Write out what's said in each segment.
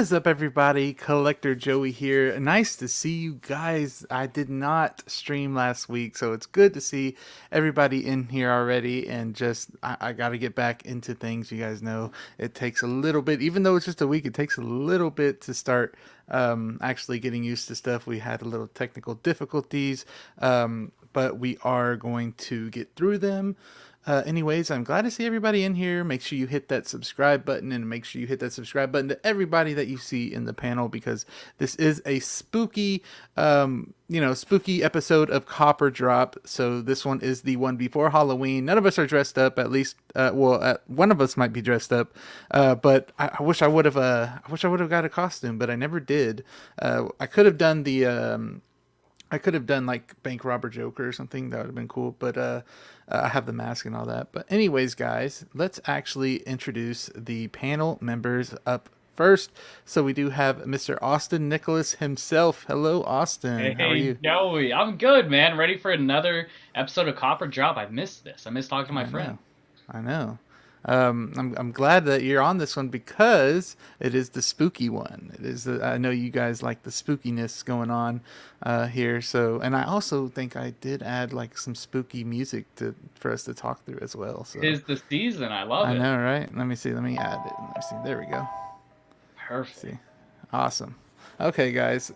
is up, everybody? Collector Joey here. Nice to see you guys. I did not stream last week, so it's good to see everybody in here already. And I got to get back into things. You guys know it takes a little bit, even though it's just a week, it takes a little bit to start actually getting used to stuff. We had a little technical difficulties, but we are going to get through them. Anyways, I'm glad to see everybody in here. Make sure you hit that subscribe button and make sure you hit that subscribe button to everybody that you see in the panel, because this is a spooky, spooky episode of Copper Drop. So this one is the one before Halloween. None of us are dressed up, at least. One of us might be dressed up, but I wish I would have. I wish I would have got a costume, but I never did. I could have done I could have done like Bank Robber Joker or something. That would have been cool. But I have the mask and all that. But anyways, guys, let's actually introduce the panel members up first. So we do have Mr. Austin Nicholas himself. Hello, Austin. Hey, how are you? Joey, I'm good, man. Ready for another episode of Copper Drop. I missed this. I missed talking to my friend. I know. I'm glad that you're on this one because it is the spooky one. It is. I know you guys like the spookiness going on here. So, and I also think I did add like some spooky music for us to talk through as well. So Tis the season. I love it. I know, right? Let me see. Let me add it. Let me see. There we go. Perfect. See, awesome. Okay, guys.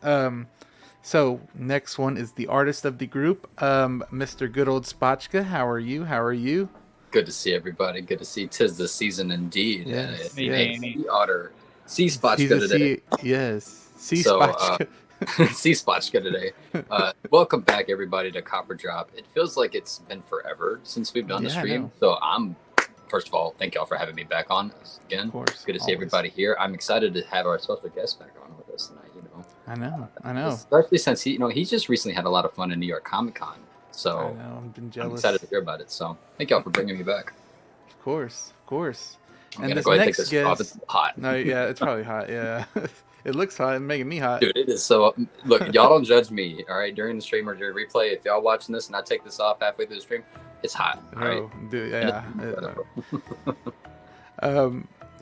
So next one is the artist of the group, Mr. Good Old Spotchka. How are you? How are you? Good to see everybody. Good to see. 'Tis the season indeed. Yes, The otter. See Spotchka today. Yes. See So, Spotchka. See Spotchka today. Welcome back, everybody, to Copper Drop. It feels like it's been forever since we've done the stream. So first of all, thank y'all for having me back on again. Of course. Good to see everybody here. I'm excited to have our special guest back on with us tonight. I know. Especially since he's just recently had a lot of fun in New York Comic Con. So I know. I've been jealous. I'm excited to hear about it. So thank y'all for bringing me back. Of course. I'm gonna go ahead and take this off. It's hot. No, yeah, it's probably hot. Yeah, it looks hot and making me hot. Dude, it is so. Look, y'all don't judge me, all right? During the stream or during replay, if y'all watching this and I take this off halfway through the stream, it's hot. All right, dude, yeah.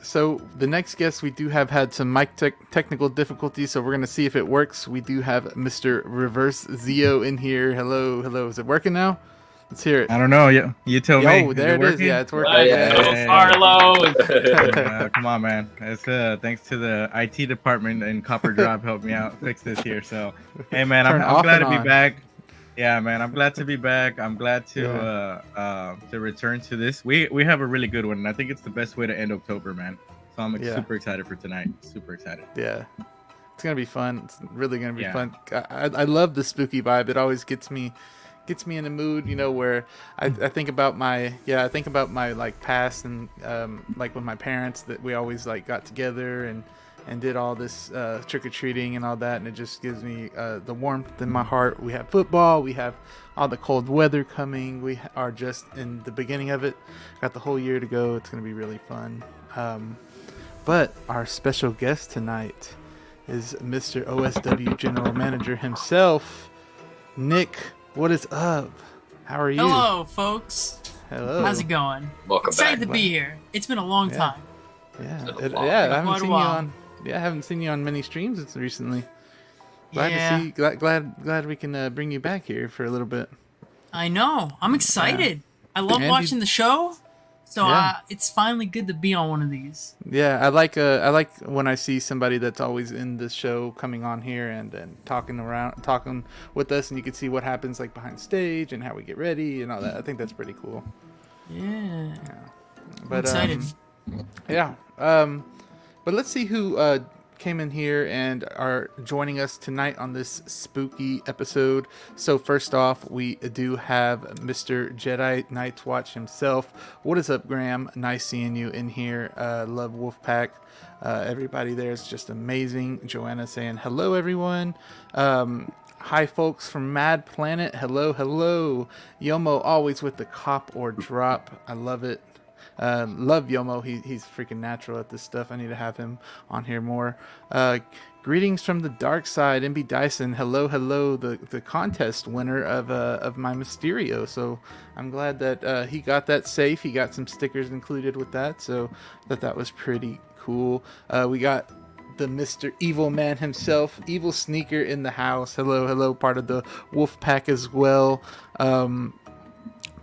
So the next guest, we do have had some mic technical difficulties, so we're gonna see if it works. We do have Mr. Reverse Zio in here. Hello. Is it working now? Let's hear it. I don't know. You tell me. Oh, there it is. Yeah, it's working. Carlos. Come on, man. It's thanks to the IT department and Copper Drop helped me out fix this here. So, hey, man, I'm glad to be back. Yeah, man, I'm glad to be back. I'm glad to return to this. We have a really good one, and I think it's the best way to end October, man. So I'm super excited for tonight. Super excited. Yeah, it's gonna be fun. It's really gonna be fun. I love the spooky vibe. It always gets me in a mood, where I think about my like past and like with my parents, that we always like got together and did all this trick-or-treating and all that, and it just gives me the warmth in my heart. We have football, we have all the cold weather coming, we are just in the beginning of it, got the whole year to go. It's going to be really fun. But our special guest tonight is Mr. OSW General Manager himself, Nick. What is up? How are you? Hello, folks. Hello. How's it going? Welcome Excited back. to be here. It's been a long time. I haven't seen you on many streams recently. Glad we can bring you back here for a little bit. I know. I'm excited. I love watching the show. So it's finally good to be on one of these. Yeah, I like when I see somebody that's always in the show coming on here and talking with us, and you can see what happens like behind stage and how we get ready and all that. I think that's pretty cool. Yeah. But I'm excited. But let's see who came in here and are joining us tonight on this spooky episode. So first off, we do have Mr. Jedi Night's Watch himself. What is up, Graham? Nice seeing you in here. Love Wolfpack. Everybody there is just amazing. Joanna saying hello, everyone. Hi, folks from Mad Planet. Hello. Yomo always with the cop or drop. I love it. Love Yomo. He's freaking natural at this stuff. I need to have him on here more. Greetings from the dark side, MB Dyson. Hello, the contest winner of my Mysterio. So I'm glad that he got that safe. He got some stickers included with that, so that was pretty cool. We got the Mr. Evil Man himself, Evil Sneaker in the house. Hello, part of the Wolf Pack as well.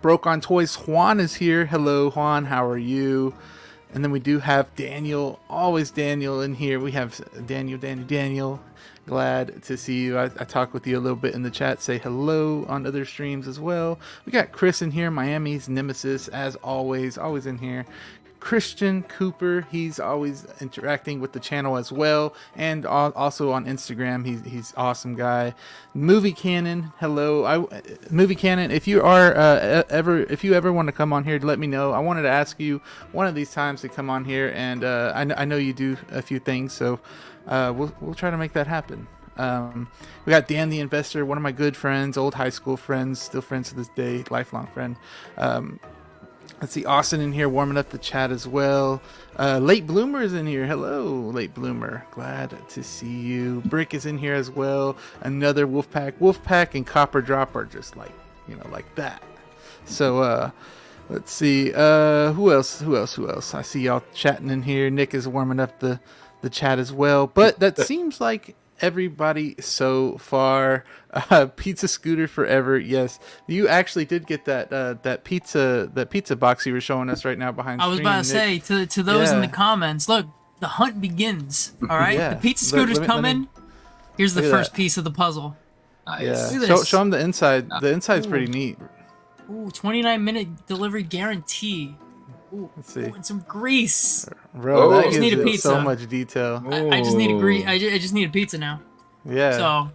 Broke on Toys, Juan is here. Hello, Juan, how are you? And then we do have Daniel, always Daniel in here. We have Daniel. Glad to see you. I talked with you a little bit in the chat. Say hello on other streams as well. We got Chris in here, Miami's Nemesis, as always in here. Christian Cooper, he's always interacting with the channel as well, and also on Instagram. He's awesome guy. Movie Cannon, hello. Movie Cannon, if you are if you ever want to come on here, let me know. I wanted to ask you one of these times to come on here, and I know you do a few things, so we'll try to make that happen. We got Dan the Investor, one of my good friends, old high school friends, still friends to this day, lifelong friend. Let's see, Austin in here warming up the chat as well. Late Bloomer is in here. Hello, Late Bloomer. Glad to see you. Brick is in here as well. Another Wolfpack. Wolfpack and Copper Drop are just like, like that. So, let's see. Who else? I see y'all chatting in here. Nick is warming up the chat as well. But that seems like everybody so far. Pizza Scooter forever. Yes, you actually did get that pizza box you were showing us right now behind. I was about to say to those in the comments, look, the hunt begins. All right, the pizza scooter's coming. Here's the first piece of the puzzle. Nice. Yeah, show them the inside. The inside's pretty neat. Ooh, 29-minute delivery guarantee. Ooh, let's see. And some grease. Bro, that just need a gives it pizza. so much detail. I just need a grease. I just need a pizza now. Yeah. So,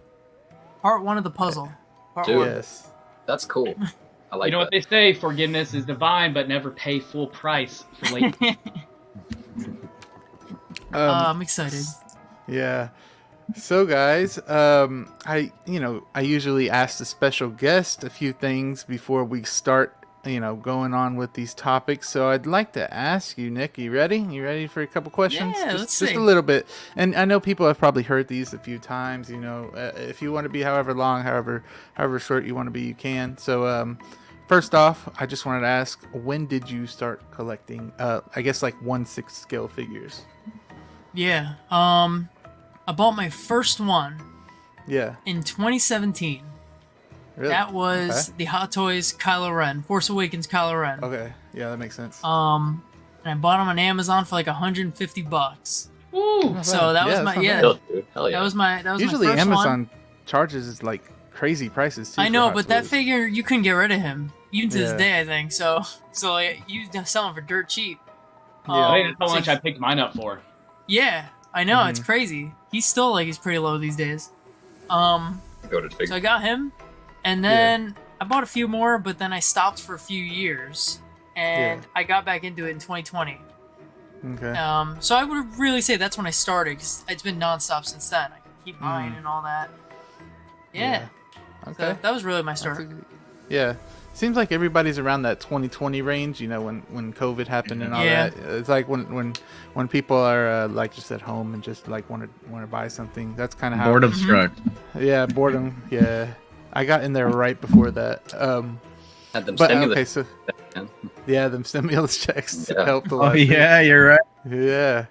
part one of the puzzle. Dude, one. Yes. That's cool. I like You know what they say, forgiveness is divine, but never pay full price for late. I'm excited. Yeah. So guys, I usually ask the special guest a few things before we start, going on with these topics. So I'd like to ask you, Nick, you ready? You ready for a couple questions? Yeah, just a little bit. And I know people have probably heard these a few times, if you want to be however long, however short you want to be, you can. So, first off, I just wanted to ask, when did you start collecting, I guess like 1/6 scale figures? Yeah. I bought my first one Yeah. in 2017. Really? That was the Hot Toys Kylo Ren, Force Awakens Kylo Ren. Okay. Yeah, that makes sense. And I bought them on Amazon for like $150. Ooh. So that was that's my not Hell, dude. Hell yeah. that was my Usually my first Amazon one. charges like crazy prices too. I for know, Hot but that Toys. figure you couldn't get rid of him even to this Yeah. day. I think so. So like, you sell him for dirt cheap. Yeah. I think that's how so- much I picked mine up for. Yeah, I know, it's crazy. He's still he's pretty low these days. Go to So figure. I got him, and then I bought a few more, but then I stopped for a few years, and I got back into it in 2020. Okay. So I would really say that's when I started, because it's been nonstop since then. I can keep buying and all that. Yeah. Okay. So that was really my That's start. a good- yeah. Seems like everybody's around that 2020 range, when COVID happened and all Yeah. that. It's like when people are like just at home and just like want to buy something. That's kind of how Boredom struck. Yeah, boredom. Yeah. I got in there right before that. Had them But stimulate. okay, so man. yeah, them stimulus checks Yeah. helped a Oh lot. too. yeah, you're right. Yeah.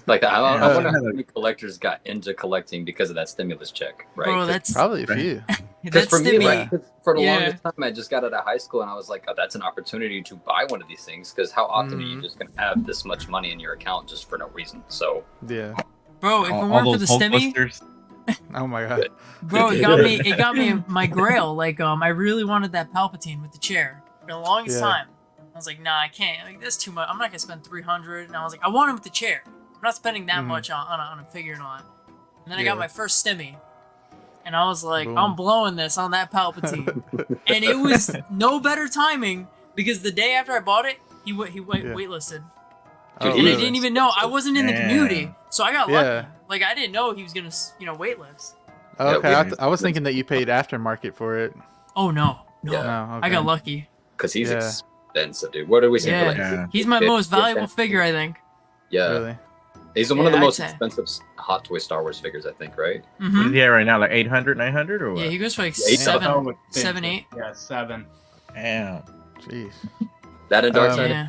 Like I wonder Yeah. how many collectors got into collecting because of that stimulus check, right? Bro, that's Probably a few. Because for me, stimmy. right, 'cause for the Yeah. longest time, I just got out of high school and I was like, oh, that's an opportunity to buy one of these things. Because how often are you just going to have this much money in your account just for no reason? So, Yeah. Bro, if it All weren't for the those Hulk stimmy, busters. Oh my god. bro, it got me my grail. Like, I really wanted that Palpatine with the chair for the longest Yeah. time. I was like, nah, I can't. Like, that's too much. I'm not gonna spend 300. And I was like, I want him with the chair. I'm not spending that much on a figure and all that. And then I Yeah. got my first stimmy, and I was like, Boom. I'm blowing this on that Palpatine. And it was no better timing because the day after I bought it, he waitlisted. Oh, Dude, And I really? didn't even know. I wasn't in the Damn. community, so I got Yeah. lucky. Like, I didn't know he was gonna, waitlist. Oh, okay, Yeah, I was thinking that you paid aftermarket for it. Oh no, Yeah. No, I got lucky. because he's Yeah. expensive, dude. What are we saying? Yeah. Like, Yeah. He's my 50, most valuable 50. figure, I think. Yeah, Really? he's one of the Yeah, I'd most say. expensive Hot Toy Star Wars figures, I think, right? What hmm is he at right now? Like 800, 900 or what? Yeah, he goes for like Yeah, seven, 8. Yeah, 7. Damn. Jeez. That and Dark Um, Side. Yeah.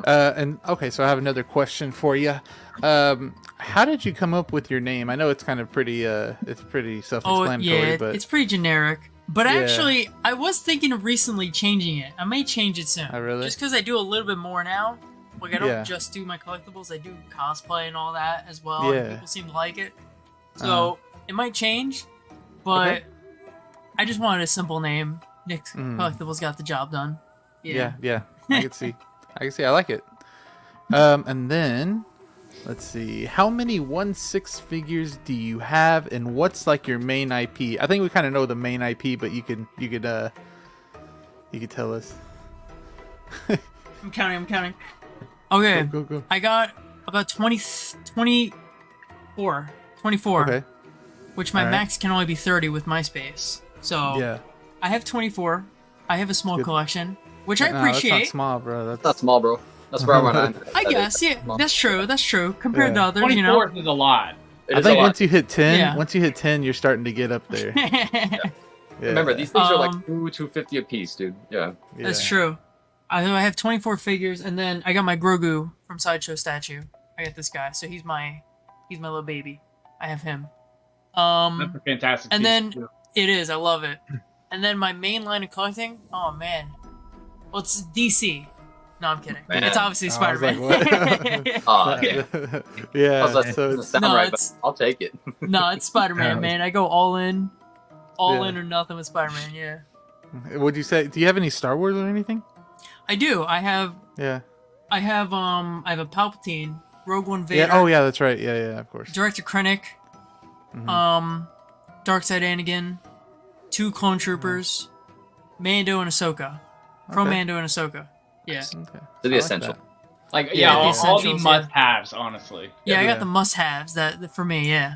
And okay, so I have another question for you. How did you come up with your name? I know it's kind of pretty it's pretty self-explanatory, but it's pretty generic. But Yeah. actually, I was thinking of recently changing it. I may change it soon. Oh, really? Just because I do a little bit more now. Like, I don't Yeah. just do my collectibles, I do cosplay and all that as well. Yeah. And people seem to like it. So, it might change, but Okay. I just wanted a simple name. Nick's Collectibles got the job done. yeah, I can see. I like it. And then let's see. How many 1/6 figures do you have, and what's like your main IP? I think we kind of know the main IP, but you could tell us. I'm counting. Okay. Go. I got about 24. Okay. Which my Alright. max can only be 30 with my space. So Yeah. I have 24. I have a small Good. collection, which I No, that's appreciate. not small, bro. That's not small, bro. That's where I went on. I guess, yeah, that's true. That's true. Compared to others, 24 is a lot. I think once you hit 10, Yeah. you're starting to get up there. Yeah. Remember, these things are like Um, $250 a piece, dude. Yeah. That's true. I have 24 figures, and then I got my Grogu from Sideshow statue. I got this guy, so he's my little baby. I have him. That's a fantastic And piece, then too. it is. I love it. And then my main line of collecting. Oh man. Well, it's DC. No, I'm kidding. Man. It's obviously I was Spider-Man. like, what? Yeah. Yeah. I was like, So doesn't sound No, right, it's- but I'll take it. No, it's Spider-Man, Yeah. man. I go all in Yeah. or nothing with Spider-Man. Yeah, would you say? Do you have any Star Wars or anything? I do. I have Yeah. a Palpatine, Rogue One Vader, Yeah. Oh, yeah. That's right. Yeah. Of course. Director Krennic, Mhm. Darkseid Anakin, 2 Clone Troopers, Mando and Ahsoka, Pro Okay. Mando and Ahsoka. Yeah, Okay. To I the like essential. that. Like, Yeah, yeah, the all the essentials, yeah. must-haves, honestly. yeah. I Yeah. got the must-haves that for me. Yeah,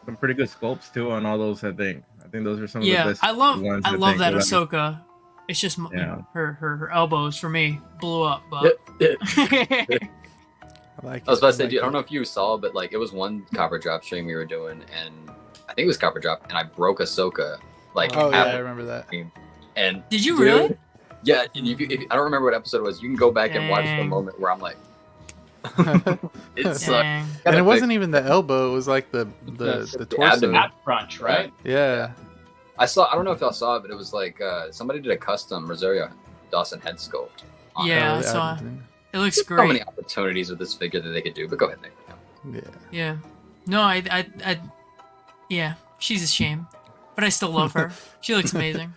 Some pretty good sculpts too on all those. I think those are some of the yeah. best. I love ones, that think. Ahsoka. It's just you Yeah. know, her elbows for me blew up, but I like I was it. about to say, like dude, I don't it. know if you saw, but like it was one Copper Drop stream we were doing, and I think it was Copper Drop, and I broke Ahsoka like Oh, yeah. half I the remember that. stream. And Did you dude, really? Yeah, and if I don't remember what episode it was. You can go back and watch the Dang. moment where I'm like, it sucked. Dang. And it wasn't even the elbow. It was like the The torso. abdomen. That crunch, right? Yeah. I don't know if y'all saw it, but it was like somebody did a custom Rosario Dawson head sculpt. on Yeah, it. I saw. abdomen. It looks There's so many great. opportunities with this figure that they could do, but go ahead, Nick. Yeah. Yeah. No, yeah, she's a shame, but I still love her. She looks amazing.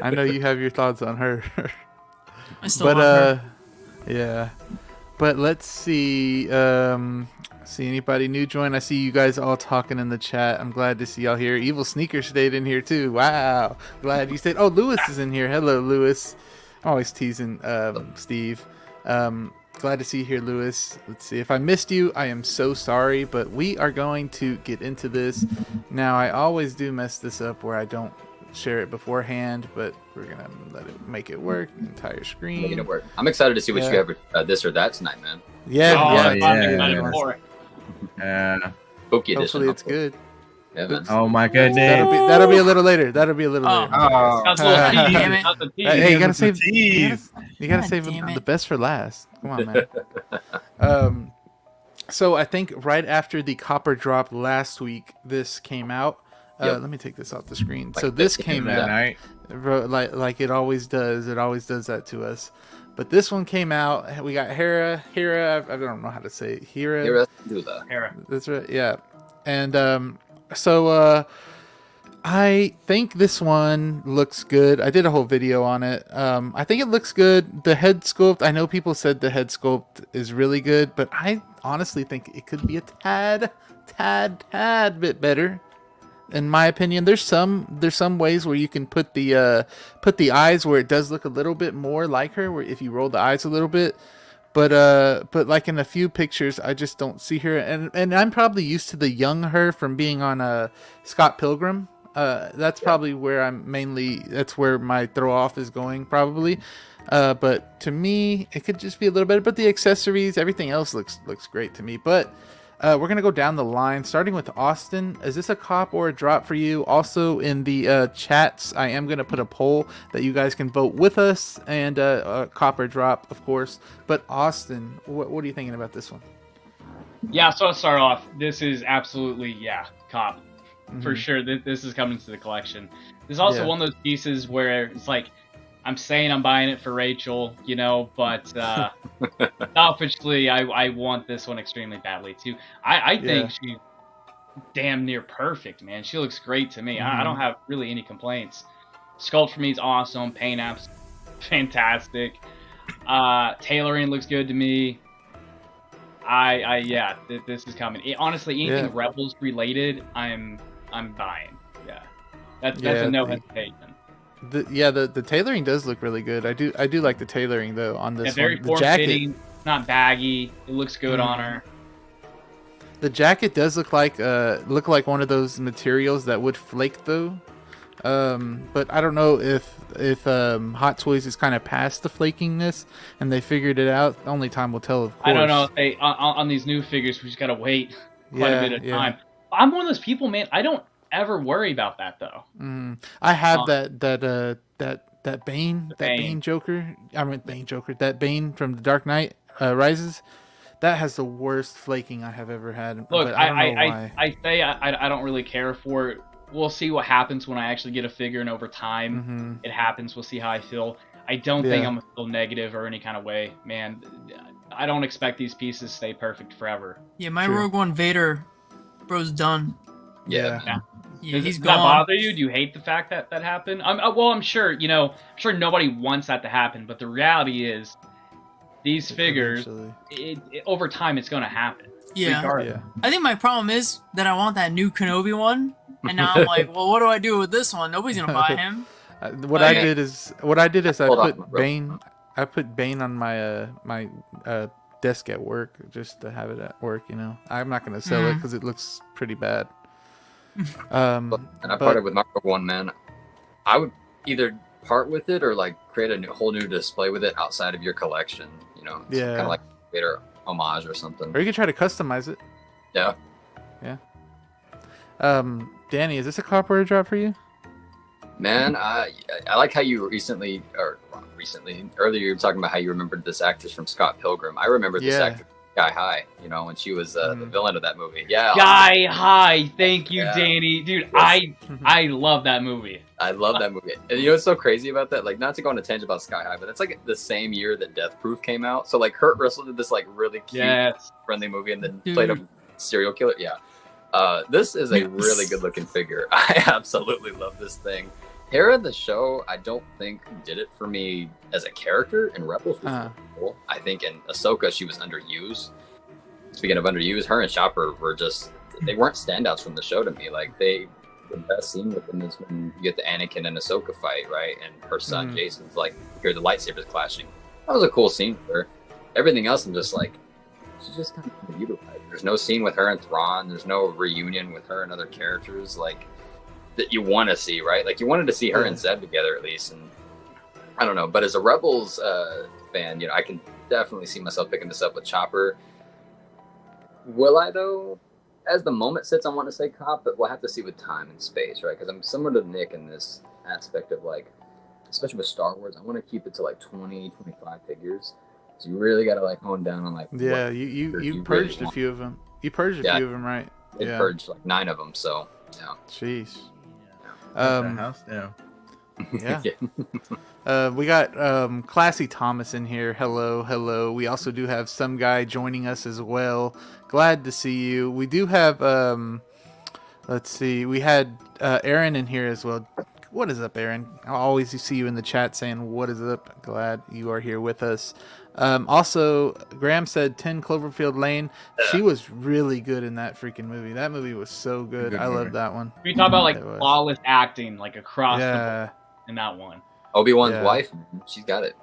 I know you have your thoughts on her. I still But love her. yeah. But let's see. See anybody new join? I see you guys all talking in the chat. I'm glad to see y'all here. Evil Sneaker stayed in here too. Wow. Glad you stayed. Oh, Lewis is in here. Hello, Lewis. I'm always teasing Steve. Glad to see you here, Lewis. Let's see. If I missed you, I am so sorry, but we are going to get into this. Now, I always do mess this up where I don't share it beforehand, but we're going to make it work. Entire screen. Making it work. I'm excited to see what Yeah. you have with this or that tonight, man. Yeah, Oh, yeah. I'm yeah, excited yeah. for it. Yeah. Spooky edition. Hopefully it's hopefully. good. Yeah, man. Oh my goodness. That'll be a little later. That'll be a little Oh. later. Oh. That's a little tease. Damn it. That's a tease. Hey, you gotta It's a save. tease. You gotta God save damn it. the best for last. Come on, man. So I think right after the copper drop last week, this came out. Yep. Let me take this off the screen. Like So this 15 came minutes. out Night. like it always does. It always does that to us. But this one came out. We got Hera. I don't know how to say it. Hera. Here, let's do that. Hera. That's right. Yeah. And so I think this one looks good. I did a whole video on it. I think it looks good. The head sculpt, I know people said the head sculpt is really good, but I honestly think it could be a tad bit better. In my opinion, there's some ways where you can put the eyes where it does look a little bit more like her, where if you roll the eyes a little bit. But like in a few pictures, I just don't see her, and I'm probably used to the young her from being on Scott Pilgrim. That's probably where that's where my throw off is going probably. But to me, it could just be a little better. But the accessories, everything else looks great to me. But We're gonna go down the line, starting with Austin. Is this a cop or a drop for you? Also in the chats, I am gonna put a poll that you guys can vote with us, and a cop or drop, of course. But Austin, what are you thinking about this one? Yeah, so I'll start off. This is absolutely, cop. For Mhm. sure, this is coming to the collection. This is also one of those pieces where it's like, I'm saying I'm buying it for Rachel, but selfishly, I want this one extremely badly too. I think she's damn near perfect, man. She looks great to me. I don't have really any complaints. Sculpt for me is awesome. Paint apps, fantastic. Tailoring looks good to me. This is coming. Honestly, anything Rebels related, I'm buying. Yeah, that's a no hesitation. The tailoring does look really good. I do like the tailoring though on this very one. The jacket, form-fitting, not baggy. It looks good on her. The jacket does look like one of those materials that would flake though. But I don't know if Hot Toys is kind of past the flakiness and they figured it out. Only time will tell, of course. I don't know if they on these new figures. We just gotta wait quite a bit of time. I'm one of those people, man. I don't ever worry about that though. I have that Bane Joker. That Bane from the Dark Knight Rises. That has the worst flaking I have ever had. Look, but I don't know why. I don't really care for it. We'll see what happens when I actually get a figure, and over time it happens. We'll see how I feel. I don't think I'm gonna feel negative or any kind of way, man. I don't expect these pieces to stay perfect forever. Yeah, my Rogue One Vader bro's done. Yeah. Yeah, Does he's that gone. bother you? Do you hate the fact that happened? I'm sure, I'm sure nobody wants that to happen, but the reality is, these figures, over time, it's going to happen. Yeah. I think my problem is that I want that new Kenobi one, and now I'm like, well, what do I do with this one? Nobody's going to buy him. What I did is I put Bane. I put Bane on my my desk at work just to have it at work. I'm not going to sell it because it looks pretty bad. And I parted with my one, man. I would either part with it or like create a whole new display with it outside of your collection. Kind of like Vader homage or something. Or you could try to customize it. Yeah. Danny, is this a cop or a drop for you? Man, I like how you earlier you were talking about how you remembered this actress from Scott Pilgrim. I remember this actress Sky High, when she was the villain of that movie. Yeah. Sky High. Thank you, Danny. Dude, I love that movie. I love that movie. And what's so crazy about that? Like, not to go on a tangent about Sky High, but it's like the same year that Death Proof came out. So like Kurt Russell did this like really cute, friendly movie and then played a serial killer. Yeah. This is a really good looking figure. I absolutely love this thing. Hera, the show, I don't think did it for me as a character, and Rebels was really cool. I think in Ahsoka, she was underused. Speaking of underused, her and Chopper were they weren't standouts from the show to me. Like, the best scene with them is when you get the Anakin and Ahsoka fight, right? And her son, Jason's like, hear the lightsabers clashing. That was a cool scene for her. Everything else, I'm just like, she's just kind of utilized. There's no scene with her and Thrawn. There's no reunion with her and other characters. Like, that you want to see, right? Like, you wanted to see her and Zeb together at least, and I don't know. But as a Rebels fan, I can definitely see myself picking this up with Chopper. Will I though? As the moment sits, I want to say cop, but we'll have to see with time and space, right? Because I'm similar to Nick in this aspect of like, especially with Star Wars, I want to keep it to like 20, 25 figures. So you really got to like hone down on like. Yeah, you purged a few of them. You purged a few of them, right? They purged like 9 of them, so yeah. Jeez. Yeah. We got Classy Thomas in here. Hello. We also do have some guy joining us as well. Glad to see you. We do have let's see, we had Aaron in here as well. What is up, Aaron? I always see you in the chat saying what is up. Glad you are here with us. Also, Graham said 10 Cloverfield Lane. She was really good in that freaking movie. That movie was so good. I love that one. We talk about like flawless acting, like across the board in that one. Obi-Wan's wife, she's got it.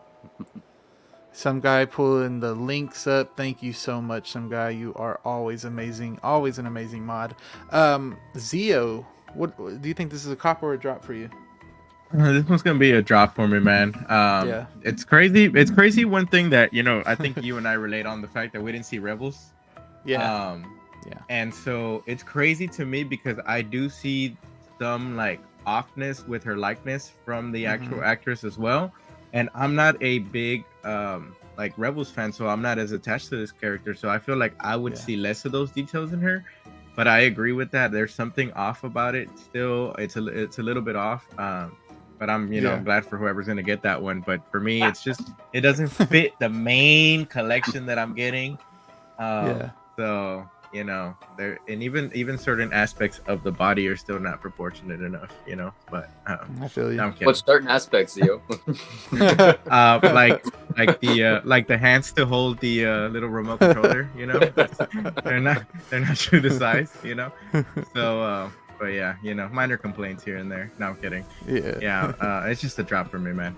Some guy pulling the links up. Thank you so much, some guy. You are always amazing. Always an amazing mod. Zio, what do you think, this is a cop or a drop for you? This one's gonna be a drop for me, man. It's crazy. It's crazy. One thing that I think you and I relate on the fact that we didn't see Rebels. Yeah. And so it's crazy to me because I do see some like offness with her likeness from the actual actress as well. And I'm not a big like Rebels fan, so I'm not as attached to this character. So I feel like I would see less of those details in her. But I agree with that. There's something off about it. Still, it's a little bit off. But I'm glad for whoever's gonna get that one. But for me, it's just it doesn't fit the main collection that I'm getting. So there, and even certain aspects of the body are still not proportionate enough. But I feel you. I'm kidding. What certain aspects, Theo? like the hands to hold the little remote controller. They're not true to size. So. But yeah, minor complaints here and there. No, I'm kidding. Yeah, it's just a drop for me, man.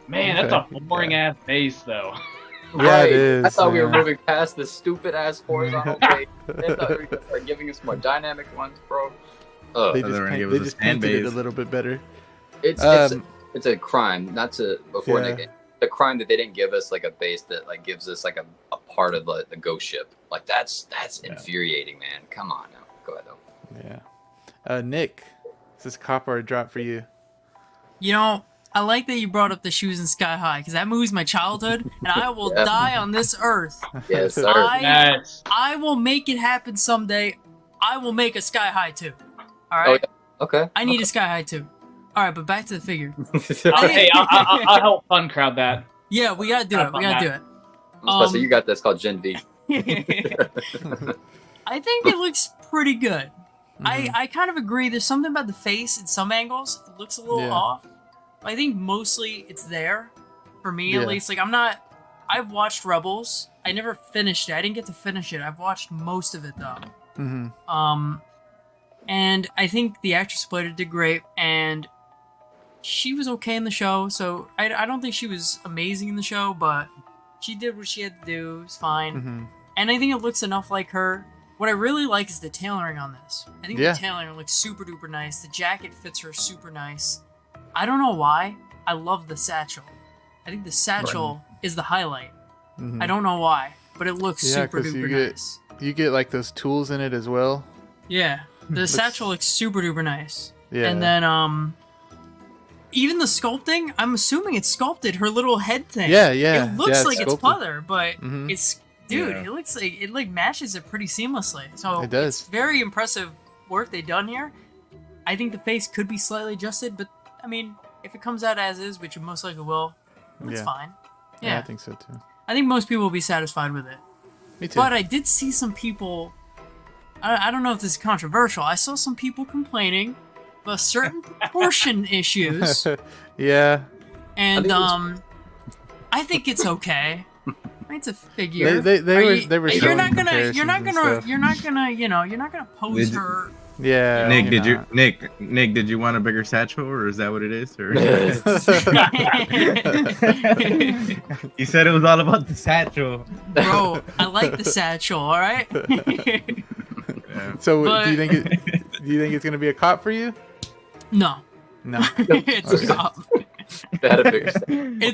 Man, that's a boring ass base, though. Yeah, it is. I thought we were moving past the stupid ass horizontal base. I thought we were gonna start giving us more dynamic ones, bro. They just painted it a little bit better. It's a crime, not to the crime that they didn't give us like a base that like gives us like a part of the ghost ship. Like that's infuriating, man. Come on now, go ahead though. Yeah. Nick, is this copper a drop for you? I like that you brought up the shoes in Sky High because that movie's my childhood, and I will die on this earth. Yes, sir. I will make it happen someday. I will make a Sky High too. All right. Oh, okay. I need a Sky High too. All right, but back to the figure. Hey, I'll help fun crowd that. Yeah, we gotta do it. We gotta do it. So you got this called Gen V. I think it looks pretty good. I kind of agree. There's something about the face in some angles. It looks a little off. I think mostly it's there for me at least. Like I've watched Rebels. I never finished it. I didn't get to finish it. I've watched most of it though. And I think the actress who played it did great, and she was okay in the show. So I don't think she was amazing in the show, but she did what she had to do. It was fine. And I think it looks enough like her. What I really like is the tailoring on this. I think the tailoring looks super duper nice. The jacket fits her super nice. I don't know why. I love the satchel. I think the satchel is the highlight. I don't know why, but it looks super duper nice. You get like those tools in it as well. Yeah, the satchel looks super duper nice. Yeah. And then even the sculpting, I'm assuming it's sculpted. Her little head thing. Yeah, yeah. It looks like sculpted. it's pleather, but it's it looks like it matches it pretty seamlessly. So it does. It's very impressive work they done here. I think the face could be slightly adjusted, but I mean, if it comes out as is, which it most likely will, it's fine. Yeah, I think so too. I think most people will be satisfied with it. Me too. But I did see some people. I don't know if this is controversial. I saw some people complaining about certain proportion issues. Yeah. And I think it's okay. It's a figure. They were. You're not gonna pose her. Yeah. Nick, did you want a bigger satchel, or is that what it is? Or you said it was all about the satchel. Bro, I like the satchel. All right. So, do you think it's gonna be a cop for you? No. No. It's a drop. It's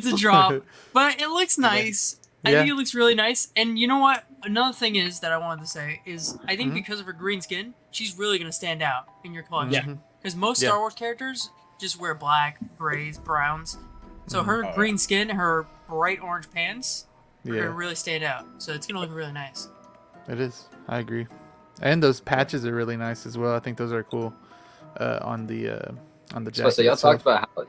It's a drop, but it looks nice. I think it looks really nice. And you know what? Another thing is that I wanted to say is I think because of her green skin, she's really going to stand out in your collection. Because most Star Wars characters just wear black, grays, browns. So her green skin, her bright orange pants are going to really stand out. So it's going to look really nice. It is. I agree. And those patches are really nice as well. I think those are cool on the jacket. So y'all talked about how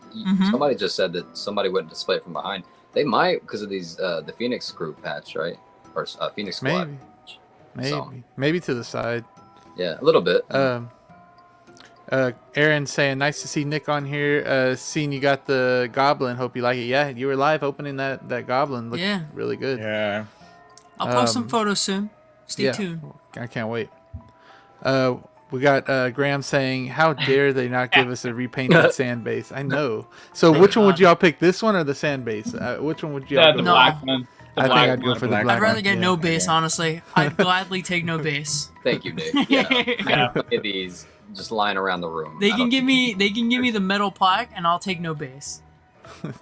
somebody just said that somebody wouldn't display it from behind. They might because of these the Phoenix group patch, right? Or Phoenix Squad. Maybe to the side. Yeah, a little bit. Aaron saying, nice to see Nick on here. Seeing you got the goblin. Hope you like it. Yeah, you were live opening that goblin. Looked really good. Yeah. I'll post some photos soon. Stay tuned. I can't wait. We got Graham saying, how dare they not give us a repainted sand base? I know. So which one would y'all pick? This one or the sand base? Which one would y'all go? The black one. I think I'd go for the black one. I'd rather get no base, honestly. I'd gladly take no base. Thank you, Nick. Yeah. Get these just lying around the room. They can give me the metal plaque and I'll take no base.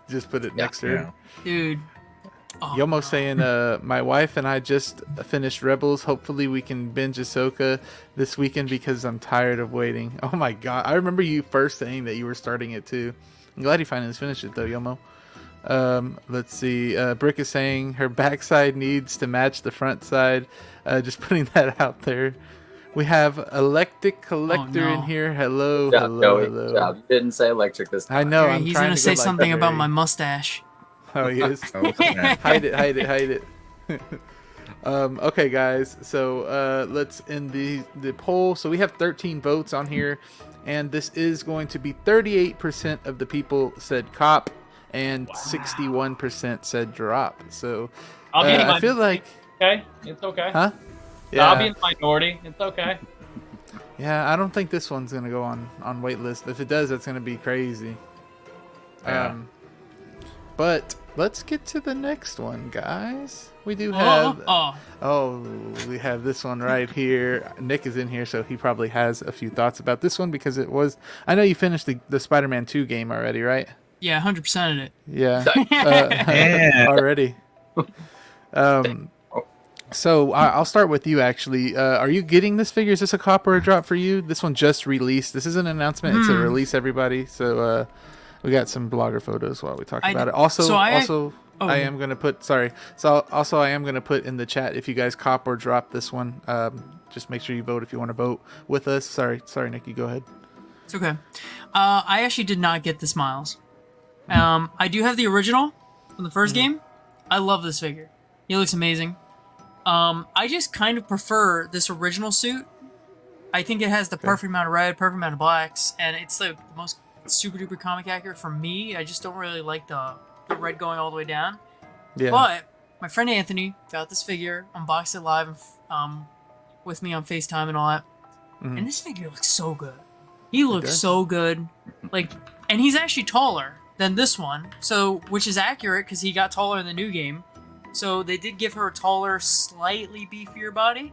Just put it next to her. Dude. Yomo saying, my wife and I just finished Rebels. Hopefully we can binge Ahsoka this weekend because I'm tired of waiting. Oh my god. I remember you first saying that you were starting it too. I'm glad you finally finished it though, Yomo. Let's see. Brick is saying her backside needs to match the front side. Just putting that out there. We have Electric Collector in here. Hello, Good job, hello, Joey. hello. Good job. You didn't say electric this time. I know. He's gonna say something about my mustache. Oh, he is. Oh, snap. Hide it. Okay, guys. So let's end the poll. So we have 13 votes on here, and this is going to be 38% of the people said cop, and 61% said drop. So I feel like it's okay. Huh? Yeah. I'll be in the minority. It's okay. Yeah, I don't think this one's gonna go on waitlist. If it does, that's gonna be crazy. Yeah. But let's get to the next one, guys. We do have we have this one right here. Nick is in here, so he probably has a few thoughts about this one because it was. I know you finished the Spider-Man 2 game already, right? Yeah, 100% of it. Yeah, Yeah. already. So I'll start with you. Actually, are you getting this figure? Is this a cop or a drop for you? This one just released. This is an announcement. It's a release, everybody. So we got some blogger photos while we talk about it. Also, I am gonna put. Sorry. So also, I am gonna put in the chat if you guys cop or drop this one. Just make sure you vote if you want to vote with us. Sorry, Nick. You go ahead. It's okay. I actually did not get this Miles. I do have the original from the first game. I love this figure. He looks amazing. I just kind of prefer this original suit. I think it has the perfect amount of red, perfect amount of blacks, and it's like the most super duper comic accurate for me. I just don't really like the red going all the way down. Yeah. But my friend Anthony got this figure, unboxed it live with me on FaceTime and all that. And this figure looks so good. He looks so good. Like, and he's actually taller than this one, so which is accurate because he got taller in the new game. So they did give her a taller, slightly beefier body.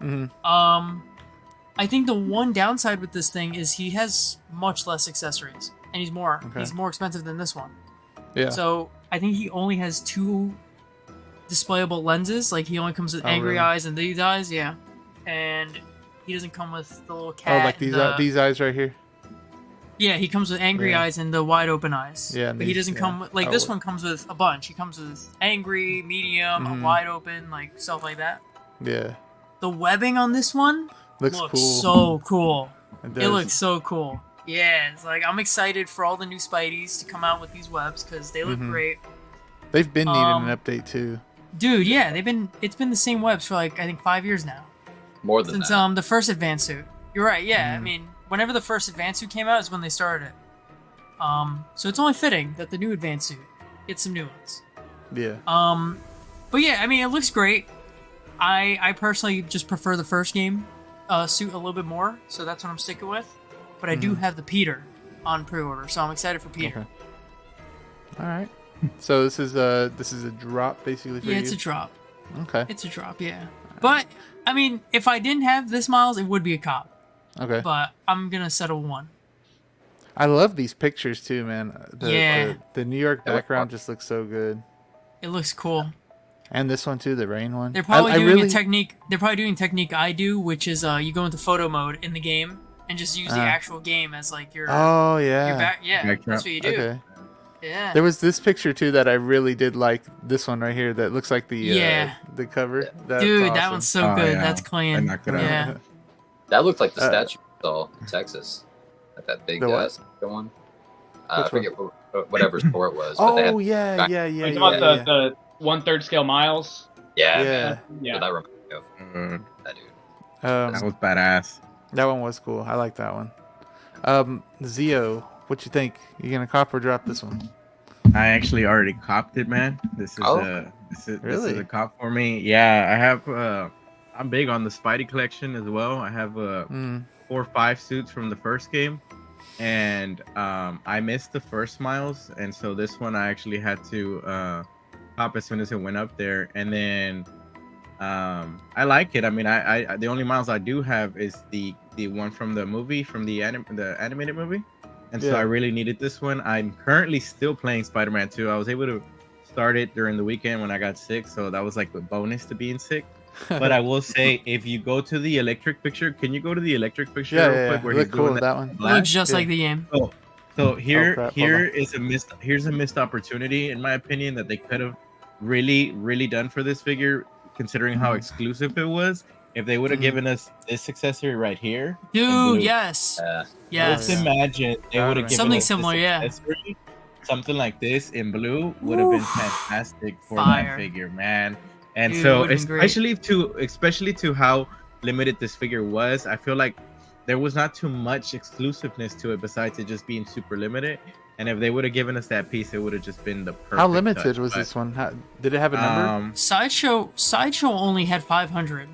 I think the one downside with this thing is he has much less accessories, and he's more expensive than this one. Yeah. So I think he only has 2 displayable lenses. Like he only comes with angry eyes and these eyes. Yeah, and he doesn't come with the little cat. Oh, like these eyes right here. Yeah, he comes with angry eyes and the wide open eyes. Yeah, but he doesn't come with, like this one comes with a bunch. He comes with angry, medium, wide open, like stuff like that. Yeah. The webbing on this one looks cool. So cool. It looks so cool. Yeah, it's like I'm excited for all the new Spideys to come out with these webs because they look great. They've been needing an update too. Dude, yeah, it's been the same webs for like I think 5 years now. More than since that. The first advanced suit. You're right. Yeah, I mean. Whenever the first advanced suit came out is when they started it. So it's only fitting that the new advanced suit gets some new ones. Yeah. But yeah, I mean, it looks great. I personally just prefer the first game suit a little bit more, so that's what I'm sticking with. But I do have the Peter on pre-order, so I'm excited for Peter. Okay. All right. So this is a drop basically for you? Yeah, it's a drop. Okay. It's a drop, yeah. But I mean, if I didn't have this Miles, it would be a cop. Okay. But I'm going to settle 1. I love these pictures too, man. The New York background just looks so good. It looks cool. And this one too, the rain one. They're probably doing a technique. They're probably doing technique I do, which is you go into photo mode in the game and just use the actual game as like your. Oh yeah. That's what you do. Okay. Yeah. There was this picture too that I really did like. This one right here that looks like the cover. That's Dude, awesome. that one's so good. That's clean. Yeah. That looked like the statue we saw in Texas. Like that big one. I forget whatever store it was. Oh, yeah. You talking about the 1/3 scale Miles? Yeah. That reminds me of that dude. That was badass. That one was cool. I like that one. Zio, what you think? You gonna cop or drop this one? I actually already copped it, man. This is a cop for me. Yeah, I have. I'm big on the Spidey collection as well. I have 4 or 5 suits from the first game, and I missed the first Miles, and so this one I actually had to cop as soon as it went up there, and then I like it. I mean, I the only Miles I do have is the one from the movie, from the animated movie, and so I really needed this one. I'm currently still playing Spider-Man 2. I was able to started during the weekend when I got sick, so that was like the bonus to being sick. But I will say, if you go to the electric picture, can you go to the electric picture real quick? Where Look he's cool doing that one. It looks just like the game. So here, crap, here's a missed opportunity, in my opinion, that they could have really done for this figure, considering how exclusive it was. If they would have given us this accessory right here, dude, yes, yes. Let's imagine they would have given something us similar, something like this in blue would have been fantastic for Fire. that figure, man. And Dude, so, especially to how limited this figure was, I feel like there was not too much exclusiveness to it besides it just being super limited. And if they would have given us that piece, it would have just been the perfect. How limited was this one? Did it have a number? Sideshow only had 500.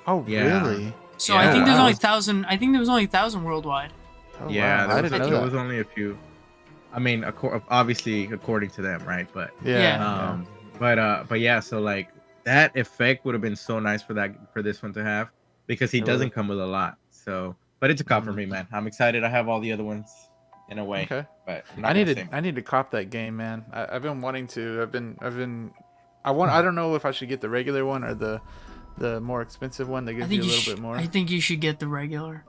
Oh, really? So I think there's only 1,000. I think there was only 1,000 worldwide. Oh, yeah, wow. I didn't know there that. was only a few. I mean, obviously according to them, right? But but yeah, so like that effect would have been so nice for this one to have, because he doesn't come with a lot. So, but it's a cop for me, man. I'm excited. I have all the other ones in a way. Okay. But I need to cop that game, man. I've been wanting to. I don't know if I should get the regular one or the more expensive one that gives you a little bit more. I think you should get the regular.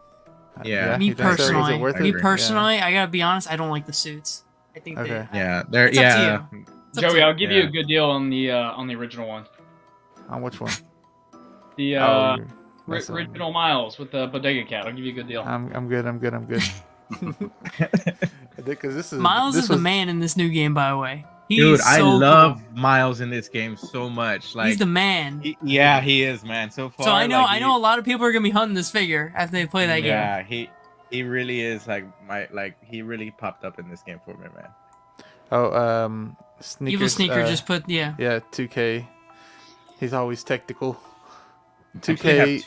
Yeah. Me personally, Yeah. I gotta be honest. I don't like the suits. I think Okay. They're It's up to you. Joey, I'll give you a good deal on the original one. On which one? The original Miles with the bodega cat. I'll give you a good deal. I'm good. Because this is Miles is the man in this new game, by the way. Dude, I love Miles in this game so much. Like, he's the man. He is, man. So far. So I know a lot of people are gonna be hunting this figure after they play that game. Yeah, he really is he really popped up in this game for me, man. Oh, Sneakers. Evil Sneaker just put Yeah, 2K. He's always tactical. 2K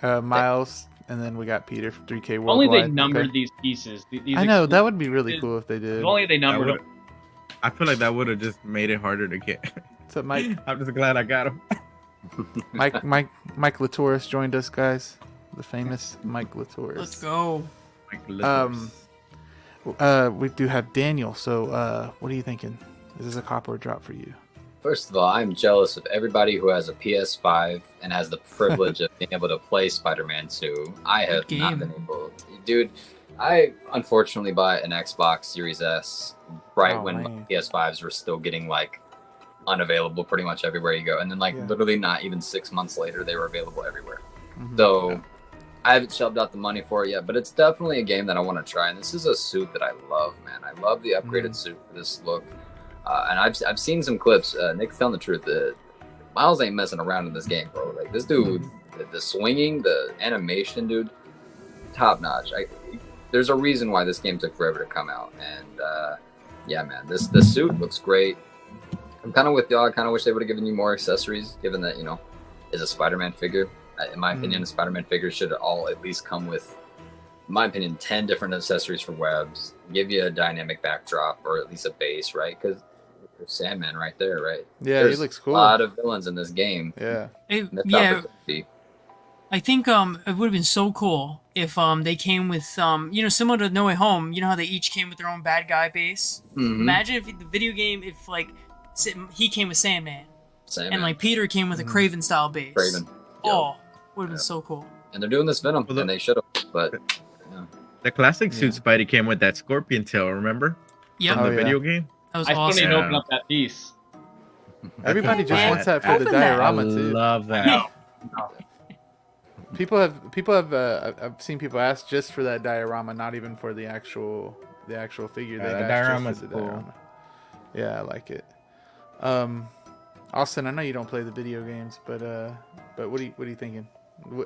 for Miles, and then we got Peter for 3K worldwide. Only they numbered these pieces. I know, that would be really cool if they did. If only they numbered them. I feel like that would have just made it harder to get. What's up, Mike? I'm just glad I got him. Mike Latoris joined us, guys. The famous Mike Latoris. Let's go. We do have Daniel. So, what are you thinking? Is this a cop or a drop for you? First of all, I'm jealous of everybody who has a PS5 and has the privilege of being able to play Spider-Man 2. I have not been able. Dude, I unfortunately bought an Xbox Series S when my PS5s were still getting like unavailable pretty much everywhere you go. And then literally not even 6 months later, they were available everywhere. So I haven't shelved out the money for it yet, but it's definitely a game that I want to try. And this is a suit that I love, man. I love the upgraded suit for this look. And I've seen some clips. Nick's telling the truth. Miles ain't messing around in this game, bro. Like, this dude, the swinging, the animation, dude, top notch. There's a reason why this game took forever to come out. And yeah, man, this suit looks great. I'm kind of with y'all. I kind of wish they would have given you more accessories, given that, is a Spider-Man figure. In my opinion, a Spider-Man figure should all at least come with, in my opinion, 10 different accessories for webs. Give you a dynamic backdrop or at least a base, right? Because there's Sandman right there, right? Yeah, he looks cool. A lot of villains in this game. Yeah. I think it would have been so cool if they came with similar to No Way Home. You know how they each came with their own bad guy base. Imagine if the video game, if he came with Sandman. And Peter came with a Kraven style base. Oh, would have been so cool. And they're doing this Venom, and they should have. But the classic suit Spidey came with that scorpion tail. Remember? Yep. From the video game. That was I awesome. still need to open up that piece. Everybody just wants that for the diorama too. I love that. People have I've seen people ask just for that diorama, not even for the actual figure. That diorama's cool. Yeah, I like it. Austin, I know you don't play the video games, but what are you thinking?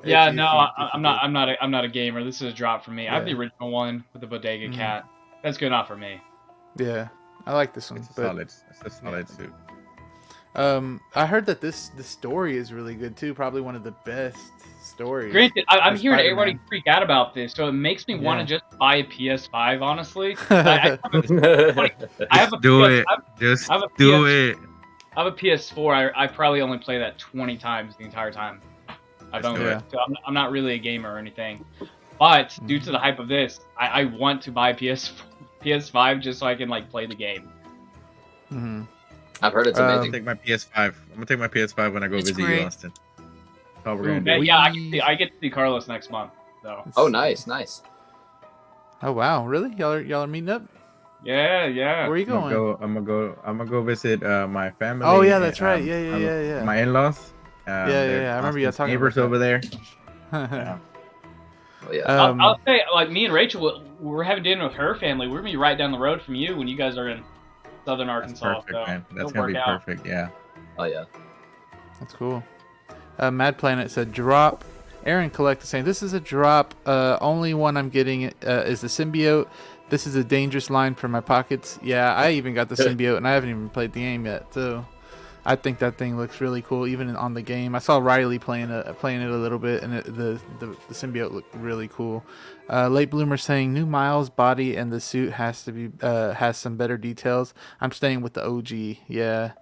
I'm not a gamer. This is a drop for me. I have the original one with the bodega cat. That's good enough for me. Yeah, I like this one. It's a solid suit. I heard that the story is really good too. Probably one of the best stories. Granted, I'm hearing everybody freak out about this, so it makes me want to just buy a PS5. Honestly, I have a do it. Just do it. I have a PS4. I probably only play that 20 times the entire time I've owned it. So I'm not really a gamer or anything. But due to the hype of this, I want to buy PS5 just so I can play the game. I've heard it's I'm amazing. gonna take my PS5. I'm gonna take my PS5 when I go visit great. you, Austin. That's all we're gonna do. Yeah, I get to see Carlos next month. So. Oh, nice, nice. Oh wow, really? Y'all are meeting up? Yeah. Where are you going? I'm gonna go visit my family. Oh yeah, that's right. Yeah. My in-laws. Yeah. I remember you talking neighbors about over there. that. Oh, yeah. I'll say, like, me and Rachel, we're having dinner with her family. We're gonna be right down the road from you when you guys are in Southern Arkansas. Perfect, man. That's gonna be perfect. Yeah. Oh yeah. That's cool. Mad Planet said drop. Aaron Collect is saying this is a drop. Only one I'm getting is the symbiote. This is a dangerous line for my pockets. Yeah, I even got the symbiote and I haven't even played the game yet. So I think that thing looks really cool, even on the game. I saw Riley playing it a little bit, and the symbiote looked really cool. Late Bloomer saying new Miles body and the suit has some better details. I'm staying with the OG. Yeah.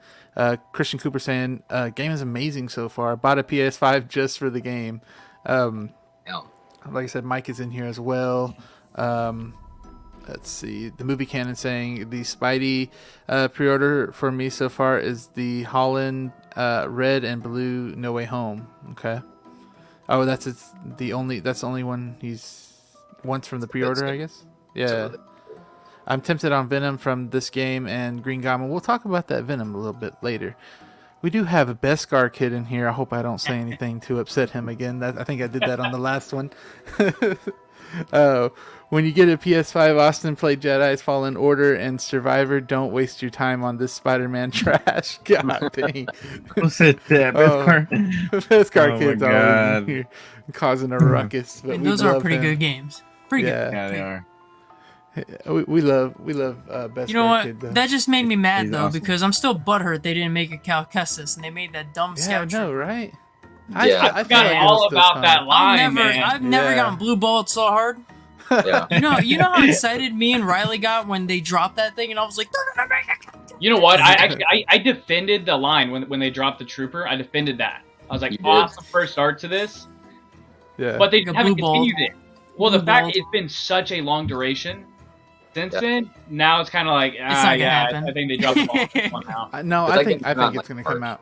Christian Cooper saying game is amazing so far. Bought a PS5 just for the game. Like I said, Mike is in here as well. Let's see. The movie canon saying the Spidey pre-order for me so far is the Holland red and blue No Way Home. Okay. Oh, that's the only one he's wants from the pre-order, I guess. Yeah. I'm tempted on Venom from this game and Green Goblin. We'll talk about that Venom a little bit later. We do have a Beskar kid in here. I hope I don't say anything to upset him again. I think I did that on the last one. When you get a PS5, Austin, play Jedi's Fallen Order and Survivor. Don't waste your time on this Spider-Man trash. God dang. Who said that? Beskar kid's always in here causing a ruckus. But those are pretty good games. Pretty good. Yeah, they are. We love Beskar. You know what? Kid, that just made me mad He's though, awesome. because I'm still butthurt they didn't make a Cal Kestis and they made that dumb Yeah, scout. I know, right? Yeah. I forgot all about that line, man. I've never gotten blue balled so hard. Yeah. You know how excited me and Riley got when they dropped that thing, and I was like, they're gonna make it. You know what? I defended the line when they dropped the trooper. I defended that. I was like, awesome first start to this. Yeah. But they Like a haven't blue ball. continued it. Well, the Blue fact ball. it's been such a long duration since then, now it's kind of like, not gonna happen. I think they dropped the ball on this one now. No, But I that think game's not it's like gonna come March. out.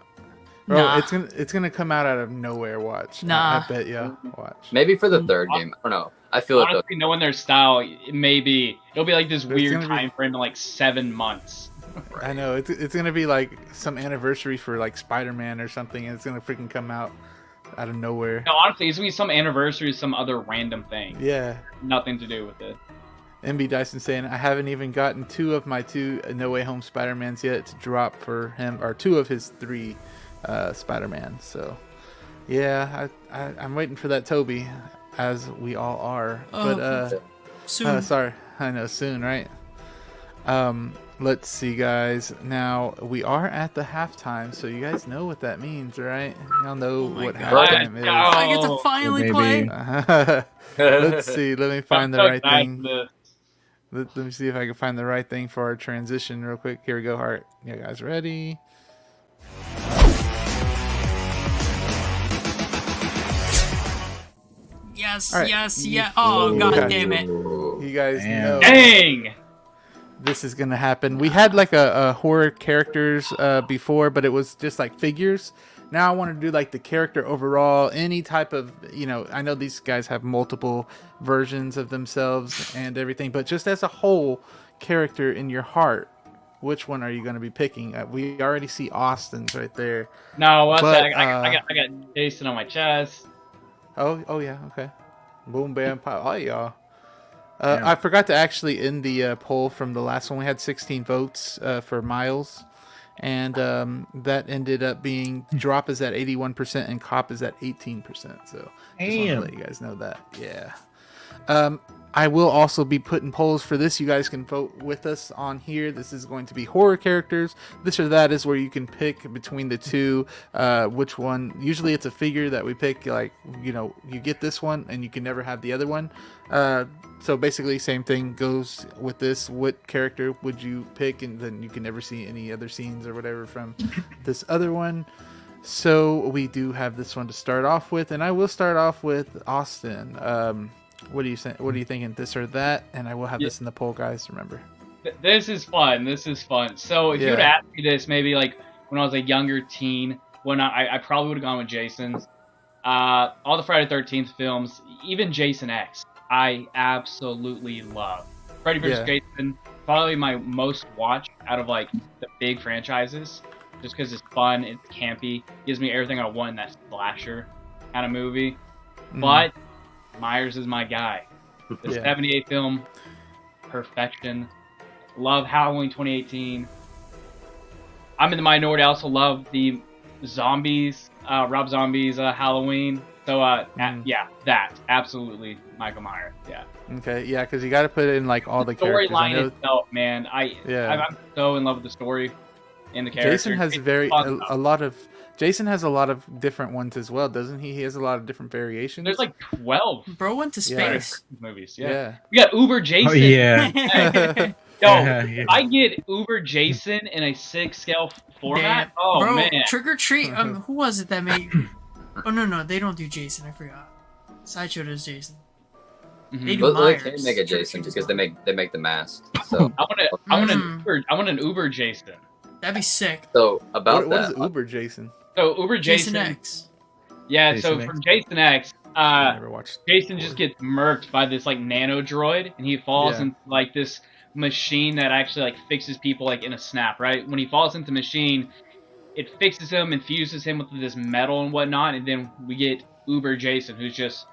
Bro, Nah. it's gonna come out of nowhere. Watch. Nah. I bet you. Watch. Maybe for the third game. I don't know. I feel it though. Honestly, knowing their style, it'll be like this weird gonna be- time frame of like 7 months. I know it's gonna be like some anniversary for like Spider-Man or something, and it's gonna freaking come out of nowhere. No, honestly, it's gonna be some anniversary, some other random thing. Yeah. Nothing to do with it. MB Dyson saying I haven't even gotten 2 of my 2 No Way Home Spider-Mans yet to drop for him, or 2 of his 3 Spider-Man. So yeah, I'm waiting for that Toby, as we all are. But Soon. sorry, I know soon, right? Let's see, guys. Now we are at the halftime, so you guys know what that means, right? Y'all know what God. halftime is. I get to finally play. Let's see. Let me find the I'm so right excited thing. for this. Let me see if I can find the right thing for our transition real quick. Here we go. All right. You guys ready? Yes, All right. yes, yeah. Oh, god damn it. You guys Damn. know Dang! this is gonna happen. We had like a horror characters before, but it was just like figures. Now I want to do like the character overall, any type of, I know these guys have multiple versions of themselves and everything, but just as a whole character in your heart, which one are you going to be picking? We already see Austin's right there. No, what's But, that? I got Jason on my chest. Oh yeah, okay. Boom, bam, pop. Oh yeah. Yeah. I forgot to actually end the poll from the last one. We had 16 votes for Miles, and that ended up being drop is at 81% and cop is at 18%. So just want to let you guys know that. Yeah. I will also be putting polls for this. You guys can vote with us on here. This is going to be horror characters. This or that is where you can pick between the two, which one. Usually it's a figure that we pick, like, you get this one and you can never have the other one. So basically same thing goes with this. What character would you pick? And then you can never see any other scenes or whatever from this other one. So we do have this one to start off with, and I will start off with Austin. What do you think? What are you thinking? This or that? And I will have this in the poll, guys. Remember. This is fun. This is fun. So if you would ask me this maybe like when I was a younger teen, when I probably would have gone with Jason's. All the Friday the 13th films, even Jason X, I absolutely love. Freddy vs. Jason, probably my most watched out of like the big franchises, just because it's fun, it's campy, gives me everything I want in that slasher kind of movie. But Myers is my guy. The 78 film, perfection. Love Halloween 2018. I'm in the minority. I also love the zombies, Rob Zombie's Halloween. So yeah, that absolutely Michael Myers. Yeah. Okay, yeah, because you got to put in like all the storyline itself, man. I'm so in love with the story and the character. Jason has Jason has a lot of different ones as well, doesn't he? He has a lot of different variations. There's like 12. Bro went to space. Movies. Yeah. We got Uber Jason. Oh yeah. Yo, I get Uber Jason in a 6-scale format. Damn. Oh Bro, man. Trick or Treat. Who was it that made? Oh no, they don't do Jason. I forgot. Sideshow does Jason. They do Myers. They can make a Jason because they make the mask. So I want an Uber Jason. That'd be sick. So about what is Uber Jason? So Uber Jason X. Yeah, Jason so X. from Jason X, I never watched Jason just gets murked by this like nano droid, and he falls into like this machine that actually like fixes people like in a snap, right? When he falls into the machine, it fixes him, infuses him with this metal and whatnot, and then we get Uber Jason, who's just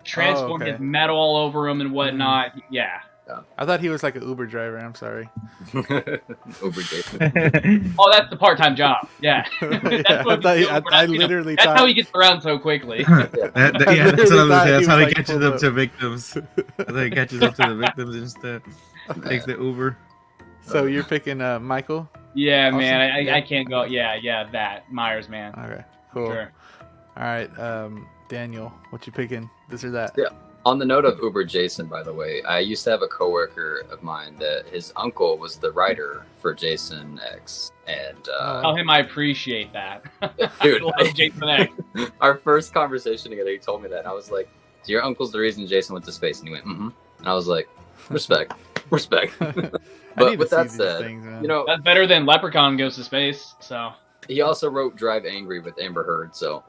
transformed his metal all over him and whatnot. Yeah. I thought he was like an Uber driver. I'm sorry. Uber Jason. Oh, that's the part-time job. Yeah. I literally that's thought how he gets around so quickly. That's how he catches up to victims. That's how he catches up to the victims instead. Takes the Uber. So you're picking Michael? Yeah, Awesome. man. I can't go. Yeah, that Myers, man. Okay, cool. Sure. All right, Daniel, what you picking? This or that? Yeah. On the note of Uber Jason, by the way, I used to have a coworker of mine that his uncle was the writer for Jason X, and tell him I appreciate that. Dude, I love Jason X. Our first conversation together, he told me that, and I was like, "So your uncle's the reason Jason went to space?" And he went, "Mm-hmm." And I was like, "Respect." But with that said, you know, that's better than Leprechaun goes to space. So he also wrote Drive Angry with Amber Heard. So,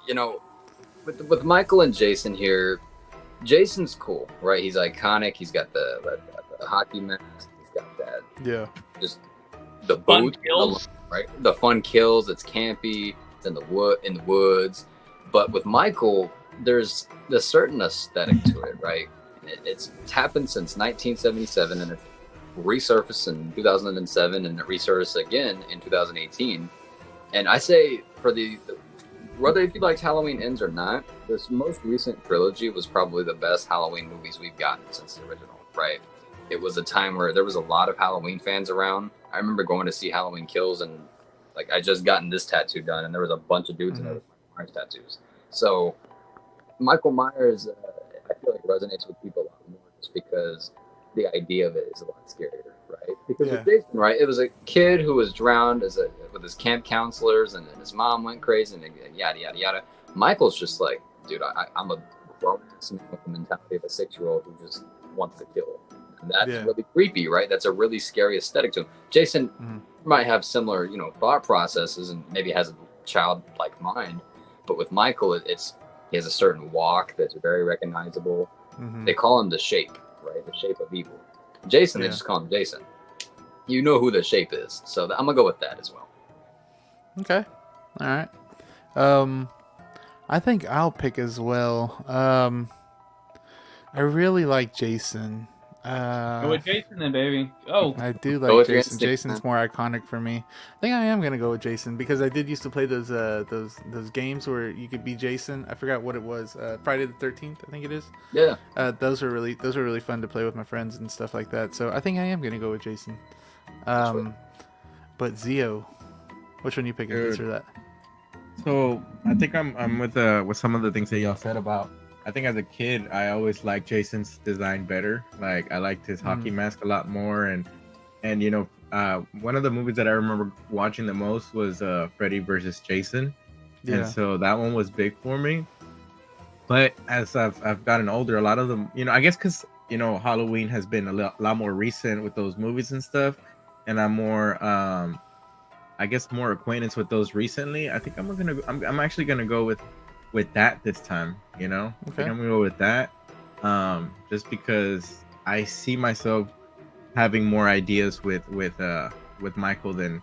you know, with Michael and Jason here, Jason's cool, right? He's iconic. He's got the hockey mask. He's got that. Just the fun kills, right? The fun kills. It's campy. It's in the woods. But with Michael, there's a certain aesthetic to it, right? It's happened since 1977, and it resurfaced in 2007, and it resurfaced again in 2018. And I say, for whether if you liked Halloween Ends or not, this most recent trilogy was probably the best Halloween movies we've gotten since the original, right? It was a time where there was a lot of Halloween fans around. I remember going to see Halloween Kills, and like I just gotten this tattoo done, and there was a bunch of dudes in there with Michael Myers tattoos. So Michael Myers, I feel like resonates with people a lot more just because the idea of it is a lot scarier, right? Because with Jason, right, it was a kid who was drowned with his camp counselors, and then his mom went crazy, and yada yada yada. Michael's just like, dude, I'm a grown-ass man with the mentality of a 6-year-old who just wants to kill, and that's really creepy, right? That's a really scary aesthetic to him. Jason might have similar, you know, thought processes, and maybe has a childlike mind, but with Michael, he has a certain walk that's very recognizable. They call him the Shape, right? The Shape of Evil. Jason, they just call him Jason. You know who the Shape is, so I'm gonna go with that as well. Okay, all right. I think I'll pick as well. I really like Jason. Go with Jason then, baby. Oh, I do like Jason. Jason's more iconic for me. I think I am gonna go with Jason because I did used to play those games where you could be Jason. I forgot what it was. Friday the 13th, I think it is. Yeah. Those were really fun to play with my friends and stuff like that. So I think I am gonna go with Jason. But Zio, which one you picking? This or that? So I think I'm with some of the things that y'all said about. I think as a kid, I always liked Jason's design better. Like I liked his hockey mask a lot more, and you know, one of the movies that I remember watching the most was Freddy versus Jason, and so that one was big for me. But as I've gotten older, a lot of them, you know, I guess because Halloween has been a lot more recent with those movies and stuff, and I'm more I guess more acquaintance with those recently. I think I'm actually gonna go with that this time. I think I'm gonna go with that. Just because I see myself having more ideas with Michael than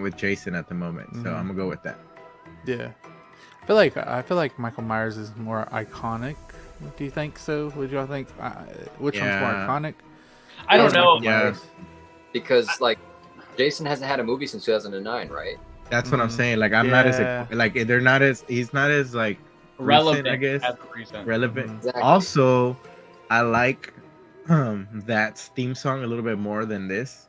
with Jason at the moment. So I'm gonna go with that. Yeah. I feel like Michael Myers is more iconic. Do you think so? Would y'all think which one's more iconic? I don't know. Yeah. Because like Jason hasn't had a movie since 2009, right? That's what I'm saying. Like I'm not as like he's not as like relevant, recent, I guess. Relevant. Exactly. Also, I like that theme song a little bit more than this.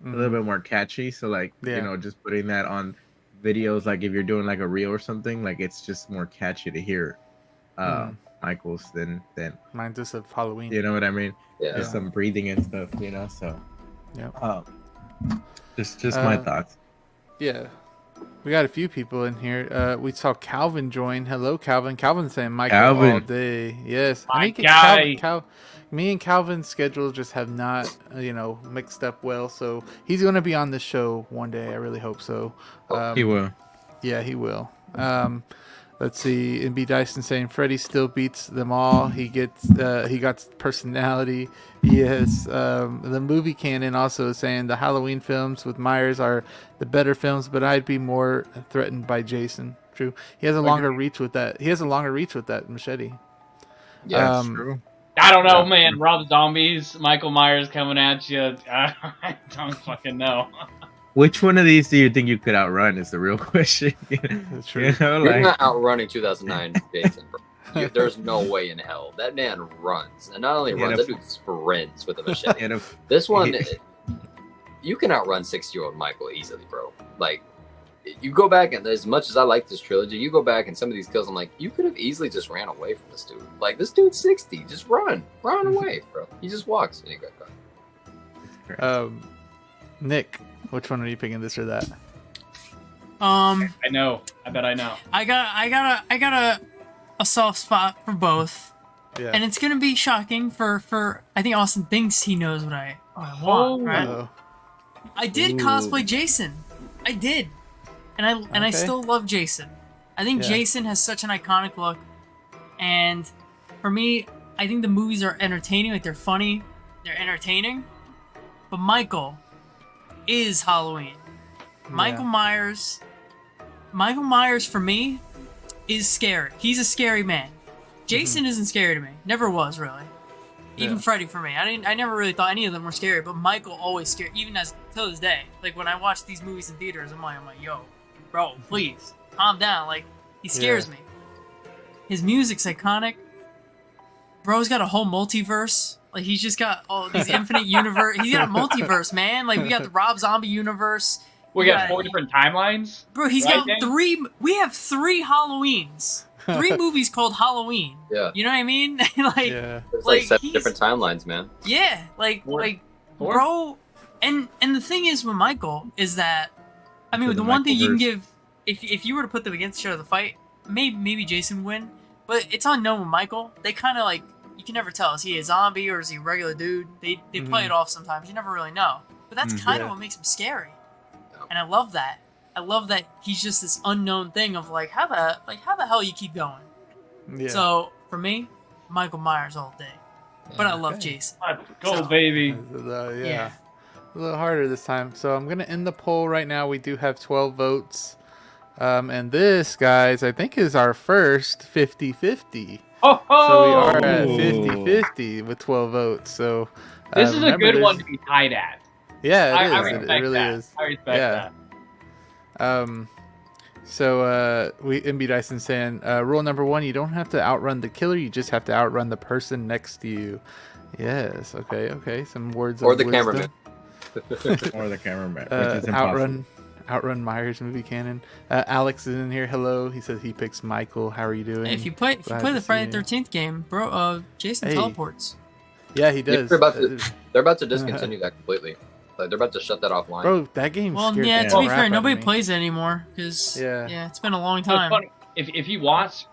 A little bit more catchy. So like just putting that on videos, like if you're doing like a reel or something, like it's just more catchy to hear Michael's than mine's just of Halloween. You know what I mean? Yeah. Just some breathing and stuff, so yeah. Just my thoughts. Yeah. We got a few people in here. We saw Calvin join. Hello, Calvin. Calvin's saying Michael all day. Yes. My I think guy. me and Calvin's schedules just have not, mixed up well. So he's going to be on the show one day. I really hope so. He will. Yeah, he will. Let's see. MB Dyson saying Freddy still beats them all. He got personality. Yes. The movie canon also is saying the Halloween films with Myers are the better films, but I'd be more threatened by Jason. True. He has a longer reach with that. Machete. Yeah, that's true. I don't know, man. Rob Zombies, Michael Myers coming at you. I don't fucking know. Which one of these do you think you could outrun is the real question. That's true. You're not outrunning 2009 Jason, bro. There's no way in hell. That man runs. And not only runs, that dude sprints with a machete. This one, you can outrun 6-year-old Michael easily, bro. Like, you go back, and as much as I like this trilogy, you go back and some of these kills, I'm like, you could have easily just ran away from this dude. Like, this dude's 60. Just run. Run away, bro. He just walks. And he got caught. Nick, which one are you picking, this or that? I know. I bet I know. I got a soft spot for both. Yeah. And it's gonna be shocking for I think Austin thinks he knows what I want, right? I did cosplay Jason. I did. And I still love Jason. I think Jason has such an iconic look. And for me, I think the movies are entertaining, like they're funny, they're entertaining. But Michael is Halloween. Michael Myers for me is scary. He's a scary man. Jason isn't scary to me. Never was, really. Even Freddy for me. I never really thought any of them were scary, but Michael always scared, even till this day. Like when I watch these movies in theaters, I'm like, yo, bro, please calm down. Like he scares me. His music's iconic. Bro's got a whole multiverse. Like he's just got all these infinite universe. He's got a multiverse, man. Like we got the Rob Zombie universe. We got 4 different timelines. Bro, he's got 3. We have 3 Halloweens. 3 movies called Halloween. Yeah. You know what I mean? There's like 7 different timelines, man. Yeah, bro. And the thing is with Michael is that, I mean, the one thing you can give, if you were to put them against each other, the fight, maybe Jason would win, but it's unknown with Michael. They kind of like, you can never tell. Is he a zombie or is he a regular dude? They play it off sometimes. You never really know. But that's kind of what makes him scary. And I love that. I love that he's just this unknown thing of like how the hell you keep going. Yeah. So for me, Michael Myers all day. But I love Jason. Let's go, baby. A little harder this time. So I'm gonna end the poll right now. We do have 12 votes. And this, guys, I think is our first 50-50. Oh, so we are at 50-50 with 12 votes. So this is a good one to be tied at. Yeah, I it really is. I respect that. So MB Dyson saying, rule number 1, you don't have to outrun the killer, you just have to outrun the person next to you. Yes, okay. Some words or of the wisdom. cameraman. Or the cameraman, which is outrun Myers movie canon. Alex is in here. Hello. He says he picks Michael. How are you doing? Hey, if you play the Friday the 13th game, bro, Jason teleports. Yeah, he does. They're about to discontinue that completely. Like they're about to shut that offline. Bro, that game. Well, yeah. To be fair, nobody plays it anymore because it's been a long time. Funny. If you watch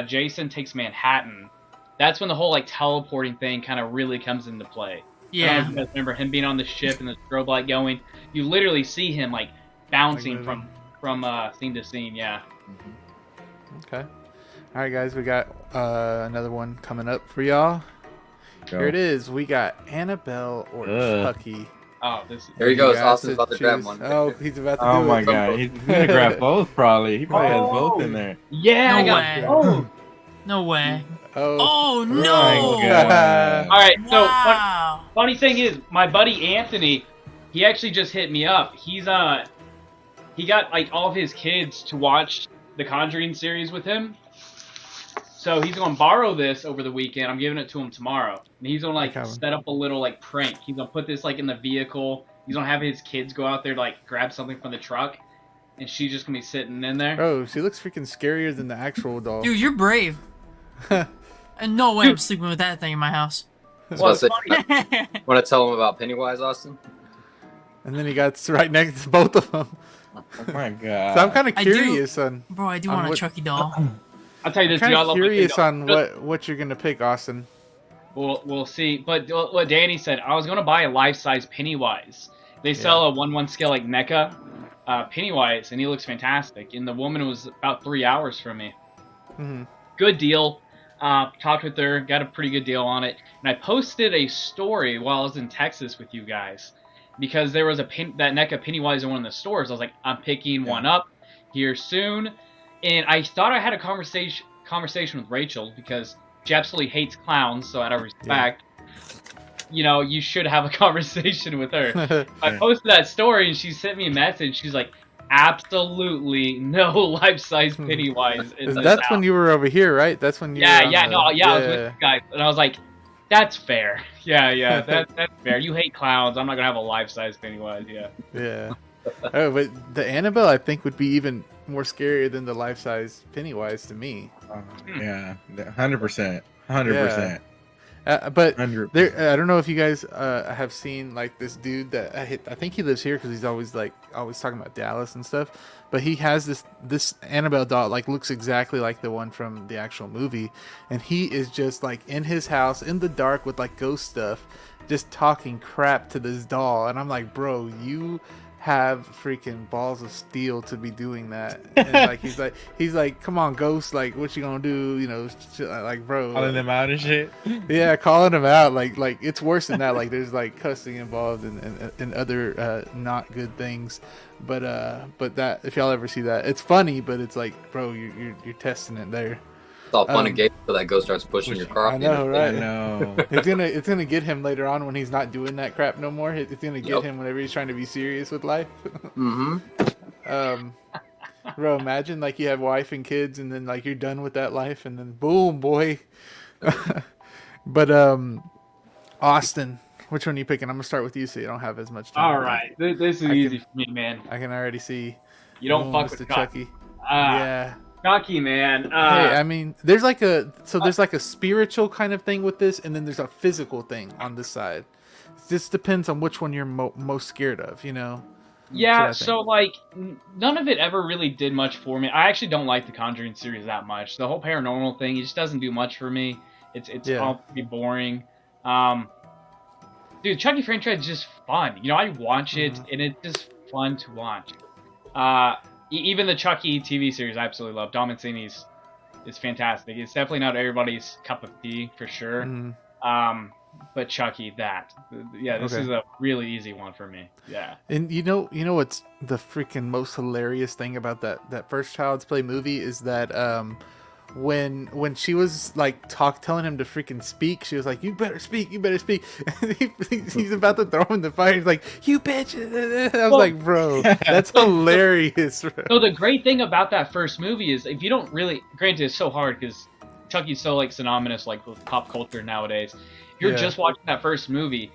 Jason Takes Manhattan, that's when the whole like teleporting thing kind of really comes into play. Yeah. I don't know if you guys remember him being on the ship and the strobe light going. You literally see him like bouncing from scene to scene. Yeah. Okay. All right, guys, we got another one coming up for y'all. Go. Here it is. We got Annabelle or Chucky. Oh, this. Here he goes. You guys Austin's about to grab choose. one. Oh, he's about to Oh do my it. god, he's gonna grab both probably. He probably has both in there. Yeah, No I got way. both. No way. Oh, Oh my no! God. All right, so Wow. funny thing is, my buddy Anthony, he actually just hit me up. He got like all of his kids to watch the Conjuring series with him. So he's gonna borrow this over the weekend. I'm giving it to him tomorrow, and he's gonna like set up a little like prank. He's gonna put this like in the vehicle. He's gonna have his kids go out there to like grab something from the truck, and she's just gonna be sitting in there. Oh, she looks freaking scarier than the actual doll. Dude, you're brave. And no way I'm sleeping with that thing in my house. Well, it's Want funny. to tell him about Pennywise, Austin? And then he got right next to both of them. Oh my god. So I'm kind of I do- curious on. Bro, I do On want a what- Chucky doll. I'll tell you I'm this, kind y'all of love curious my on what you're gonna pick, Austin. We'll see. But what Danny said, I was gonna buy a life-size Pennywise. They sell a 1/1 scale like NECA Pennywise, and he looks fantastic. And the woman was about 3 hours from me. Mhm. Good deal. Talked with her, got a pretty good deal on it. And I posted a story while I was in Texas with you guys, because there was that NECA Pennywise in one of the stores. I was like, I'm picking one up here soon. And I thought I had a conversation with Rachel, because she absolutely hates clowns, so out of respect, you know, you should have a conversation with her. I posted that story, and she sent me a message. She's like, absolutely no life-size Pennywise in this That's house. when you were over here, right? That's when you. Yeah, were yeah, on no, the- yeah, I was with you guys, and I was like, that's fair. Yeah, that's fair. You hate clowns. I'm not gonna have a life-size Pennywise. Yeah. Yeah. Oh, but the Annabelle, I think, would be even more scarier than the life-size Pennywise to me. Yeah, 100%. 100%. But 100%. there, I don't know if you guys have seen like this dude that I think he lives here because he's always talking about Dallas and stuff. But he has this Annabelle doll, like looks exactly like the one from the actual movie, and he is just like in his house in the dark with like ghost stuff, just talking crap to this doll, and I'm like, bro, you have freaking balls of steel to be doing that. And like he's like, come on, ghost, like what you gonna do? You know, like bro, Calling them out and shit. yeah, calling him out, like it's worse than that. Like there's like cussing involved and other not good things. But that, if y'all ever see that, it's funny, but it's like, bro, you're testing it there. It's all fun and games until that ghost starts pushing your car. I know, right? I know. It's gonna get him later on when he's not doing that crap no more. It's gonna get him whenever he's trying to be serious with life. Mm-hmm. Bro, imagine like you have wife and kids, and then like you're done with that life, and then boom, boy. But Austin, which one are you picking? I'm gonna start with you, so you don't have as much time. All right, this is easy for me, man. I can already see. You don't fuck Mr. with Chucky. Yeah. Chucky, man. Hey, I mean, there's like a spiritual kind of thing with this, and then there's a physical thing on this side. It just depends on which one you're most scared of, you know. Yeah, so like none of it ever really did much for me. I actually don't like the Conjuring series that much. The whole paranormal thing, it just doesn't do much for me. It's all pretty boring. Dude, Chucky franchise is just fun. You know, I watch it and it's just fun to watch. Even the Chucky TV series, I absolutely love. Dom Mancini's is fantastic. It's definitely not everybody's cup of tea for sure. But Chucky, this is a really easy one for me. Yeah. And you know what's the freaking most hilarious thing about that first Child's Play movie is that when she was like telling him to freaking speak, she was like, you better speak. He's about to throw him in the fire. He's like, you bitch. I was like, bro, that's hilarious. Bro. So the great thing about that first movie is, if you don't really, granted it's so hard because Chucky's so like synonymous like with pop culture nowadays. If you're just watching that first movie,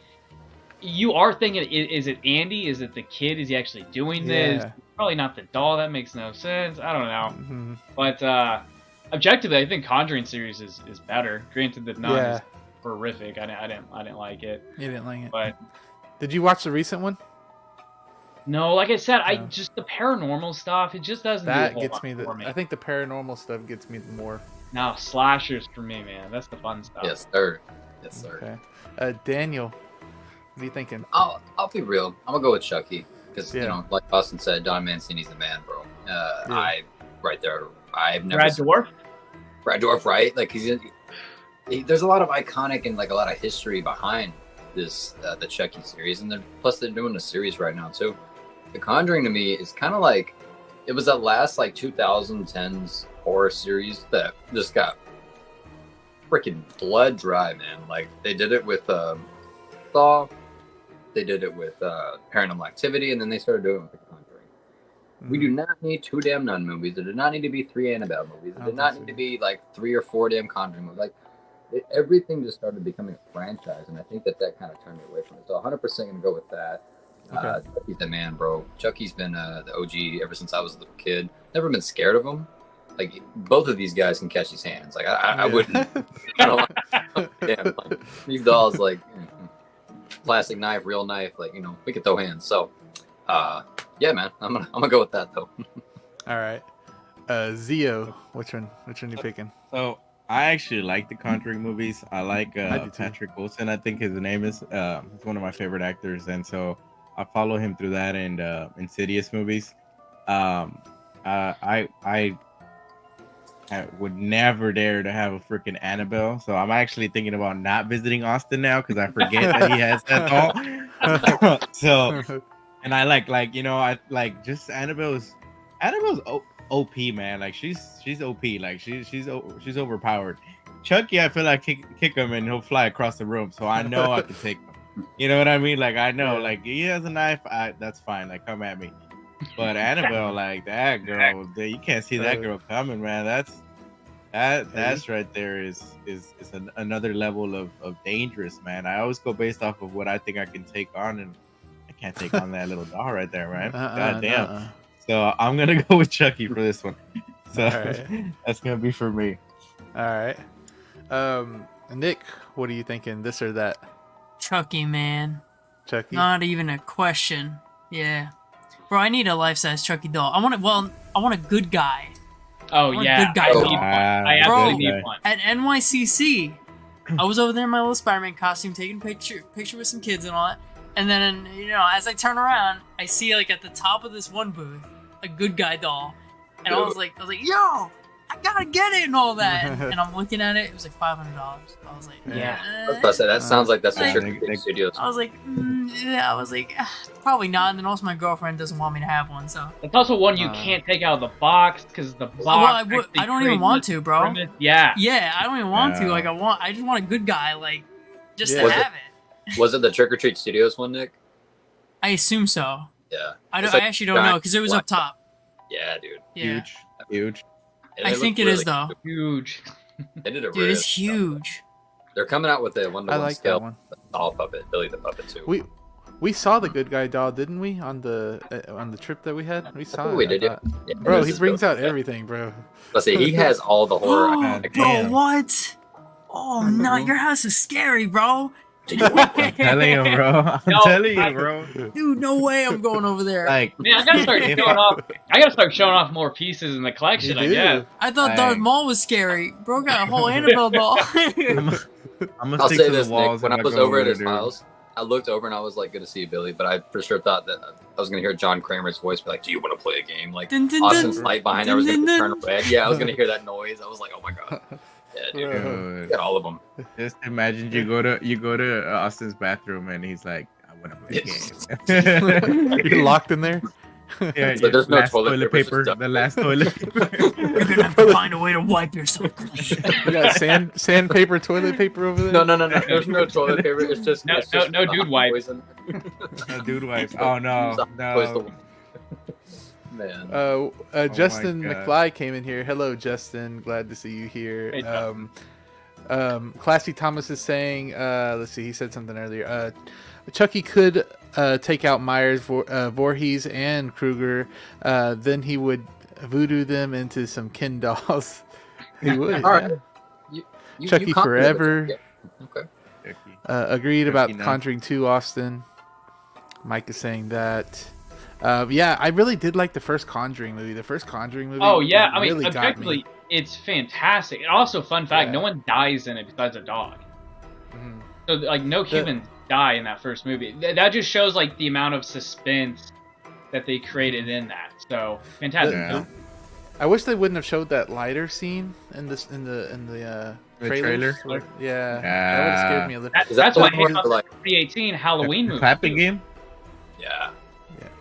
you are thinking, is it Andy? Is it the kid? Is he actually doing this? Probably not the doll. That makes no sense. I don't know. But objectively, I think Conjuring series is better. Granted, the nun is horrific. I didn't like it. You didn't like it. But did you watch the recent one? no, like I said, I just the paranormal stuff. It just doesn't. That do a whole gets lot me. for me. I think the paranormal stuff gets me more. No, slashers for me, man. That's the fun stuff. Yes, sir. Yes, sir. Okay. Daniel, what are you thinking? I'll be real. I'm gonna go with Chucky because Yeah. you know, like Austin said, Don Mancini's the man, bro. I right there. I've never Brad Dwarf. Brad Dwarf, right? Like there's a lot of iconic and like a lot of history behind this the Chucky series, and plus they're doing a series right now too. The Conjuring to me is kind of like it was that last like 2010s horror series that just got freaking blood dry, man. Like they did it with Saw, they did it with Paranormal Activity, and then they started doing it with The Conjuring. We do not need 2 damn Nun movies. There did not need to be 3 Annabelle movies. There did not need to be like 3 or 4 damn Conjuring movies. Like everything just started becoming a franchise, and I think that kind of turned me away from it. So 100% gonna go with that. Chucky's the man, bro. Chucky's been the OG ever since I was a little kid. Never been scared of him. Like both of these guys can catch his hands. Like I wouldn't. I don't damn, like, these dolls, like plastic knife, real knife. Like we could throw hands. So, yeah, man. I'm gonna go with that though. All right. Zio, which one you picking? So I actually like the Conjuring movies. I like Patrick Wilson, I think his name is. He's one of my favorite actors, and so I follow him through that and Insidious movies. I would never dare to have a freaking Annabelle, so I'm actually thinking about not visiting Austin now because I forget that he has that doll. So, and I like I like just Annabelle's OP, man. Like she's OP. Like she's overpowered. Chucky, I feel like kick him and he'll fly across the room. So I know I can take him. You know what I mean? Like I know, like he has a knife. That's fine. Like come at me. But Annabelle, like that girl, you can't see that girl coming, man. That's right there is another level of dangerous, man. I always go based off of what I think I can take on, and I can't take on that little doll right there, man. God damn. So I'm gonna go with Chucky for this one. So that's gonna be for me. All right. Nick, what are you thinking? This or that? Chucky, man. Chucky? Not even a question. Yeah. Bro, I need a life-size Chucky doll. I want a good guy. Oh yeah, good guy doll. I absolutely need one. At NYCC, I was over there in my little Spider-Man costume, taking a picture with some kids and all that. And then, as I turn around, I see like at the top of this one booth, a good guy doll, and I was like, yo, I gotta get it and all that. And I'm looking at it, it was like $500. I was like, yeah. That sounds like that's the Trick Studios. I was like, probably not. And then also my girlfriend doesn't want me to have one, so. It's also one you can't take out of the box because the box. Well, I don't even want to, bro. Yeah. Yeah, I don't even want to. Like I just want a good guy, like just to have it. Was it the Trick or Treat Studios one, Nick? I assume so. Yeah. I actually don't know because it was up top. Yeah, dude. Yeah. Huge. I think it is though. Huge. They did a dude, it's huge. They're coming out with a 1-to-1 scale. That one. Doll puppet, Billy the Puppet too. We saw the good guy doll, didn't we? On the trip that we had, we saw. We did, yeah. Bro, he brings out everything, bro. Let's see, he has all the horror. Bro, what? Oh no, your house is scary, bro. I'm telling you, bro. Telling you, bro. Dude, no way I'm going over there. Like, man, I gotta start showing off more pieces in the collection. I guess. I thought Darth Maul was scary. Bro got a whole Annabelle doll. I'll say this, Nick. When I was over at his house, I looked over and I was like, "Good to see you, Billy." But I for sure thought that I was gonna hear John Kramer's voice be like, "Do you want to play a game?" Like Austin's light behind there was gonna turn red. Yeah, I was gonna hear that noise. I was like, "Oh my god." Yeah, dude. Got all of them. Just imagine you go to Austin's bathroom and he's like, "I want to play a game." You're locked in there. Yeah, so there's no toilet paper. The last toilet paper. You're gonna have to find a way to wipe yourself clean. You got sandpaper, toilet paper over there. No. There's no toilet paper. It's just no dude wipes. No dude wipes. Oh no. Man. Justin McFly came in here. Hello, Justin. Glad to see you here. Hey, Classy Thomas is saying, let's see, he said something earlier. Chucky could take out Myers, Voorhees, and Krueger. Then he would voodoo them into some Ken dolls. He would. All right. Chucky forever. Okay. Agreed about Conjuring 2, Austin. Mike is saying that. Yeah, I really did like the first Conjuring movie. Oh yeah, I mean, really objectively, it's fantastic. And also, fun fact: Yeah. no one dies in it besides a dog. Mhm. So like no humans die in that first movie. That just shows like the amount of suspense that they created in that. So fantastic Yeah. film. I wish they wouldn't have showed that lighter scene in this in the The trailers. trailer? Yeah, that would have scared me a little. That's why I more hate about like- the 2018 Halloween The movie. clapping too. game. Yeah.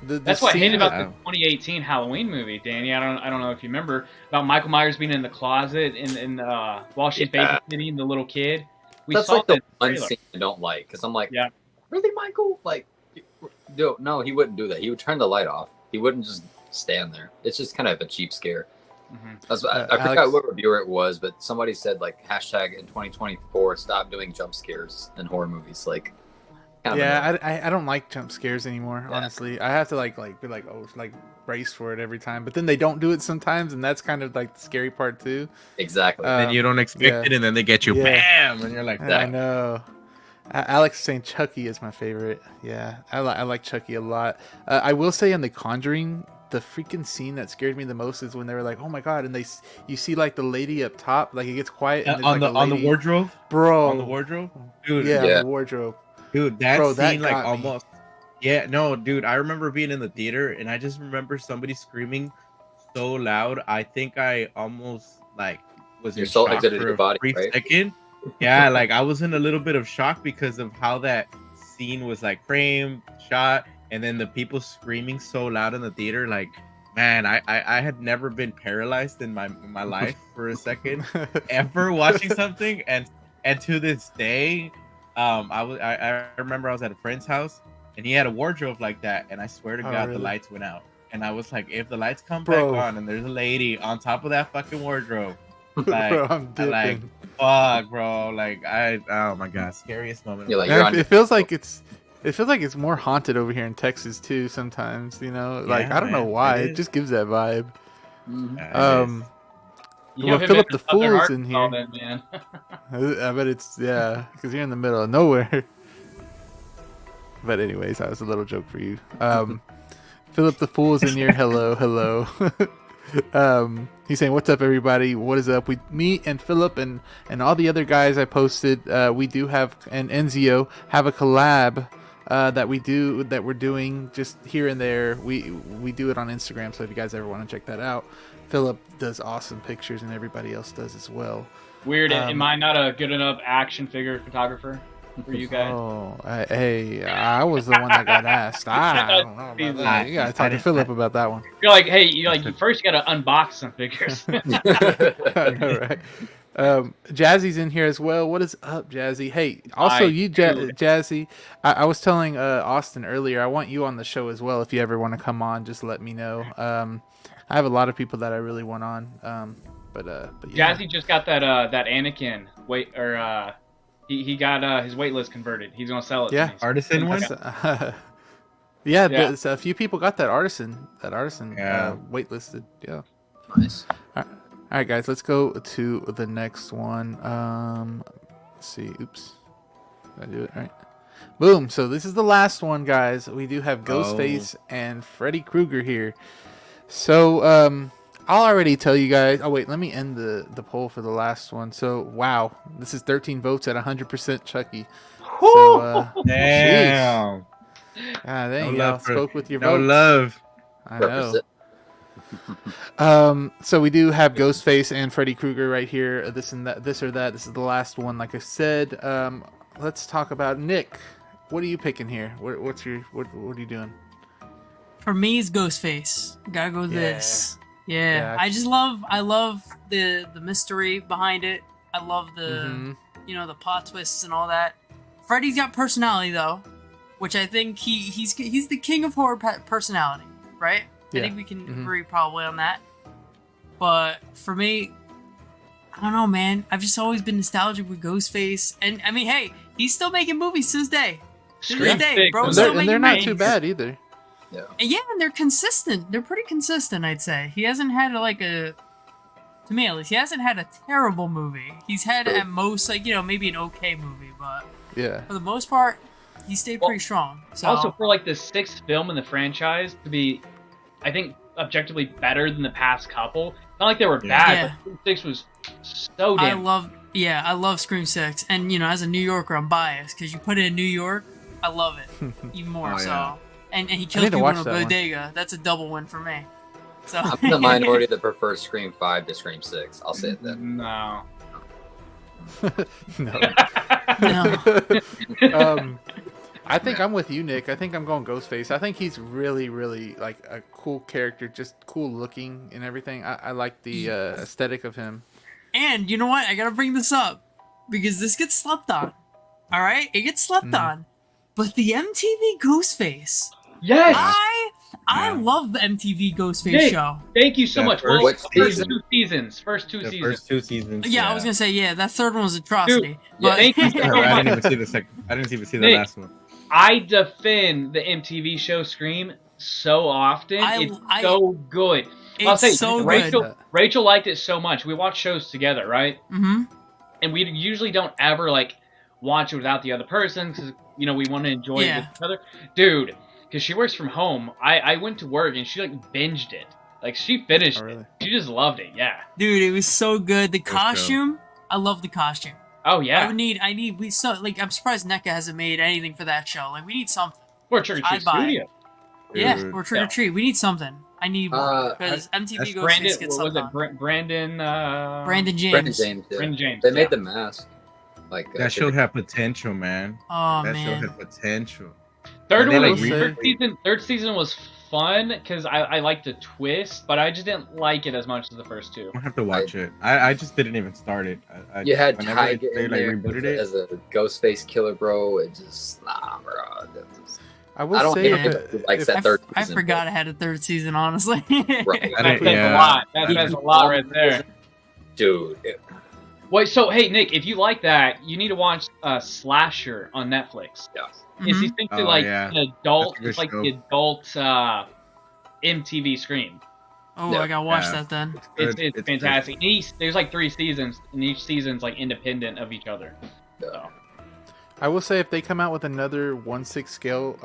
The That's what I hate scene about that- the 2018 Halloween movie, Danny. I don't know if you remember about Michael Myers being in the closet and while she's Yeah. babysitting the little kid. We That's saw like the that one trailer. scene I don't like because I'm like, Yeah. really, Michael? Like, no, he wouldn't do that. He would turn the light off. He wouldn't just stand there. It's just kind of a cheap scare. Mhm. That's I Alex- forgot what reviewer it was, but somebody said like hashtag in 2024 stop doing jump scares in horror movies. Like, kind of annoying. Yeah, I don't like jump scares anymore. Yeah. honestly, I have to like be like, oh, like brace for it every time. But then they don't do it sometimes, and that's kind of like the scary part too. Exactly. Then you don't expect yeah. it, and then they get you, Yeah. bam, and you're like, I know. Alex is saying Chucky is my favorite. Yeah, I like Chucky a lot. I will say in The Conjuring, the freaking scene that scared me the most is when they were like, "Oh my god!" and you see like the lady up top, like it gets quiet and on there's, the like, a on the lady- wardrobe, bro. on the wardrobe, dude. Yeah, Yeah. on the wardrobe. Dude, that Bro, that scene like got me. almost. Yeah, no, dude. I remember being in the theater, and I just remember somebody screaming so loud. I think I almost like was in Your soul shock exited for your a body, brief right? second. Yeah, like I was in a little bit of shock because of how that scene was like framed, shot, and then the people screaming so loud in the theater. Like, man, I had never been paralyzed in my life for a second ever watching something, and to this day, I remember I was at a friend's house and he had a wardrobe like that, and I swear to Oh, God, really? the lights went out, and I was like, if the lights come Bro. back on and there's a lady on top of that fucking wardrobe, Bro, I'm I like, dipping. fuck, bro, like oh my God, scariest moment. You're like, Man, you're on it feels like it's more haunted over here in Texas too. Sometimes, like Yeah, I don't know man, why. it It is. just gives that vibe. Mhm. Yeah, it Um, You Well, have him Philip in the Southern Fool's in Arkansas here. then, man. I bet it's because you're in the middle of nowhere. But anyways, that was a little joke for you. Philip the Fool's in here. Hello. He's saying, "What's up, everybody? What is up?" Me and Philip and all the other guys I posted. We do have and Enzio have a collab that we're doing just here and there. We do it on Instagram. So if you guys ever want to check that out, Philip does awesome pictures, and everybody else does as well. Weird. Um, Am I not a good enough action figure photographer for you guys? Oh, hey, I was the one that got asked. I don't know about that. You gotta talk to Philip about that one. You're like, hey, you first gotta unbox some figures. I know, right? Jazzy's in here as well. What is up, Jazzy? Hey, also Hi, you, dude. Jazzy. I was telling Austin earlier. I want you on the show as well. If you ever want to come on, just let me know. I have a lot of people that I really want on. But yeah. Jazzy just got that Anakin he got his waitlist converted. He's gonna sell it. Yeah. to me. Artisan one. Yeah, Yeah. a few people got that artisan Yeah. waitlisted. Yeah. Nice. All right, guys, let's go to the next one. Let's see. Oops. Did I do it right? Boom. So this is the last one, guys. We do have Ghostface and Freddy Krueger here. So I'll already tell you guys. Oh wait, let me end the poll for the last one. So wow, this is 13 votes at 100% Chucky. So Damn. ah, there No you love go. for- Spoke with your No votes. love. I know. Represent. So we do have Ghostface and Freddy Krueger right here. This or that. This is the last one. Like I said, let's talk about Nick. What are you picking here? What are you doing? For me, it's Ghostface. Gotta go with Yeah. this. Yeah. Yeah. I love the mystery behind it. I love the Mhm. the plot twists and all that. Freddy's got personality though, which I think he's the king of horror personality, right? Yeah. I think we can Mhm. agree probably on that. But for me, I don't know, man. I've just always been nostalgic with Ghostface, and I mean, hey, he's still making movies to this day. To this day, Six, bro, and still And making they're not movies. too bad either. And yeah, and they're consistent. They're pretty consistent, I'd say. He hasn't had to me at least, he hasn't had a terrible movie. He's had at most maybe an okay movie, but Yeah. for the most part, he stayed pretty strong. So Also, for like the 6th film in the franchise to be, I think, objectively better than the past couple, Not like they were bad, but Scream 6 was so damn. I love Scream 6, and as a New Yorker, I'm biased because you put it in New York. I love it even more. And he kills people in a bodega. That's a double win for me. So I'm in the minority that prefers Scream 5 to Scream 6. I'll say it then. No. No. I think I'm with you, Nick. I think I'm going Ghostface. I think he's really, really like a cool character, just cool looking and everything. I like the aesthetic of him. And you know what? I gotta bring this up because this gets slept on. All right, it gets slept on. But the MTV Ghostface. Yes. I love the MTV Ghostface Nick, show. Thank you so much. First two seasons. First two seasons. Yeah, I was gonna say that third one was atrocity. Dude, thank you. I didn't even see the second. I didn't even see the last one. I defend the MTV show Scream so often. It's so good. I'll say so Rachel liked it so much. We watch shows together, right? Mm-hmm. And we usually don't ever like watch it without the other person because we want to enjoy it with each other. Dude, because she works from home, I went to work and she like binged it. Like she finished it. She just loved it. Yeah. Dude, it was so good. The costume, I love the costume. Oh yeah. I'm surprised NECA hasn't made anything for that show. Like we need something. Or Trick or Treat Studio. Yeah, or Trick or Treat. We need something. I need more because MTV Ghostface gets something. Brandon James. Brandon James. They made the mask. Like that show had potential, man. Oh that man. show had potential. Third season was fun because I liked the twist, but I just didn't like it as much as the first two. I have to watch it. I just didn't even start it. You had Tiger in there rebooted it as a Ghostface killer, bro. It just bro. I will say I forgot I had a third season, honestly. Right. That says a lot. That says a lot right there, dude. Wait, so hey Nick, if you like that, you need to watch Slasher on Netflix. Yeah. It's essentially an adult. It's like the adult MTV Scream. Oh, I gotta watch that then. It's fantastic. There's like 3 seasons, and each season's like independent of each other. So. I will say if they come out with another 1/6 scale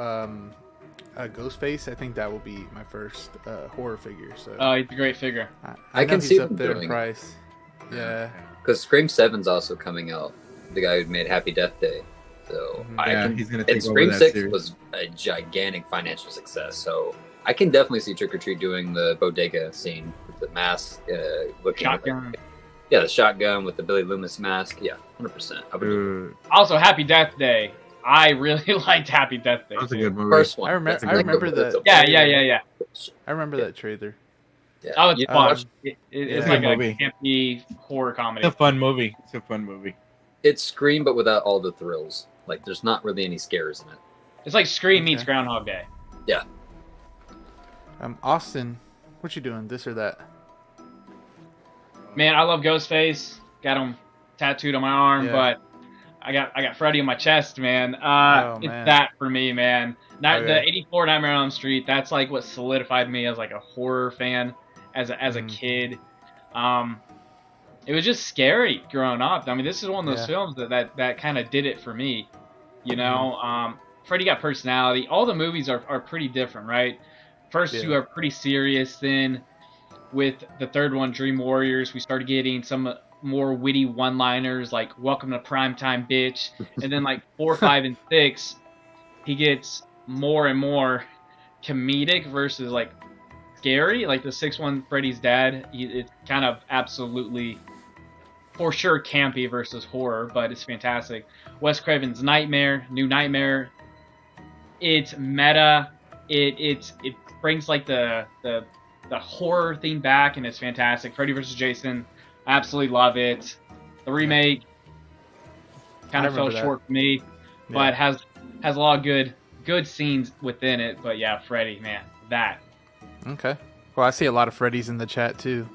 Ghostface, I think that will be my first horror figure. So. Oh, he's a great figure. I can see up there in price. Yeah. Because Scream 7's also coming out. The guy who made Happy Death Day. So he's gonna take Scream over 6 series. was a gigantic financial success. So I can definitely see Trick or Treat doing the bodega scene with the mask, looking shotgun. The shotgun with the Billy Loomis mask. Yeah, 100%. Also, Happy Death Day. I really liked Happy Death Day. That's a good movie. First one. I remember that. Yeah. I remember that trailer. Yeah. Oh, it's fun. It's like a movie. campy horror comedy. It's a fun movie. It's Scream, but without all the thrills. Like, there's not really any scares in it. It's like Scream meets Groundhog Day. Yeah. Austin, what you doing? This or that? Man, I love Ghostface. Got him tattooed on my arm, but I got Freddy on my chest, man. It's that for me, man. The 84 Nightmare on Elm Street. That's like what solidified me as like a horror fan as a kid. It was just scary growing up. I mean, this is one of those films that kind of did it for me. Freddy got personality. All the movies are pretty different, right? First two are pretty serious. Then with the third one, Dream Warriors, we started getting some more witty one-liners like "Welcome to Primetime, bitch," and then like 4, 5, and 6, he gets more and more comedic versus like scary. Like the 6th one, Freddy's dad, it's kind of absolutely for sure campy versus horror, but it's fantastic. Wes Craven's Nightmare, New Nightmare, it's meta. It brings like the horror theme back, and it's fantastic. Freddy vs. Jason, I absolutely love it. The remake kind of fell short for me, but has a lot of good scenes within it. But yeah, Freddy, man, that. Okay. Well, I see a lot of Freddys in the chat too.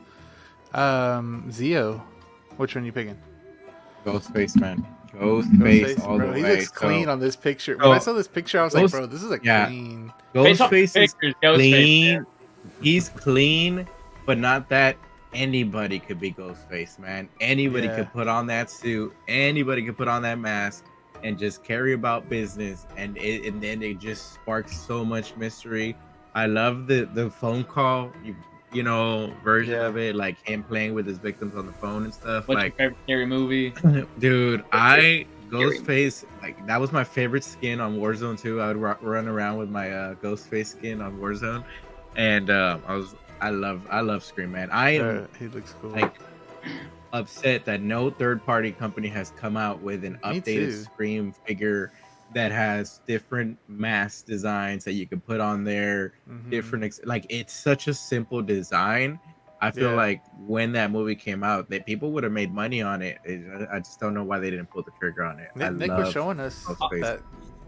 Zio, which one are you picking? Ghostface, man. Ghostface all bro, the way. He looks clean on this picture. When I saw this picture, I was like, bro, this is clean. Ghostface is clean. He's clean, but not that anybody could be Ghostface, man. Anybody could put on that suit. Anybody could put on that mask and just carry about business. And then it just sparks so much mystery. I love the phone call. you know, version Yeah. of it, like him playing with his victims on the phone and stuff. What's your Like, favorite scary movie? dude, Ghostface, like that was my favorite skin on Warzone 2. I would run around with my Ghostface skin on Warzone, and I love Scream, man. I am He looks cool. like upset that no third-party company has come out with an Me updated too. Scream figure that has different mask designs that you can put on there. Mhm. Different, like it's such a simple design. I feel Yeah. like when that movie came out, that people would have made money on it. I just don't know why they didn't pull the trigger on it. Nick was showing us Ghostface. that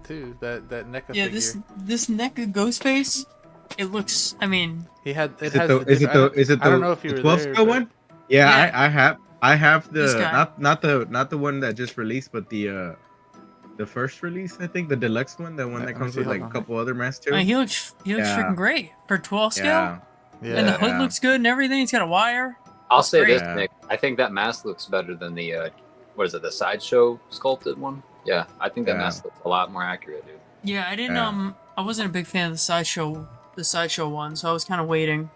too. That NECA Yeah, figure. this NECA Ghostface, it looks. I mean, He had. Is it the I don't know if you were 12 there, scale but- one? Yeah, Yeah. I have This the guy. not the one that just released, but the first release, I think, the deluxe one, the one Let that me comes see, with hold like a on. couple other masks too. I mean, he looks Yeah. freaking great for 12 scale. Yeah, Yeah. And the hood Yeah. looks good and everything. It's got a wire. I'll say Great. this, Nick. I think that mask looks better than the what is it, the sideshow sculpted one? Yeah, I think that Yeah. mask looks a lot more accurate, dude. Yeah, I didn't. Yeah. I wasn't a big fan of the sideshow one, so I was kind of waiting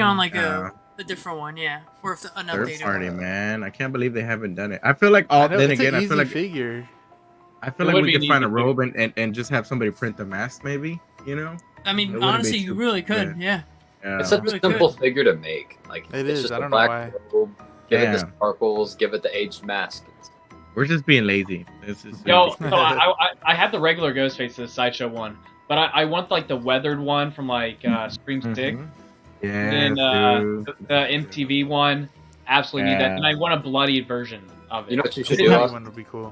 on like Yeah. a different one. Yeah, or if an third updated party, one. man. I can't believe they haven't done it. I feel like I know, then it's again, an I easy feel like figure. It we would be could an find a easy robe and just have somebody print the mask, maybe. You know? I It mean, wouldn't be honestly, you too- really could. Yeah. Yeah. It's such Really a simple good. figure to make. Like It it's is, just I a don't know black why. robe, give it the Damn. sparkles, give it the aged mask. We're just being lazy. This is Yo, so I had the regular Ghostface, the sideshow one, but I want like the weathered one from like Scream 6. Mhm. Yeah, And then the MTV one, absolutely need that. Yeah. And I want a bloodied version of it. You know what you The should bloody do, one Austin? would be cool.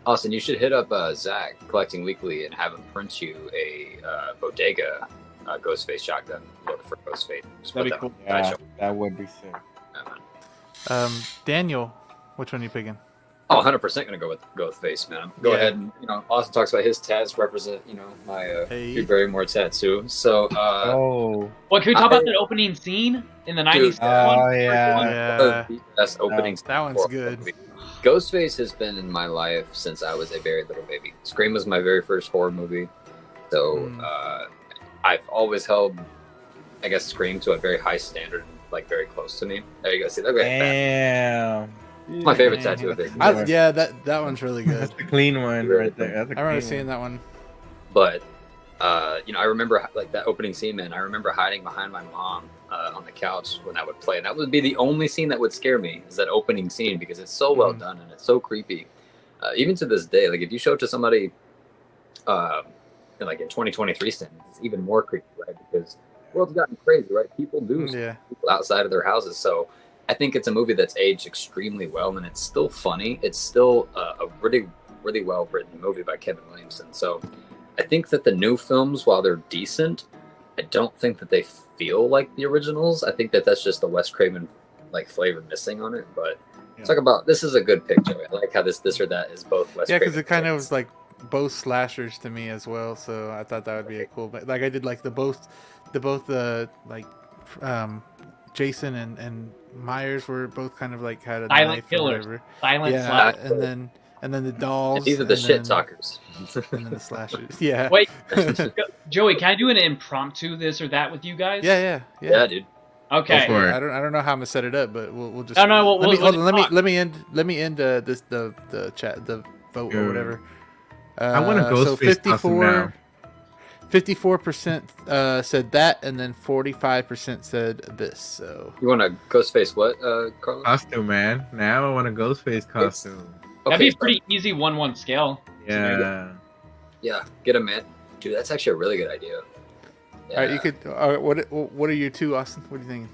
Austin, you should hit up Zach Collecting Weekly and have him print you a Bodega Ghostface shotgun. You know, for Ghostface. Just That'd put be that cool. on the sideshow. that would be sick. Yeah, man. Daniel, which one are you picking? Oh, 100% gonna go with Ghostface, man. Go Yeah. ahead and, Austin talks about his tats represent, my Hey. Drew Barrymore tattoo. So, Oh, What, can we talk about the opening scene in the 90s Dude. one? Oh, yeah. Yeah, the best opening that one's for a good. movie. Ghostface has been in my life since I was a very little baby. Scream was my very first horror movie. So, I've always held, I guess, Scream to a very high standard, like very close to me. There you go. See, look at that. Damn. It's my favorite tattoo of it. Yeah, that one's really good. That's the clean one right there. That's a I remember clean seeing one. that one. But I remember like that opening scene, man. I remember hiding behind my mom on the couch when that would play, and that would be the only scene that would scare me, is that opening scene, because it's so well done and it's so creepy. Even to this day, like if you show it to somebody, like in 2023 standards, it's even more creepy, right? Because the world's gotten crazy, right? People do Yeah. people outside of their houses, so I think it's a movie that's aged extremely well, and it's still funny. It's still a really, really well written movie by Kevin Williamson. So I think that the new films, while they're decent, I don't think that they feel like the originals. I think that that's just the Wes Craven like flavor missing on it. But talk about, this is a good pick, Joey. I like how this or that is both Wes Yeah, Craven. because it kind of films. was like both slashers to me as well. So I thought that would be a cool. But like I did like the both Jason and Myers were both kind of like had a Silent knife killers. or whatever. Silent Yeah, slash. and then the dolls. And these are the and shit then- talkers. And then the slashers. Yeah. Wait, Joey, can I do an impromptu this or that with you guys? Yeah. Yeah, dude. Okay. Go for it. I don't know how I'm gonna set it up, but we'll just. No, no, let me we'll hold on, talk. let me end the chat, the vote or whatever. I want a so Ghostface costume now. 54% said that, and then 45% said this. So You want a Ghostface what, Carlos? Costume, man. Now I want a Ghostface costume. That'd be a so- pretty easy 1-1 scale. Yeah. Yeah, get a man. Dude, that's actually a really good idea. Yeah. all right, you could. All right, what are your two, Austin? What do you think?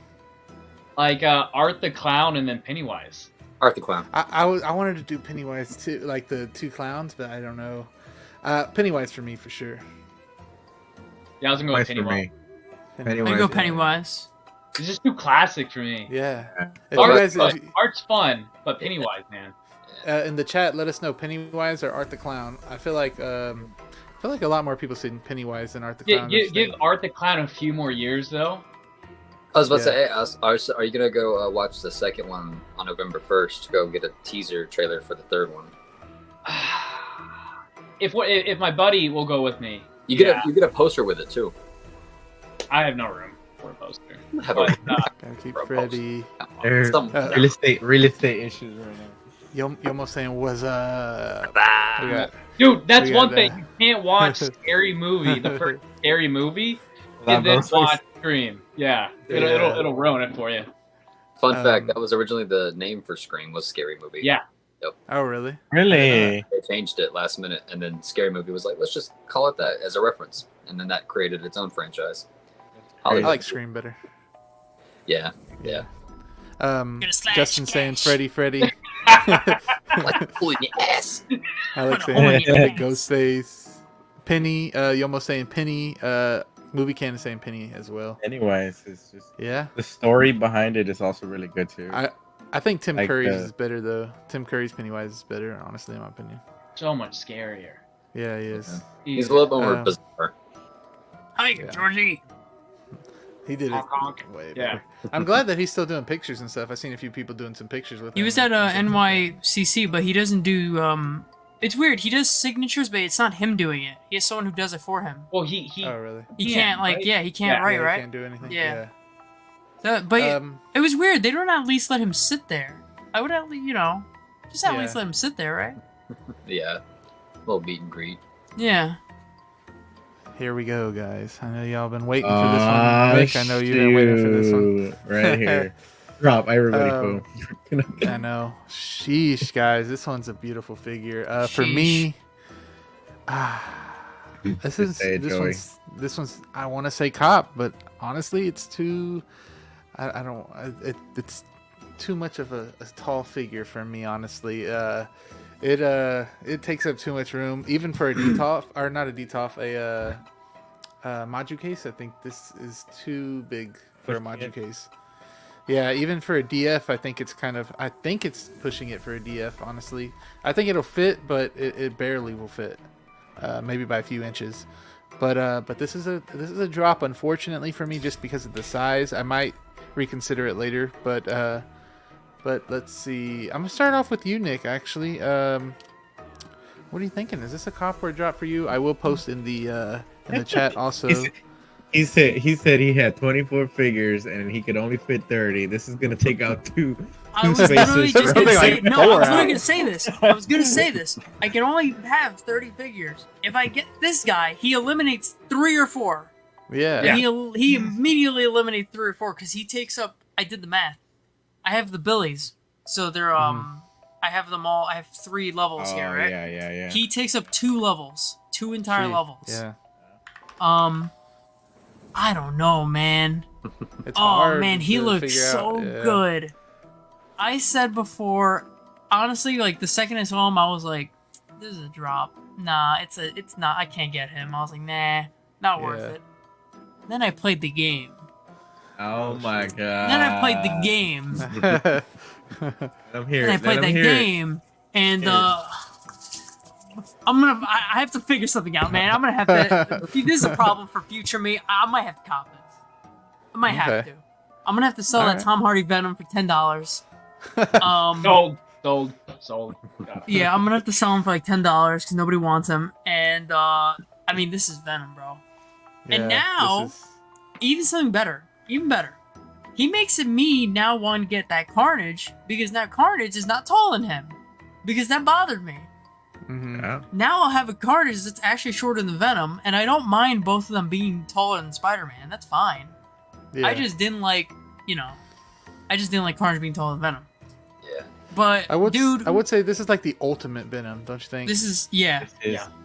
Like Art the Clown and then Pennywise. Art the Clown. I wanted to do Pennywise too, like the two clowns, but I don't know. Pennywise for me for sure. Yeah, I was gonna go with Pennywise for Pennywise. me. I Pennywise. go Pennywise. It's just too classic for me. Yeah. Yeah. If you Art- guys, if you- Art's fun, but Pennywise, man. in the chat, let us know Pennywise or Art the Clown. I feel like a lot more people said Pennywise than Art the Clown. Give Art the Clown a few more years, though. I was about to say, hey, are you gonna go watch the second one on November 1st? Go get a teaser trailer for the third one. If my buddy will go with me, You get a poster with it too. I have no room. for a poster. Have a Gotta keep for a Freddy. There's Some- real estate issues right now. You almost saying was We got, Dude, that's we one got, thing. You can't watch Scary Movie, the first Scary Movie, Love and then Ghostface. watch Scream. Yeah, it'll ruin it for you. Fun fact: that was originally the name for Scream was Scary Movie. Yeah. oh really? Really? They changed it last minute, and then Scary Movie was like, let's just call it that as a reference, and then that created its own franchise. I Hollywood. like Scream better. Yeah. Gonna slash Justin saying cash. Freddy. Like pulling your ass. I like Put a hole in saying your Ghostface. Penny. You almost saying Penny. Movie can is saying Penny as well. Anyways, it's just Yeah. the story behind it is also really good too. I think Tim Like Curry's the- is better though. Tim Curry's Pennywise is better, honestly, in my opinion. So much scarier. Yeah, he is. He's a little bit more Um, bizarre. Hi, Yeah. Georgie. He did it Honk, honk. way Yeah. better. I'm glad that he's still doing pictures and stuff. I've seen a few people doing some pictures with him. He was at NYCC, but he doesn't do. It's weird. He does signatures, but it's not him doing it. He has someone who does it for him. Well, he Oh, really? He can't, can't, like, right? yeah, he can't Yeah. write, Yeah, he right? can't do anything. Yeah. But it was weird. They don't at least let him sit there. I would at least, just at Yeah. least let him sit there, right? Yeah. A little meet and greet. Yeah. Here we go, guys. I know y'all been waiting for this one. Nick, I know you've been waiting for this one. Right here. Drop everybody, Um, fool. I know. Sheesh, guys. This one's a beautiful figure. For Sheesh. me, this Say it, Joey. one's. I want to say cop, but honestly, it's too. I don't. It's too much of a tall figure for me. Honestly, it takes up too much room, even for a DTOF or not a DTOF, a Maju case. I think this is too big for a Maju case. Yeah, even for a DF, I think it's pushing it for a DF. Honestly, I think it'll fit, but it barely will fit, maybe by a few inches. But this is a drop, unfortunately for me, just because of the size. I might reconsider it later, but let's see. I'm gonna start off with you, Nick. Actually, what are you thinking? Is this a cop or a drop for you? I will post in the chat also. He said he had 24 figures and he could only fit 30. This is gonna take out two I was literally spaces. just Something gonna say like no. I four was literally out. gonna say this. I was gonna say this. I can only have 30 figures. If I get this guy, he eliminates 3 or 4. Yeah. And he immediately eliminates 3 or 4 because he takes up. I did the math. I have the Billies, so they're I have them all. I have 3 levels here, right? Yeah. He takes up 2 levels, 2 entire Gee, levels. Yeah. I don't know, man. It's Oh hard man, he to looks figure so out. Yeah. good. I said before, honestly, like the second I saw him, I was like, "This is a drop. Nah, it's not. I can't get him." I was like, "Nah, not worth Yeah. it." Then I played the game. Oh my god. Then I played the game. I'm here. Then I played that game, and I have to figure something out, man. I'm gonna have to. See, this is a problem for future me. I might have to cop this. I might have Okay. to. I'm gonna have to sell that Alright. Tom Hardy Venom for $10. Sold. Yeah, I'm gonna have to sell him for like $10 because nobody wants him. And I mean, this is Venom, bro. And Yeah, now- this is- Even something better, even better. He makes it me now want to get that Carnage because now Carnage is not tall in him because that bothered me. Mhm. Yeah. Now I'll have a Carnage that's actually shorter than Venom, and I don't mind both of them being taller than Spider-Man. That's fine. Yeah. I just didn't like, Carnage being taller than Venom. Yeah. But I would say this is like the ultimate Venom, don't you think? this is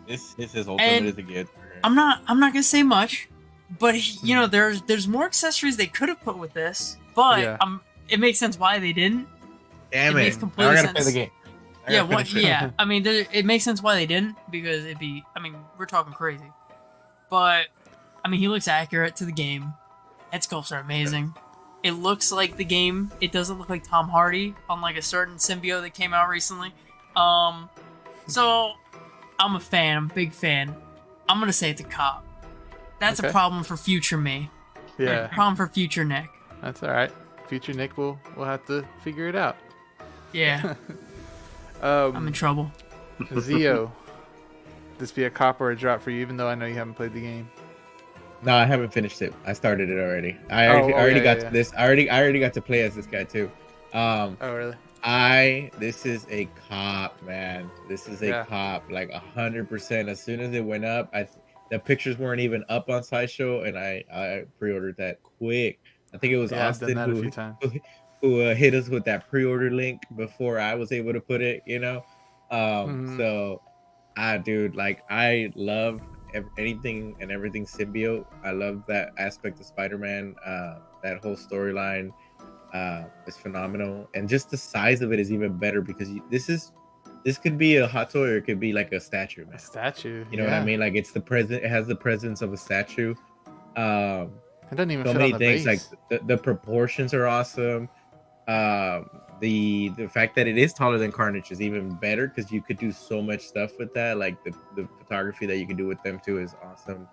This is his ultimate And is a good. I'm not gonna say much, but there's more accessories they could have put with this, but Yeah. it makes sense why they didn't. Damn It it! makes complete Now I gotta sense. play the game. I Yeah, gotta what? finish it. Yeah, I mean, it makes sense why they didn't because we're talking crazy, but I mean, he looks accurate to the game. Head sculpts are amazing. It looks like the game. It doesn't look like Tom Hardy on like a certain symbiote that came out recently. So I'm a fan. I'm a big fan. I'm gonna say it's a cop. That's a Okay. problem for future me. Yeah, Problem for future Nick. that's all right. Future Nick will have to figure it out. Yeah, I'm in trouble. Zio, this be a cop or a drop for you, even though I know you haven't played the game. No, I haven't finished it. I started it already. I already got to this. I already got to play as this guy too. Oh really? This is a cop, man. This is a cop, like 100%. As soon as it went up, the pictures weren't even up on SciShow, and I pre-ordered that quick. I think it was Austin I've done that a few times. who hit us with that pre-order link before I was able to put it. You know, so dude, like I love anything and everything symbiote. I love that aspect of Spider-Man. That whole storyline is phenomenal, and just the size of it is even better because this could be a hot toy or it could be like a statue, man. A statue, you know what I mean? Like it has the presence of a statue. It doesn't even so fit many on the things. base. Like the proportions are awesome. The fact that it is taller than Carnage is even better because you could do so much stuff with that. Like the photography that you can do with them too is awesome.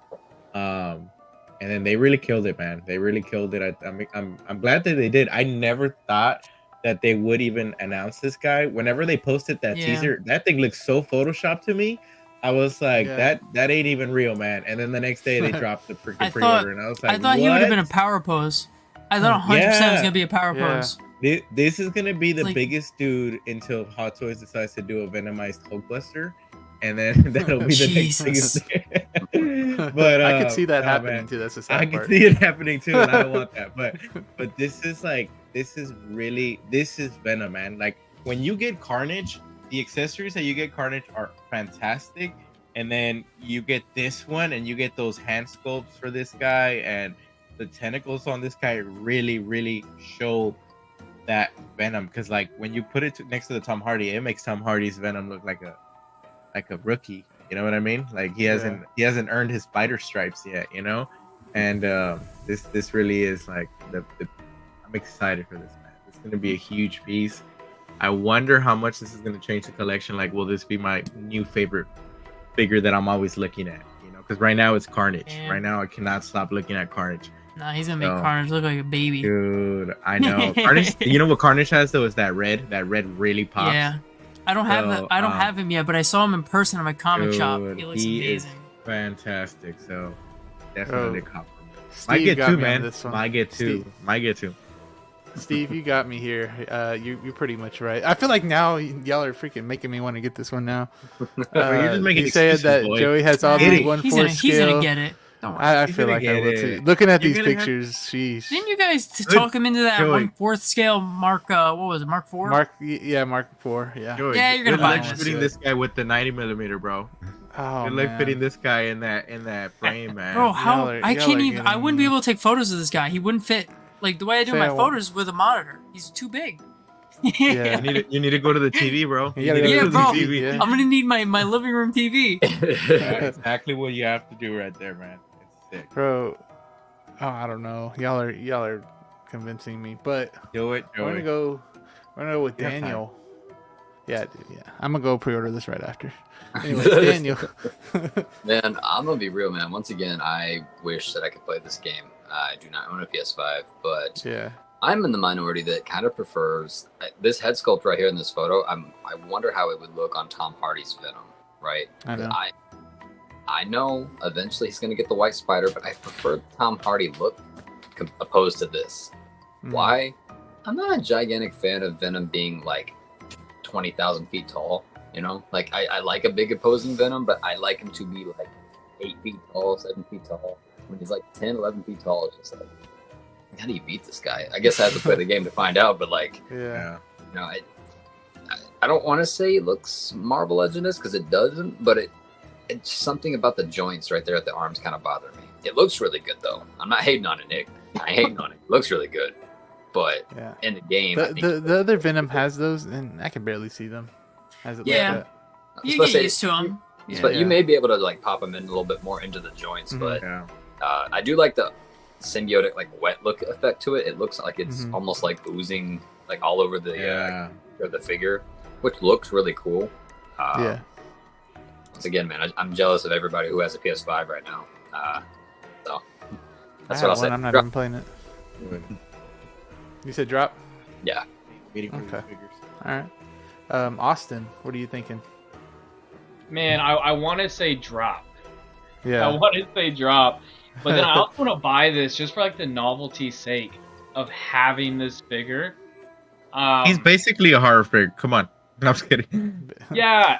And then they really killed it, man. They really killed it. I'm glad that they did. I never thought that they would even announce this guy. Whenever they posted that teaser, that thing looks so photoshopped to me. I was like, that ain't even real, man. And then the next day they dropped the freaking pre-order, and I was like, I thought he would have been a power pose. I thought 100% it was gonna be a power pose. This is gonna be the biggest dude until Hot Toys decides to do a Venomized Hulkbuster, and then that'll be the next biggest thing. But I could see that happening too. That's the sad I part. could see it happening too, and I don't want that. But this is Venom, man. Like when you get Carnage, the accessories that you get Carnage are fantastic, and then you get this one, and you get those hand sculpts for this guy, and the tentacles on this guy really show that Venom. Because like when you put it next to the Tom Hardy, it makes Tom Hardy's Venom look like a rookie. You know what I mean? Like he hasn't earned his spider stripes yet. You know, and this really is like I'm excited for this, man. It's gonna be a huge piece. I wonder how much this is gonna change the collection. Like, will this be my new favorite figure that I'm always looking at? You know, because right now it's Carnage. Damn. Right now I cannot stop looking at Carnage. Nah, he's gonna make Carnage look like a baby. Dude, I know. Carnage. You know what Carnage has though is that red. That red really pops. Yeah, I don't have him yet, but I saw him in person at my comic shop. He looks amazing. Is fantastic. So definitely a cop. Might get two, man. Might get two. Steve, you got me here. You're pretty much right. I feel like now y'all are freaking making me want to get this one now. You're just making you said that boy. Joey has all the 1/4 scale. He's gonna get it. Don't worry. I feel like I will too. Looking at these pictures, sheesh. Didn't you guys talk him into that 1/4 scale Mark? What was it, Mark 4? Mark 4. Yeah. Joey, yeah, you're gonna buy one. Shooting this guy with the 90mm, bro. Oh, good luck fitting this guy in that frame, man. Bro, I can't even. I wouldn't be able to take photos of this guy. He wouldn't fit. Like the way I do my photos with a monitor, he's too big. Yeah. You need to go to the TV, bro. Bro. Yeah. I'm gonna need my living room TV. That's exactly what you have to do right there, man. It's sick, bro. Oh, I don't know. Y'all are convincing me, but do it. I'm gonna go with Daniel. Yeah, dude. Yeah, I'm gonna go pre-order this right after. Anyways, Daniel. Man, I'm gonna be real, man. Once again, I wish that I could play this game. I do not own a PS5, but I'm in the minority that kind of prefers this head sculpt right here in this photo. I wonder how it would look on Tom Hardy's Venom, right? I know. I know eventually he's gonna get the white spider, but I prefer Tom Hardy look opposed to this. Why? I'm not a gigantic fan of Venom being like 20,000 feet tall. You know, like I like a big opposing Venom, but I like him to be like 8 feet tall, 7 feet tall. When he's like 10, 11 feet tall, it's just like, how do you beat this guy? I guess I have to play the game to find out, but like, you know, I don't want to say it looks Marvel Legends because it doesn't, but it's something about the joints right there at the arms kind of bother me. It looks really good though. I'm not hating on it, Nick. I ain't hating on it. It looks really good, but in the game, the other Venom has those, and I can barely see them. Has it you get used to them. But you may be able to like pop them in a little bit more into the joints, but I do like the symbiotic like wet look effect to it. It looks like it's almost like oozing like all over the the figure, which looks really cool. Once again, man, I'm jealous of everybody who has a PS5 right now. So that's what I'll say. I'm not even playing it. You said drop? Yeah. Okay. All right. Austin, what are you thinking? Man, I want to say drop. Yeah. I want to say drop. But then I also want to buy this just for like the novelty's sake of having this figure. He's basically a horror figure. Come on. No, I'm just kidding. Yeah.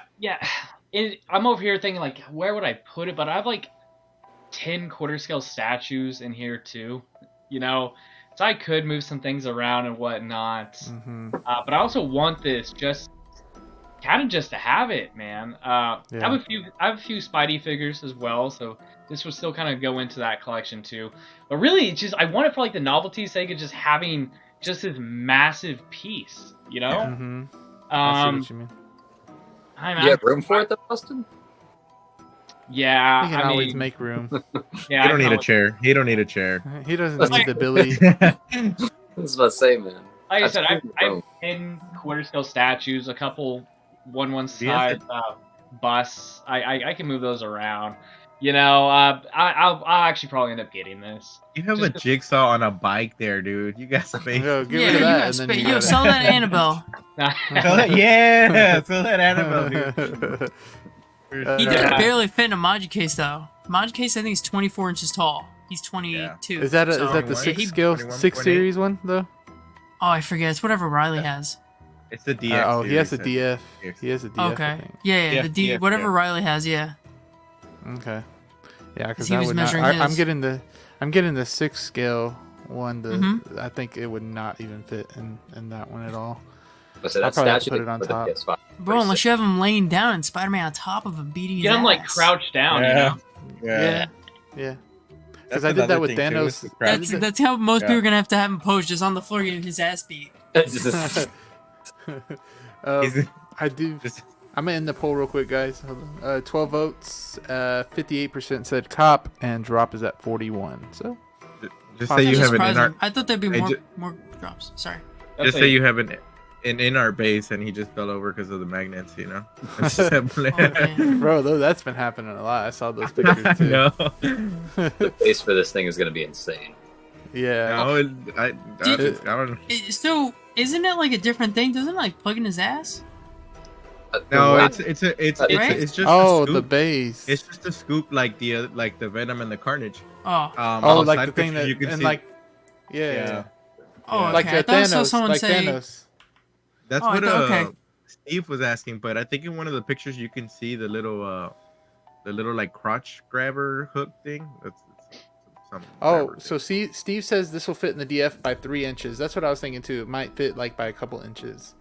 I'm over here thinking like, where would I put it? But I have like 10 quarter scale statues in here too, you know, so I could move some things around and whatnot. Mm-hmm. But I also want this just to have it, man. I have a few Spidey figures as well, so this will still kind of go into that collection too. But really, just I want it for like the novelty's sake of just having just this massive piece, you know. Mm-hmm. I see what you mean. You have room for it though, Austin? Yeah, He can always make room. Yeah, He don't need a chair. He don't need a chair. He doesn't need the Billy. I was about to say, man. Like That's I said, I cool, have 10 quarter scale statues, a couple one Yes. size busts. I can move those around. You know, I'll actually probably end up getting this. You have a jigsaw on a bike there, dude. You got space. Yo, get Yeah, rid of you that, got and then space. you Yo, gotta- sell that Annabelle. Yeah, so that Annabelle, dude. He did barely fit in a Magi case though. Magi case I think is 24 inches tall. He's 22. Is that so- is that the Yeah, 6 he- scale 21.8. 6 series one though? Oh, I forget. It's whatever Riley has. It's the DX. He has a series, DF. Yes. He has a DF. I Okay. think. Yeah, Yeah, the D, yeah, whatever yeah. Riley has. Yeah. Okay. Yeah, because He I was would not. measuring I'm his. getting the 6 scale one. Mhm. I think it would not even fit in that one at all. So I'll that probably have to statue put it on for the top. PS5. Bro, unless you have him laying down and Spider-Man on top of him beating his Get him like ass. crouched down, you know. Yeah. Because That's I did that another with thing, too, is Thanos. the crouch. That's how most Yeah. people are gonna have to have him posed just on the floor getting his ass beat. He's- I do. Just- I'm gonna end the poll real quick, guys. Hold on. 12 votes. 58% said cop, and drop is at 41. So Just say you That's have an surprising. in-art. I thought there'd be Hey, more drops. Sorry. Just say you have an in-art base, and he just fell over because of the magnets. You know. It's simple. Okay. bro, though that's been happening a lot. I saw those pictures too. No. The base for this thing is going to be insane. Yeah. No, I don't. So isn't it like a different thing? Doesn't it like plug in his ass? No, What? it's Right? just Oh, a the scoop. base. It's just a scoop like the Venom and the Carnage. Oh. Oh, on like side the thing pictures that you can and see- like, yeah, Yeah. Oh, okay. like I thought I saw Thanos, someone like say. Thanos. That's Oh, I what thought- okay. Steve was asking, but I think in one of the pictures you can see the little like crotch grabber hook thing. That's some Oh, grabber so thing. see, Steve says this will fit in the DF by 3 inches. That's what I was thinking too. It might fit like by a couple inches.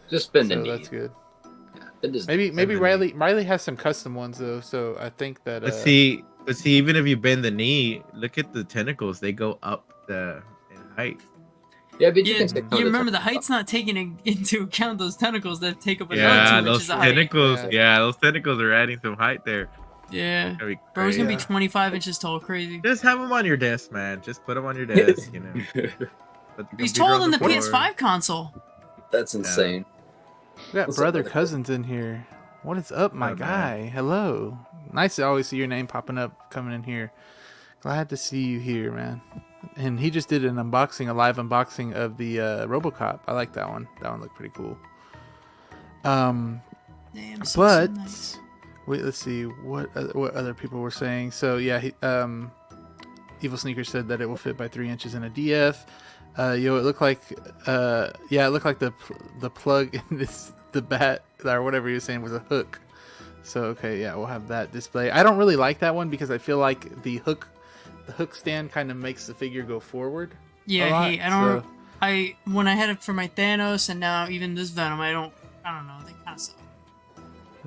Just bend the So knee. that's good. Bend his Maybe the knee. Riley has some custom ones though. So I think that. But see, even if you bend the knee, look at the tentacles. They go up in height. Yeah, but you Yeah, can take some of you remember the tentacles height's not taking into account those tentacles that take up another Yeah, 2 those inches of height. tentacles. Yeah. Yeah, those tentacles are adding some height there. Yeah. That'd be Bro, he's gonna crazy. be 25 inches tall. Crazy. Just have them on your desk, man. Just put them on your desk. You know. Put the He's computer taller on than the floor. PS5 console. That's insane. We got What's up, brother brother? cousins in here. What is up, my Oh, guy? man. Hello. Nice to always see your name popping up, coming in here. Glad to see you here, man. And he just did an unboxing, a live unboxing of the RoboCop. I like that one. That one looked pretty cool. Damn, so But nice. wait, let's see what other people were saying. So yeah, Evil Sneaker said that it will fit by 3 inches in a DF. It looked like it looked like the plug in the bat or whatever he was saying was a hook. So okay, yeah, we'll have that display. I don't really like that one because I feel like the hook stand kind of makes the figure go forward. Yeah, a lot, I don't. so- When I had it for my Thanos and now even this Venom, I don't know. They kind of suck.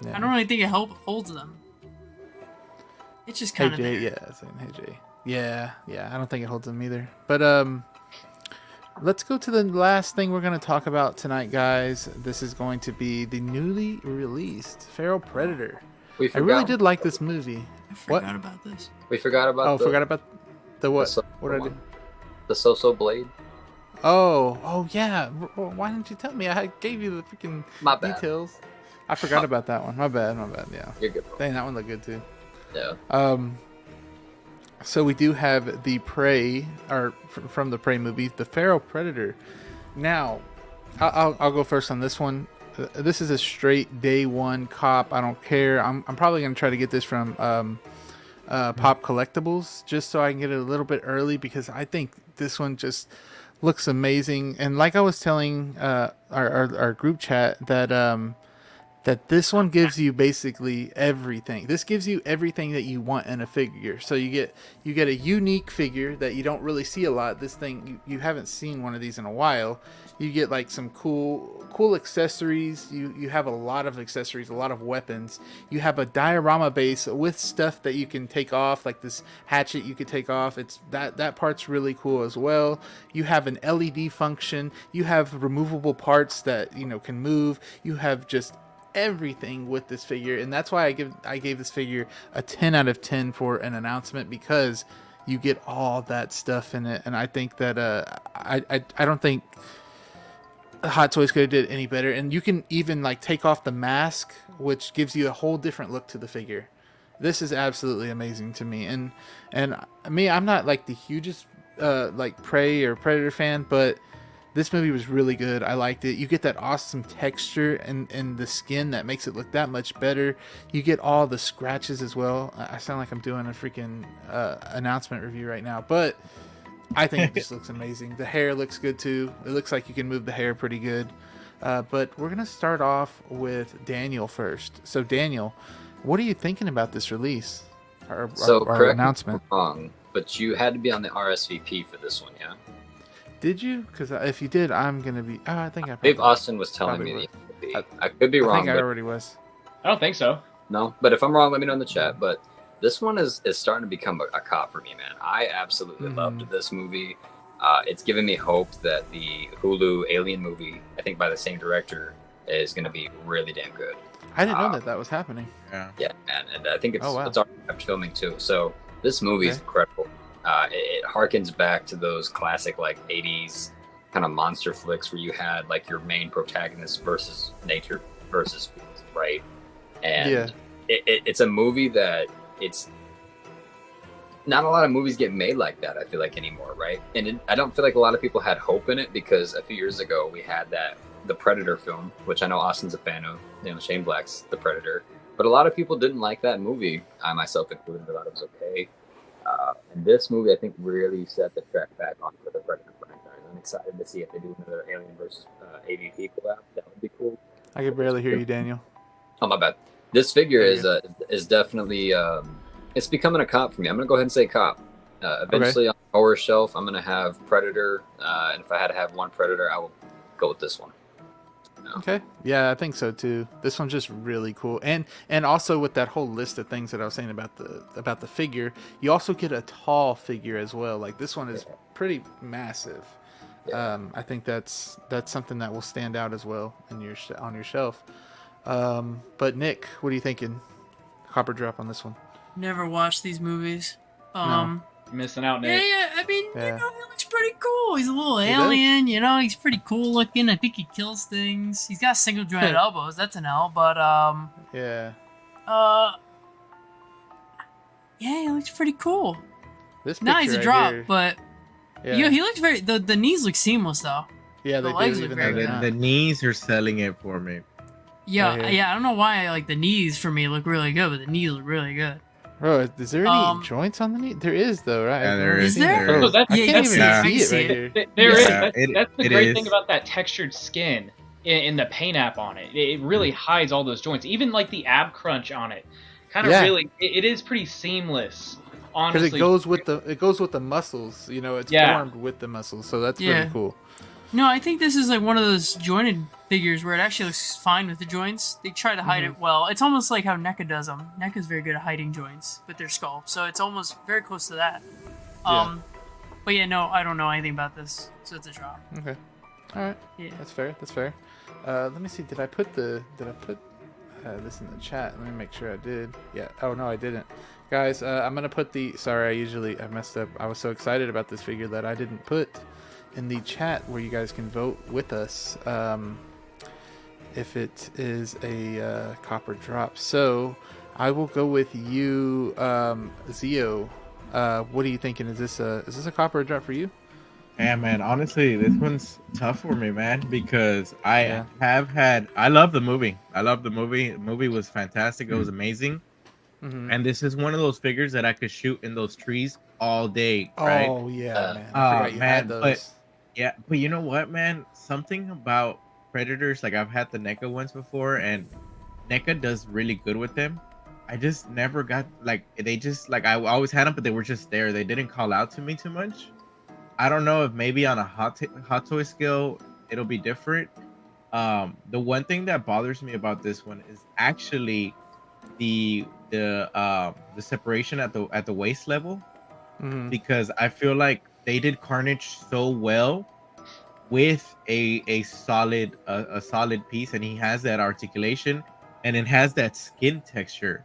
Yeah. I don't really think it holds them. It's just Hey kind of Jay, there. yeah, saying hey Jay. Yeah, I don't think it holds them either. But let's go to the last thing we're going to talk about tonight, guys. This is going to be the newly released Feral Predator. We I forgot. really did like this movie. I What? forgot about this. We forgot about. Oh, forgot about the what? the What did I do? one. The So-So Blade. Oh yeah. Why didn't you tell me? I gave you the freaking My bad. details. I forgot about that one. My bad. Yeah. You're good, bro. Dang, that one looked good too. Yeah. So we do have the Prey, or from the Prey movie, the Feral Predator. Now, I'll go first on this one. This is a straight day one cop. I don't care. I'm probably gonna try to get this from Pop Collectibles just so I can get it a little bit early because I think this one just looks amazing. And like I was telling our group chat that this one gives you basically everything. This gives you everything that you want in a figure. So you get a unique figure that you don't really see a lot. This thing you haven't seen one of these in a while. You get like some cool accessories. You have a lot of accessories, a lot of weapons. You have a diorama base with stuff that you can take off, like this hatchet you could take off. It's that part's really cool as well. You have an LED function. You have removable parts that can move. You have just everything with this figure, and that's why I gave this figure a 10 out of 10 for an announcement, because you get all that stuff in it. And I think that I don't think Hot Toys could have did any better. And you can even like take off the mask, which gives you a whole different look to the figure. This is absolutely amazing to me. And me, I'm not like the hugest like Prey or Predator fan, but this movie was really good. I liked it. You get that awesome texture and the skin that makes it look that much better. You get all the scratches as well. I sound like I'm doing a freaking announcement review right now, but I think it just looks amazing. The hair looks good too. It looks like you can move the hair pretty good. But we're going to start off with Daniel first. So Daniel, what are you thinking about this release? Our announcement. Me if I'm wrong, but you had to be on the RSVP for this one, yeah? Did you? Because if you did, I'm gonna be. Oh, I think I. Dave Austin was telling me that I could be wrong. I think I already was. I don't think so. No, but if I'm wrong, let me know in the chat. But this one is starting to become a cop for me, man. I absolutely loved this movie. It's given me hope that the Hulu Alien movie, I think by the same director, is going to be really damn good. I didn't know that was happening. Yeah, and I think it's already filming too. So this movie is incredible. It harkens back to those classic like 80s kind of monster flicks where you had like your main protagonist versus nature versus right, and it's a movie that it's not a lot of movies get made like that. I feel like anymore, right? And I don't feel like a lot of people had hope in it, because a few years ago we had the Predator film, which I know Austin's a fan of. Shane Black's The Predator, but a lot of people didn't like that movie. I myself included. I thought it was okay. And this movie, I think, really set the track back onto the Predator franchise. I'm excited to see if they do another Alien vs. AVP collab. That would be cool. I can barely hear you, Daniel. Oh, my bad. This figure is definitely it's becoming a cop for me. I'm gonna go ahead and say cop. Eventually, on the lower shelf, I'm gonna have Predator, and if I had to have one Predator, I will go with this one. Okay. Yeah, I think so too. This one's just really cool, and also with that whole list of things that I was saying about the figure, you also get a tall figure as well. Like this one is pretty massive. Yeah. I think that's something that will stand out as well on your shelf. But Nick, what are you thinking? Copper drop on this one. Never watched these movies. No. You're missing out, Nick. Yeah. I mean, he looks pretty cool. He's a little alien, he's pretty cool looking. I think he kills things. He's got single jointed elbows. That's an L, but yeah, he looks pretty cool. This now he's a drop, here, but he looks very. The knees look seamless though. Yeah, the they legs do. look very good. The knees are selling it for me. Yeah. I don't know why like the knees for me look really good, but the knees look really good. Bro, is there any joints on the knee? There is, though, right? Yeah, there is. Is there? Oh, I can't even see it right here. There is. That's the great thing about that textured skin in the paint app on it. It really hides all those joints. Even like the ab crunch on it, kind of really. It is pretty seamless. Honestly, because it goes with the muscles. It's formed with the muscles, so that's really cool. No, I think this is like one of those jointed figures where it actually looks fine with the joints. They try to hide it well. It's almost like how NECA does them. NECA's very good at hiding joints with their skull, so it's almost very close to that. But no, I don't know anything about this, so it's a drop. Okay, all right. Yeah, that's fair. Let me see. Did I put this in the chat? Let me make sure I did. Yeah. Oh no, I didn't. Guys, I'm gonna put Sorry, I messed up. I was so excited about this figure that I didn't put in the chat where you guys can vote with us if it is a copper drop. So I will go with you, Zio. What are you thinking? Is this a copper drop for you? Yeah, man. Honestly, this one's tough for me, man, because I love the movie. The movie was fantastic. It was amazing. And this is one of those figures that I could shoot in those trees all day, right? Oh yeah, man. I forgot you had those. But you know what, man? Something about Predators, like I've had the NECA ones before, and NECA does really good with them. I just never got they just I always had them, but they were just there. They didn't call out to me too much. I don't know if maybe on a hot toy scale it'll be different. The one thing that bothers me about this one is actually the separation at the waist level, because I feel like they did Carnage so well with a solid piece, and he has that articulation, and it has that skin texture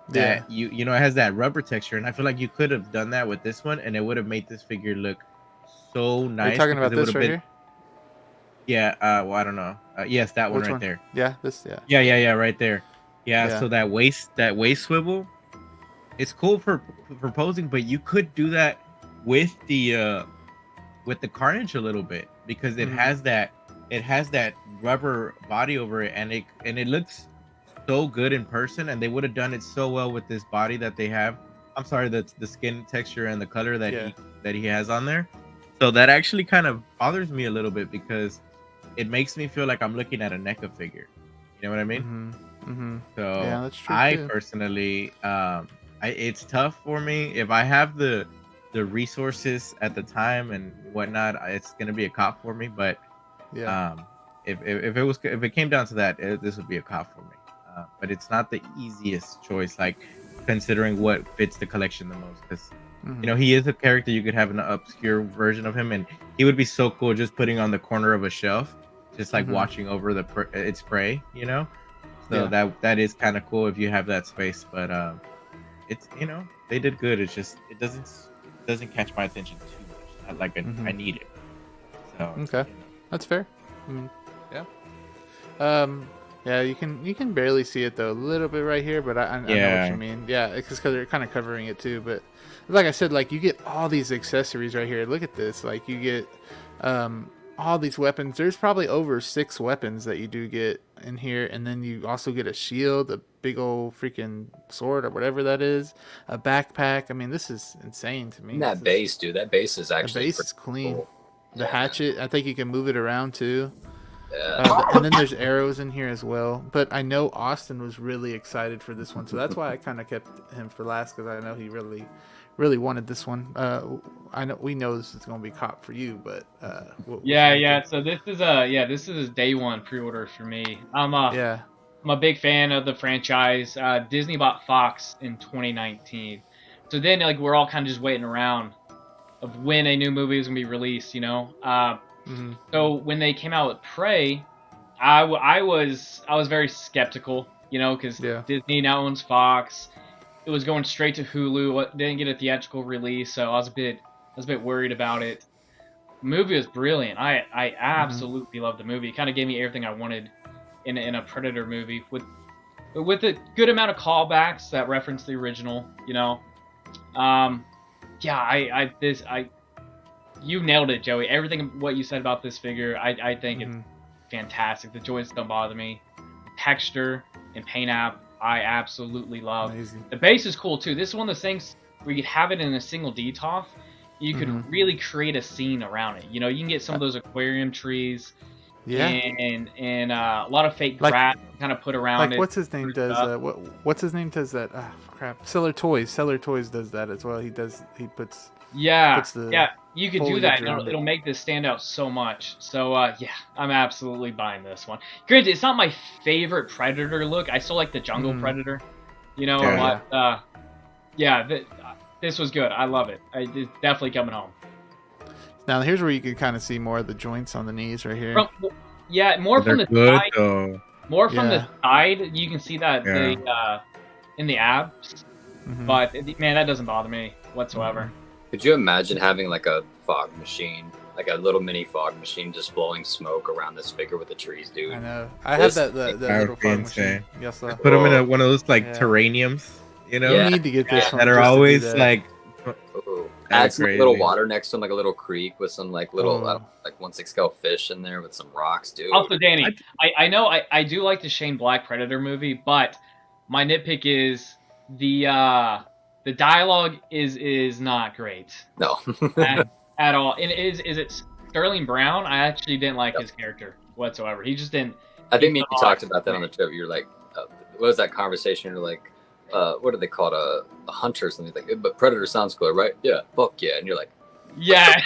that you know, it has that rubber texture, and I feel like you could have done that with this one, and it would have made this figure look so nice. Are you talking about this right here? Yeah. Well, I don't know. Yes, that one right there. Yeah. This. Yeah. Yeah. Right there. Yeah. So that waist swivel, it's cool for posing, but you could do that with the Carnage a little bit, because it has that rubber body over it, and it looks so good in person, and they would have done it so well with this body that they have. I'm sorry, the skin texture and the color that he has on there. So that actually kind of bothers me a little bit, because it makes me feel like I'm looking at a NECA figure. You know what I mean? So yeah, that's true. I personally, it's tough for me. If I have the resources at the time and whatnot, it's gonna be a cop for me. But if it came down to that, this would be a cop for me. But it's not the easiest choice, like considering what fits the collection the most, because you know, he is a character you could have an obscure version of him, and he would be so cool just putting on the corner of a shelf, just like watching over its prey, you know. So that is kind of cool if you have that space. But it's, you know, they did good. It's just it doesn't catch my attention too much. Not like I need it. So okay, you know. That's fair. I mean, yeah. Yeah, you can barely see it though, a little bit right here, but I know what you mean. Yeah, it's because they're kind of covering it too. But like I said, like you get all these accessories right here. Look at this. Like you get all these weapons. There's probably over 6 weapons that you do get in here, and then you also get a shield, a big old freaking sword or whatever that is, a backpack. I mean, this is insane to me. And that base, dude. That base is actually the base is clean. Cool. The hatchet, I think you can move it around too. And then there's arrows in here as well. But I know Austin was really excited for this one, so that's why I kind of kept him for last, because I know he really wanted this one. I know we know this is going to be cop for you, but yeah. So this is a day one pre-order for me. I'm a big fan of the franchise. Disney bought Fox in 2019, so then like we're all kind of just waiting around of when a new movie is going to be released, you know. So when they came out with Prey, I was very skeptical, you know, because Disney now owns Fox. It was going straight to Hulu. It didn't get a theatrical release, so I was a bit worried about it. The movie was brilliant. I absolutely loved the movie. It kind of gave me everything I wanted in a Predator movie, with a good amount of callbacks that reference the original, you know. You nailed it, Joey. Everything what you said about this figure, I think it's fantastic. The joints don't bother me. Texture and paint app, I absolutely love. Amazing. The base is cool too. This is one of those things where you could have it in a single DTOF. You could really create a scene around it. You know, you can get some of those aquarium trees. Yeah. And a lot of fake grass kind of put around it. What's his name does what's his name does that? Crap. Seller Toys does that as well. He puts you could do that. It'll make this stand out so much. So I'm absolutely buying this one. Granted, it's not my favorite Predator look. I still like the Jungle Predator. You know, this was good. I love it. It's definitely coming home. Now here's where you can kind of see more of the joints on the knees right here. More from the side. More from the side, you can see that in the abs. But man, that doesn't bother me whatsoever. Could you imagine having like a fog machine, like a little mini fog machine, just blowing smoke around this figure with the trees, dude? I know. I had that little fog machine. Yes, put them in one of those terraniums. You know, you need to get this one that are always like. Add some little water next to them, like a little creek with some like little like 1/6 scale fish in there with some rocks, dude. Also, Danny, I know I do like the Shane Black Predator movie, but my nitpick is the dialogue is not great. No. at all. And is it Sterling Brown? I actually didn't like his character whatsoever. He just didn't. I think me and you talked about that on the trip. You're like, what was that conversation? You're like, what do they call it? A hunter or something like. But Predator sounds cool, right? Yeah, fuck yeah. And you're like, yeah.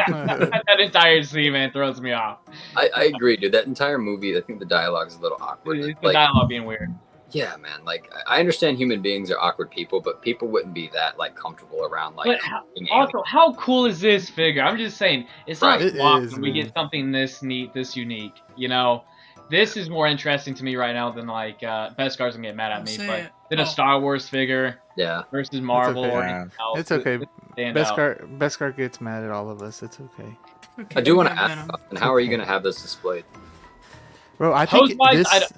That entire scene, man, throws me off. I agree, dude. That entire movie, I think the dialogue is a little awkward. The like, dialogue being weird. Yeah, man. Like, I understand human beings are awkward people, but people wouldn't be that like comfortable around like. But how cool is this figure? I'm just saying, it's not It often is, we man. get something this neat, this unique. You know, this is more interesting to me right now than like Beskar's gonna get mad at me, but than a Star Wars figure Yeah. versus Marvel okay. or anything else. It's okay. Stand out. Beskar gets mad at all of us. It's okay. I do want to ask, and how are you going to have this displayed? Bro, I think Pose-wise, this,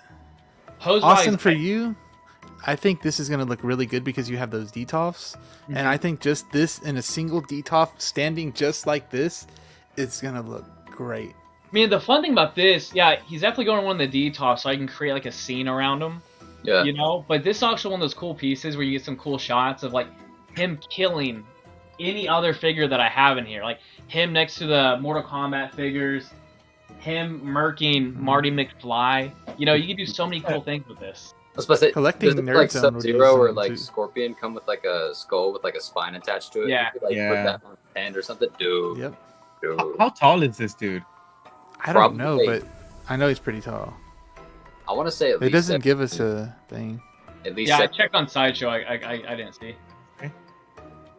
Pose-wise, Austin, for you, I think this is going to look really good because you have those DTOFs. Mm-hmm. And I think just this in a single DTOF standing just like this, it's going to look great. I mean, the fun thing about this, yeah, he's definitely going to one of the DTOFs, so I can create like a scene around him. Yeah. You know, but this is actually one of those cool pieces where you get some cool shots of like him killing any other figure that I have in here, like him next to the Mortal Kombat figures, him murking Marty McFly. You know, you can do so many cool things with this. I was supposed to say, Collecting does it, Nerd like Zone would be Sub-Zero or awesome, like too. Scorpion come with like a skull with like a spine attached to it? Yeah. You could, like, Yeah. put that on his hand or something. Dude. Yep. Dude. How tall is this dude? I don't know, Probably. but I know he's pretty tall. I want to say at It least doesn't give us a thing. at least Yeah, I seven. checked on Sideshow. I didn't see.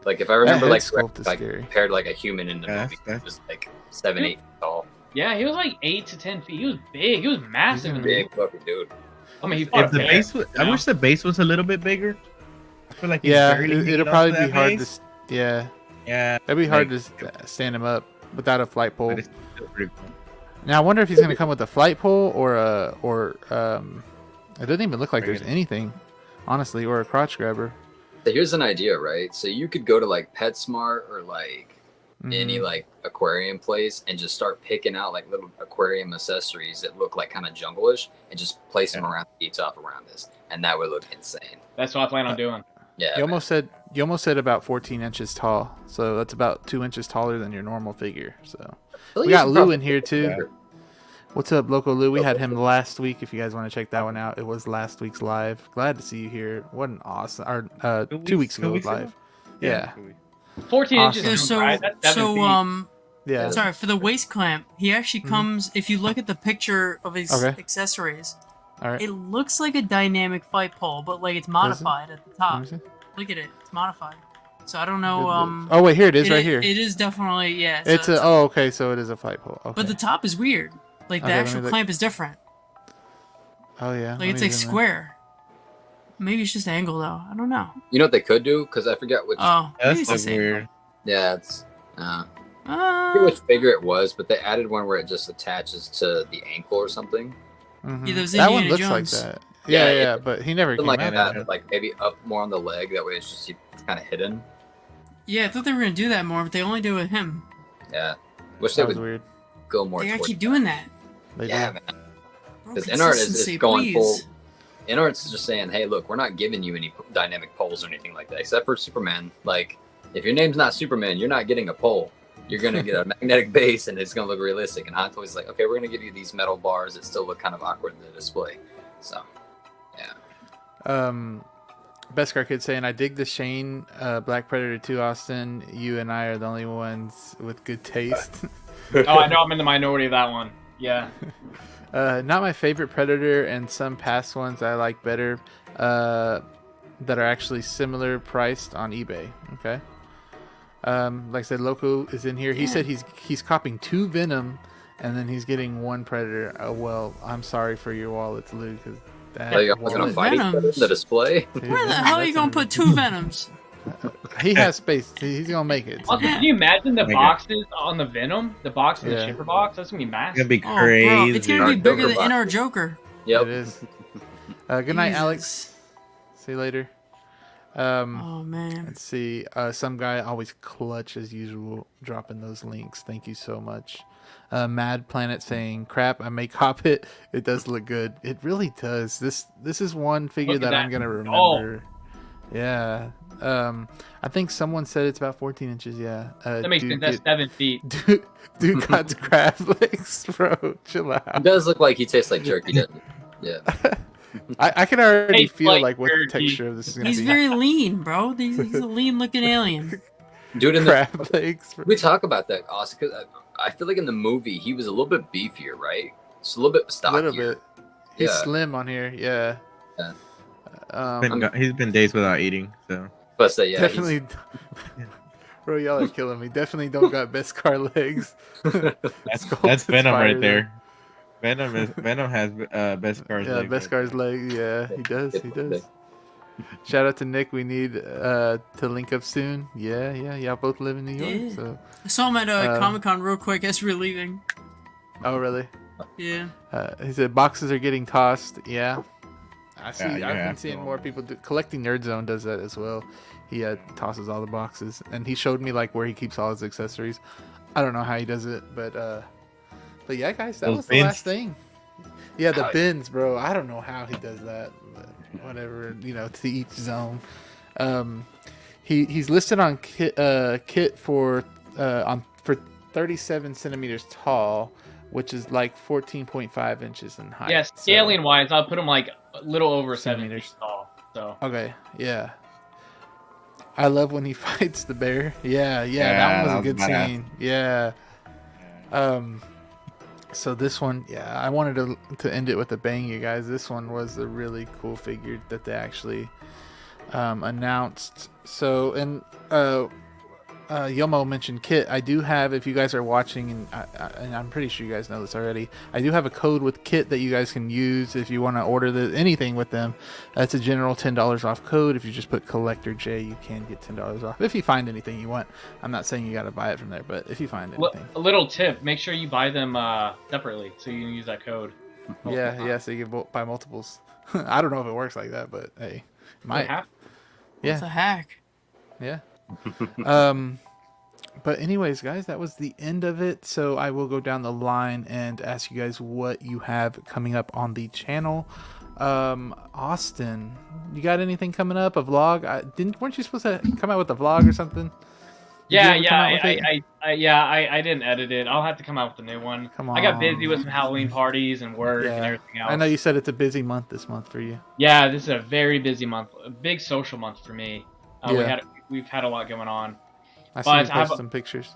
Like if I remember, head like sculpt is like scary. compared like a human in the Yeah, movie, that's- it was like 7, 8 feet tall. Yeah, he was like 8 to 10 feet. He was big. He was massive. In the Big movie. fucking dude. I mean, he fought If the a bear, base was, I you know? wish the base was a little bit bigger. I feel like he's Yeah, barely hanging it'll up probably to be that hard base. to. Yeah, Yeah, it'd be hard like- to stand him up without a flight pole. but it's still pretty cool. Now I wonder if he's gonna come with a flight pole or it doesn't even look like Bring there's it. anything, honestly, or a crotch grabber. So here's an idea, right? So you could go to like PetSmart or like any Mhm. like aquarium place and just start picking out like little aquarium accessories that look like kind of jungle-ish and just place them around the top around this, and that would look insane. That's what I plan on doing. Yeah. You almost said about 14 inches tall, so that's about 2 inches taller than your normal figure. So man. we got Lou in here too. Yeah. What's up, Local Lou? We had him last week. If you guys want to check that one out, it was last week's live. Glad to see you here. What an awesome, or 2 weeks ago live. Yeah, 14 Awesome. inches. So, Right? That's 7 feet. yeah. Sorry, for the waist clamp, he actually comes, if you look at the picture of his Okay. accessories, All right. it looks like a dynamic fight pole, but like it's modified at the Let top. me see. Look at it, it's modified. So I don't know, Oh wait, here it is, it- right here. It is definitely, yeah. So It's a. Oh, okay. So it is a flight pole. Okay. But the top is weird. Like the Okay, let me actual look. clamp is different. Oh yeah. Like let it's me like zoom in. square. Maybe it's just angle though. I don't know. You know what they could do? Because I forget which. Oh, maybe That's it's the so same. weird. Yeah, it's. I forget which figure it was, but they added one where it just attaches to the ankle or something. Mhm. Yeah, those that one Indiana looks Jones. like that. Yeah, Yeah, yeah, it- but he never Something came like out that, of it. like maybe up more on the leg. That way it's just kind of hidden. Yeah, I thought they were gonna do that more, but they only do it with him. Yeah. Wish they That was would weird. go more They gotta towards keep that. doing that. They Yeah, did. man. Bro, Because Inart is consistency, going full. please. Inart's just saying, hey, look, we're not giving you any dynamic poles or anything like that, except for Superman. Like, if your name's not Superman, you're not getting a pole. You're gonna get a magnetic base, and it's gonna look realistic. And Hot Toys like, okay, we're gonna give you these metal bars that still look kind of awkward in the display. So, yeah. Beskar Kid saying, I dig the Shane Black Predator 2, Austin. You and I are the only ones with good taste. Oh, I know I'm in the minority of that one. Yeah. Not my favorite Predator, and some past ones I like better that are actually similar priced on eBay. Okay. Like I said, Loco is in here. He said he's copying 2 Venom, and then he's getting 1 Predator. Oh, well, I'm sorry for your wallets, Lou, because that Are you wallet- gonna fight each other in the display? Dude, Where the hell are you that's gonna put 2 Venoms? He has space. He's gonna make it. Also, can you imagine the my boxes on the Venom? The box in the Yeah. shipper box? That's gonna be It's massive. gonna be Oh, crazy. bro, it's gonna be Dark bigger Joker than in our boxes. Joker. Yep. It is. Good night, Alex. Jesus. See you later. Oh man. Let's see. Some guy always clutch as usual, dropping those links. Thank you so much. Mad Planet saying, "Crap, I may cop it. It does look good. It really does. This is one figure Look at that I'm that gonna doll. remember. Yeah. I think someone said it's about 14 inches. Yeah. That makes sense. That's 7 feet. Dude got crab legs, bro. Chill out. It does look like he tastes like jerky, doesn't it? Yeah. I can already Tastes feel like like what the jerky. texture of this is gonna He's be. very lean, bro. He's a lean-looking alien. Dude, in Crab legs. Bro. we talk about that, Austin, because I feel like in the movie he was a little bit beefier, right? Just a little bit A stockier. little bit. He's Yeah. slim on here. Yeah. Yeah. He's been days without eating, so. But say, yeah, Definitely. Bro, y'all are killing me. Definitely don't got Beskar legs. That's Venom right there. Venom has Beskar's Yeah, leg. Beskar's leg. Yeah, he does. He does. Shout out to Nick. We need to link up soon. Yeah. Y'all both live in New York, Yeah. so. I saw him at Comic-Con real quick as we were leaving. Oh, really? Yeah. He said boxes are getting tossed. Yeah. I see. you I've been have seeing to. more people collecting. Nerd Zone does that as well. He tosses all the boxes, and he showed me like where he keeps all his accessories. I don't know how he does it, but yeah, guys, that Those was the bins? last thing. Yeah, the How- bins, bro. I don't know how he does that. But whatever, to each zone. He's listed on kit for 37 centimeters tall, which is like 14.5 inches in height. Yeah, scaling wise, I'll put him like a little over 7 Centimeters. feet tall. So Okay, yeah. I love when he fights the bear. Yeah, that one was a good badass. scene. Yeah. So this one, yeah, I wanted to end it with a bang, you guys. This one was a really cool figure that they actually announced. So, and Yomo mentioned Kit. I do have, if you guys are watching, and I'm pretty sure you guys know this already, I do have a code with Kit that you guys can use if you want to order anything with them. That's a general $10 off code. If you just put Collector J, you can get $10 off if you find anything you want. I'm not saying you got to buy it from there, but if you find anything. a little tip: make sure you buy them separately so you can use that code. Yeah, so you can buy multiples. I don't know if it works like that, but hey, it might. It's a hack. Yeah. But anyways, guys, that was the end of it. So I will go down the line and ask you guys what you have coming up on the channel. Austin, you got anything coming up? A vlog? Weren't you supposed to come out with a vlog or something? Yeah, I didn't edit it. I'll have to come out with a new one. Come on. I got busy with some Halloween parties and work and everything else. I know you said it's a busy month this month for you. Yeah, this is a very busy month, a big social month for me. We've had a lot going on. I see you post some pictures.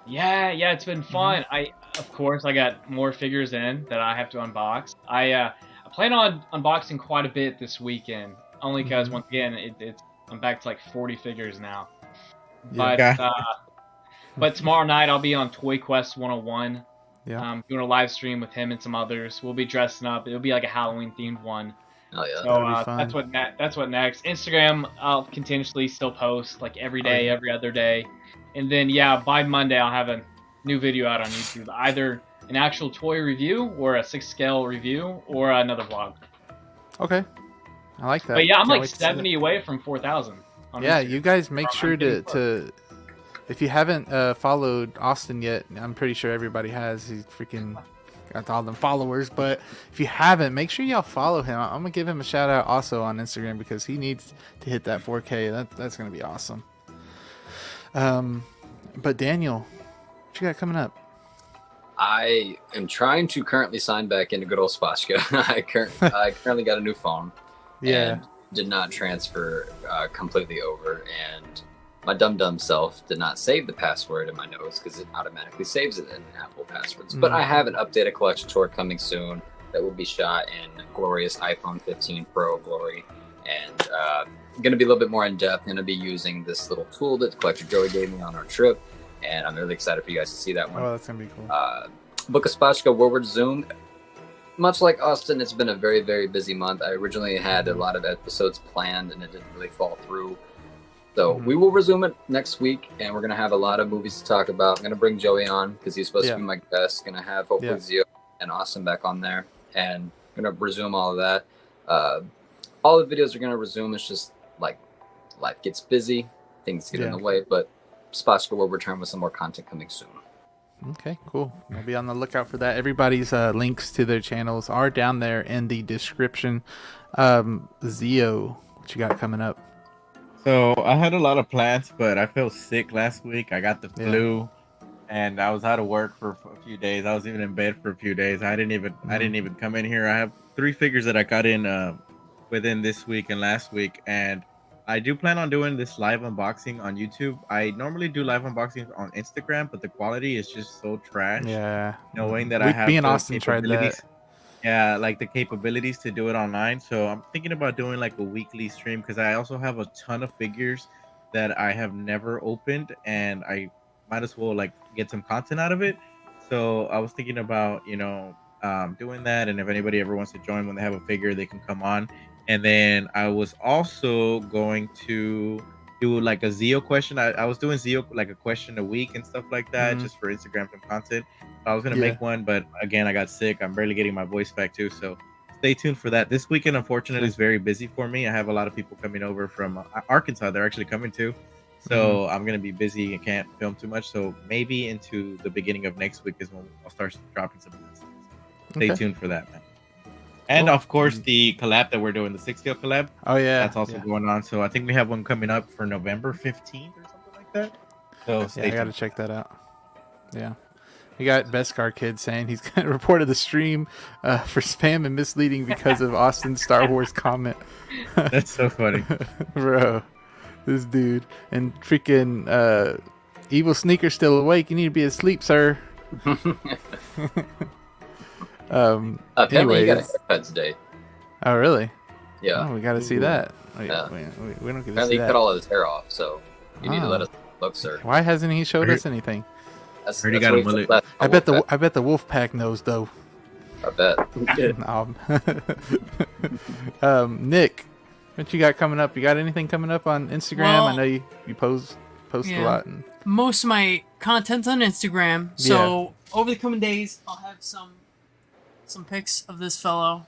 Yeah, it's been fun. Of course, I got more figures in that I have to unbox. I plan on unboxing quite a bit this weekend, only because once again, I'm back to like 40 figures now. But tomorrow night I'll be on Toy Quest 101. Yeah. Doing a live stream with him and some others. We'll be dressing up. It'll be like a Halloween themed one. Oh yeah. So that's what next. Instagram, I'll continuously still post like every day, every other day, and then by Monday I'll have a new video out on YouTube, either an actual toy review or a 6 scale review or another vlog. Okay, I like that. But yeah, I'm Can't like wait to see 70 away from 4,000. Yeah, you guys make sure to if you haven't followed Austin yet, I'm pretty sure everybody has. He's freaking got all them followers, but if you haven't, make sure y'all follow him. I'm gonna give him a shout out also on Instagram because he needs to hit that 4K. That's gonna be awesome. But Daniel, what you got coming up? I am trying to currently sign back into good old Spotchka. I currently got a new phone. Yeah. And did not transfer completely over, and my dumb self did not save the password in my notes because it automatically saves it in Apple passwords. But I have an updated collection tour coming soon that will be shot in glorious iPhone 15 Pro glory, and going to be a little bit more in depth. Going to be using this little tool that Collector Joey gave me on our trip, and I'm really excited for you guys to see that one. Oh, that's gonna be cool. Book of Spotchka Forward Zoom. Much like Austin, it's been a very, very busy month. I originally had a lot of episodes planned, and it didn't really fall through. So we will resume it next week, and we're going to have a lot of movies to talk about. I'm going to bring Joey on because he's supposed to be my guest. Going to have hopefully Zio and Austin back on there, and going to resume all of that. All the videos are going to resume. It's just like life gets busy, things get in the way, but Spotchka will return with some more content coming soon. Okay, cool. I'll be on the lookout for that. Everybody's links to their channels are down there in the description. Zio, what you got coming up? So I had a lot of plans, but I felt sick last week. I got the flu, and I was out of work for a few days. I was even in bed for a few days. I didn't even come in here. I have 3 figures that I got in within this week and last week, and I do plan on doing this live unboxing on YouTube. I normally do live unboxings on Instagram, but the quality is just so trash. Yeah. Knowing that I have me and the Austin tried that. capabilities. Yeah, like the capabilities to do it online. So I'm thinking about doing like a weekly stream because I also have a ton of figures that I have never opened, and I might as well like get some content out of it. So I was thinking about, doing that, and if anybody ever wants to join when they have a figure, they can come on. And then I was also going to do like a Zeo question. I was doing Zeo like a question a week and stuff like that, just for Instagram and content. I was gonna make one, but again, I got sick. I'm barely getting my voice back too, so stay tuned for that. This weekend, unfortunately, is very busy for me. I have a lot of people coming over from Arkansas. They're actually coming too, so I'm gonna be busy and can't film too much. So maybe into the beginning of next week is when I'll start dropping some content. Stay tuned for that, man. And of course, the collab that we're doing, the 6 scale collab. Oh yeah, that's also going on. So I think we have one coming up for November 15th or something like that. So stay tuned. I gotta check that out. Yeah. We got Beskar Kid saying he's going to report the stream for spam and misleading because of Austin's Star Wars comment. That's so funny. Bro, this dude. And freaking Evil Sneaker still awake. You need to be asleep, sir. Apparently, you got a haircut today. Oh, really? Yeah. Oh, we got to see that. We don't get to Apparently, see he that. cut all of his hair off, so you need to let us look, sir. Why hasn't he showed us anything? That's got a mullet. I bet the wolf pack knows though. I bet. Nick, what you got coming up? You got anything coming up on Instagram? Well, I know you post a lot. Most of my content's on Instagram, so over the coming days, I'll have some pics of this fellow.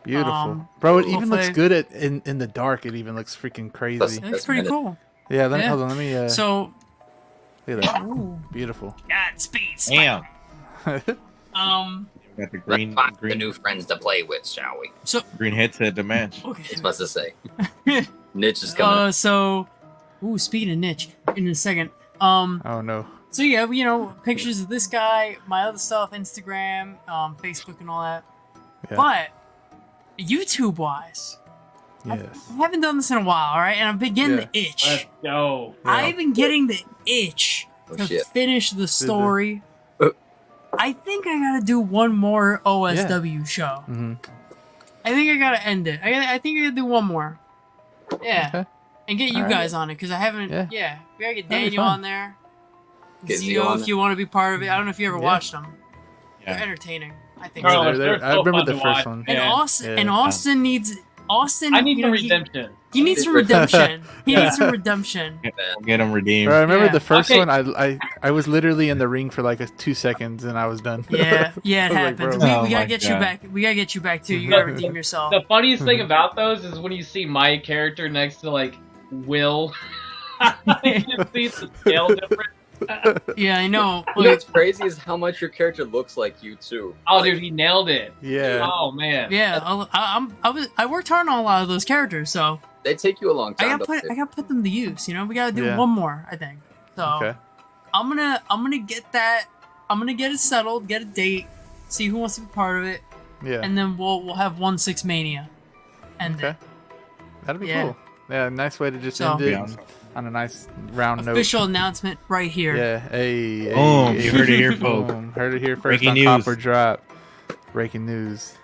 Beautiful, bro. It even looks good in the dark. It even looks freaking crazy. It looks pretty cool. Yeah. Hold on. Let me. So. Look at that. Ooh. Beautiful. Godspeed. Damn. Got the green the new friends to play with, shall we? So green headset to match. Okay. It's supposed to say. Niche is coming. Speaking of niche, in a second. Oh no. So yeah, pictures of this guy, my other stuff, Instagram, Facebook, and all that. Yeah. But YouTube wise. Yes. I haven't done this in a while, all right? And I've been getting the itch. Let's go. Yeah. I've been getting the itch to finish the story. I think I gotta do one more OSW show. Mm-hmm. I think I gotta end it. I think I gotta do one more. Yeah. Okay. And get you guys on it, because I haven't... Yeah. We gotta get Daniel on there. Zio, if you want to be part of it. I don't know if you ever watched them. They're entertaining. I think so. I remember the first one. And Austin needs... I need some redemption. He needs some redemption. He needs some redemption. Get him redeemed. Bro, I remember the first one. I was literally in the ring for like 2 seconds and I was done. Yeah, it happens. Like, we gotta get you back. We gotta get you back too. You gotta redeem yourself. The funniest thing about those is when you see my character next to like Will. You can see the scale difference. Yeah, I know. What's crazy is how much your character looks like you too. Oh, dude, he nailed it. Yeah. Oh man. Yeah, I worked hard on a lot of those characters, so they take you a long time. I gotta put them to use. We gotta do one more, I think. So I'm gonna get that. I'm gonna get it settled, get a date, see who wants to be part of it. Yeah. And then we'll have 1/6 Mania. That'd be cool. Yeah, nice way to just end it. Awesome. On a nice round note. Official announcement right here. Yeah. Hey. You heard it here, folks. Heard it here first. Breaking on news. Copper Drop. Breaking news.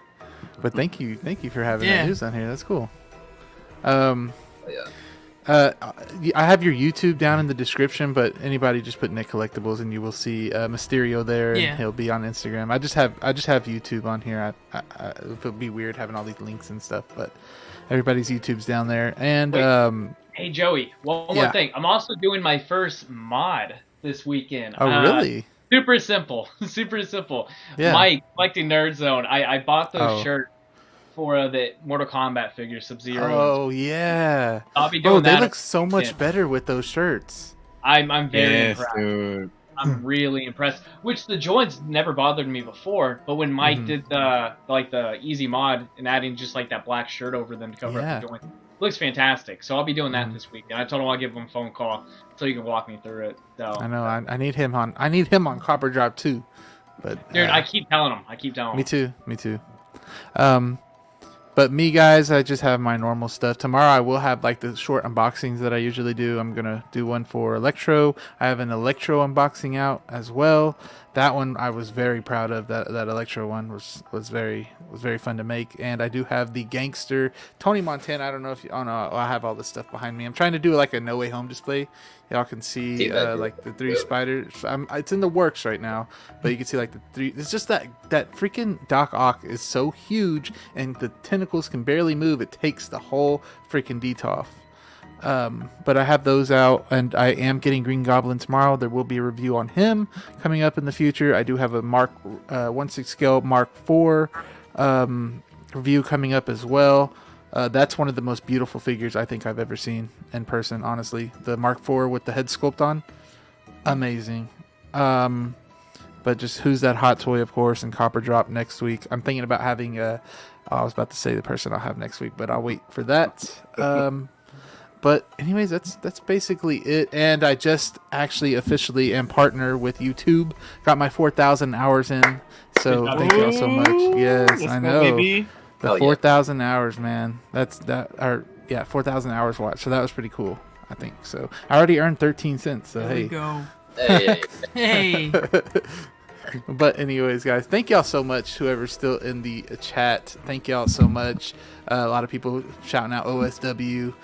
But thank you for having that news on here. That's cool. I have your YouTube down in the description, but anybody just put Nick Collectibles and you will see Mysterio there, and he'll be on Instagram. I just have YouTube on here. It would be weird having all these links and stuff, but everybody's YouTube's down there. And hey Joey, one more thing. I'm also doing my first mod this weekend. Oh really? Super simple. Super simple. Yeah. My collecting nerd zone. I bought those shirts for the Mortal Kombat figure Sub-Zero. Oh yeah. I'll be doing that. They look so much better with those shirts. I'm very impressed. Dude. I'm really impressed. Which the joints never bothered me before, but when Mike did the easy mod and adding just like that black shirt over them to cover up the joints, looks fantastic. So I'll be doing that this week. And I told him I'll give him a phone call so he can walk me through it. So I know I need him on Copper Drop too. But dude, I keep telling him. Me too. But me, guys, I just have my normal stuff. Tomorrow I will have like the short unboxings that I usually do. I'm gonna do one for Electro. I have an Electro unboxing out as well. That one I was very proud of. That Electro one was very fun to make. And I do have the Gangster Tony Montana. I don't know if you, oh no, I have all this stuff behind me. I'm trying to do like a No Way Home display. Y'all can see like the 3 spiders. It's in the works right now, but you can see like the 3. It's just that freaking Doc Ock is so huge, and the tentacles can barely move. It takes the whole freaking DTOF. But I have those out, and I am getting Green Goblin tomorrow. There will be a review on him coming up in the future. I do have a Mark 1/6 scale Mark IV review coming up as well. That's one of the most beautiful figures I think I've ever seen in person, honestly. The Mark IV with the head sculpt on. Amazing. But just Who's That Hot Toy, of course, and Copper Drop next week. I'm thinking about having I was about to say the person I'll have next week, but I'll wait for that. But anyways, that's basically it. And I just actually officially am partner with YouTube. Got my 4,000 hours in. So thank you all so much. Yes, I know. The 4,000 hours, man. That's 4,000 hours watched. So that was pretty cool, I think. So I already earned 13 cents. So there hey. We go. Hey. But anyways, guys, thank y'all so much. Whoever's still in the chat, thank y'all so much. A lot of people shouting out OSW.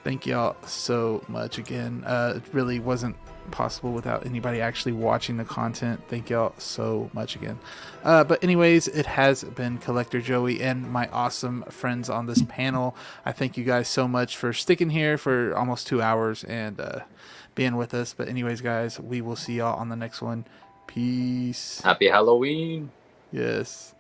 Thank y'all so much again. It really wasn't possible without anybody actually watching the content. Thank y'all so much again. But anyways, it has been Collector Joey and my awesome friends on this panel. I thank you guys so much for sticking here for almost 2 hours and being with us. But anyways, guys, we will see y'all on the next one. Peace. Happy Halloween. Yes.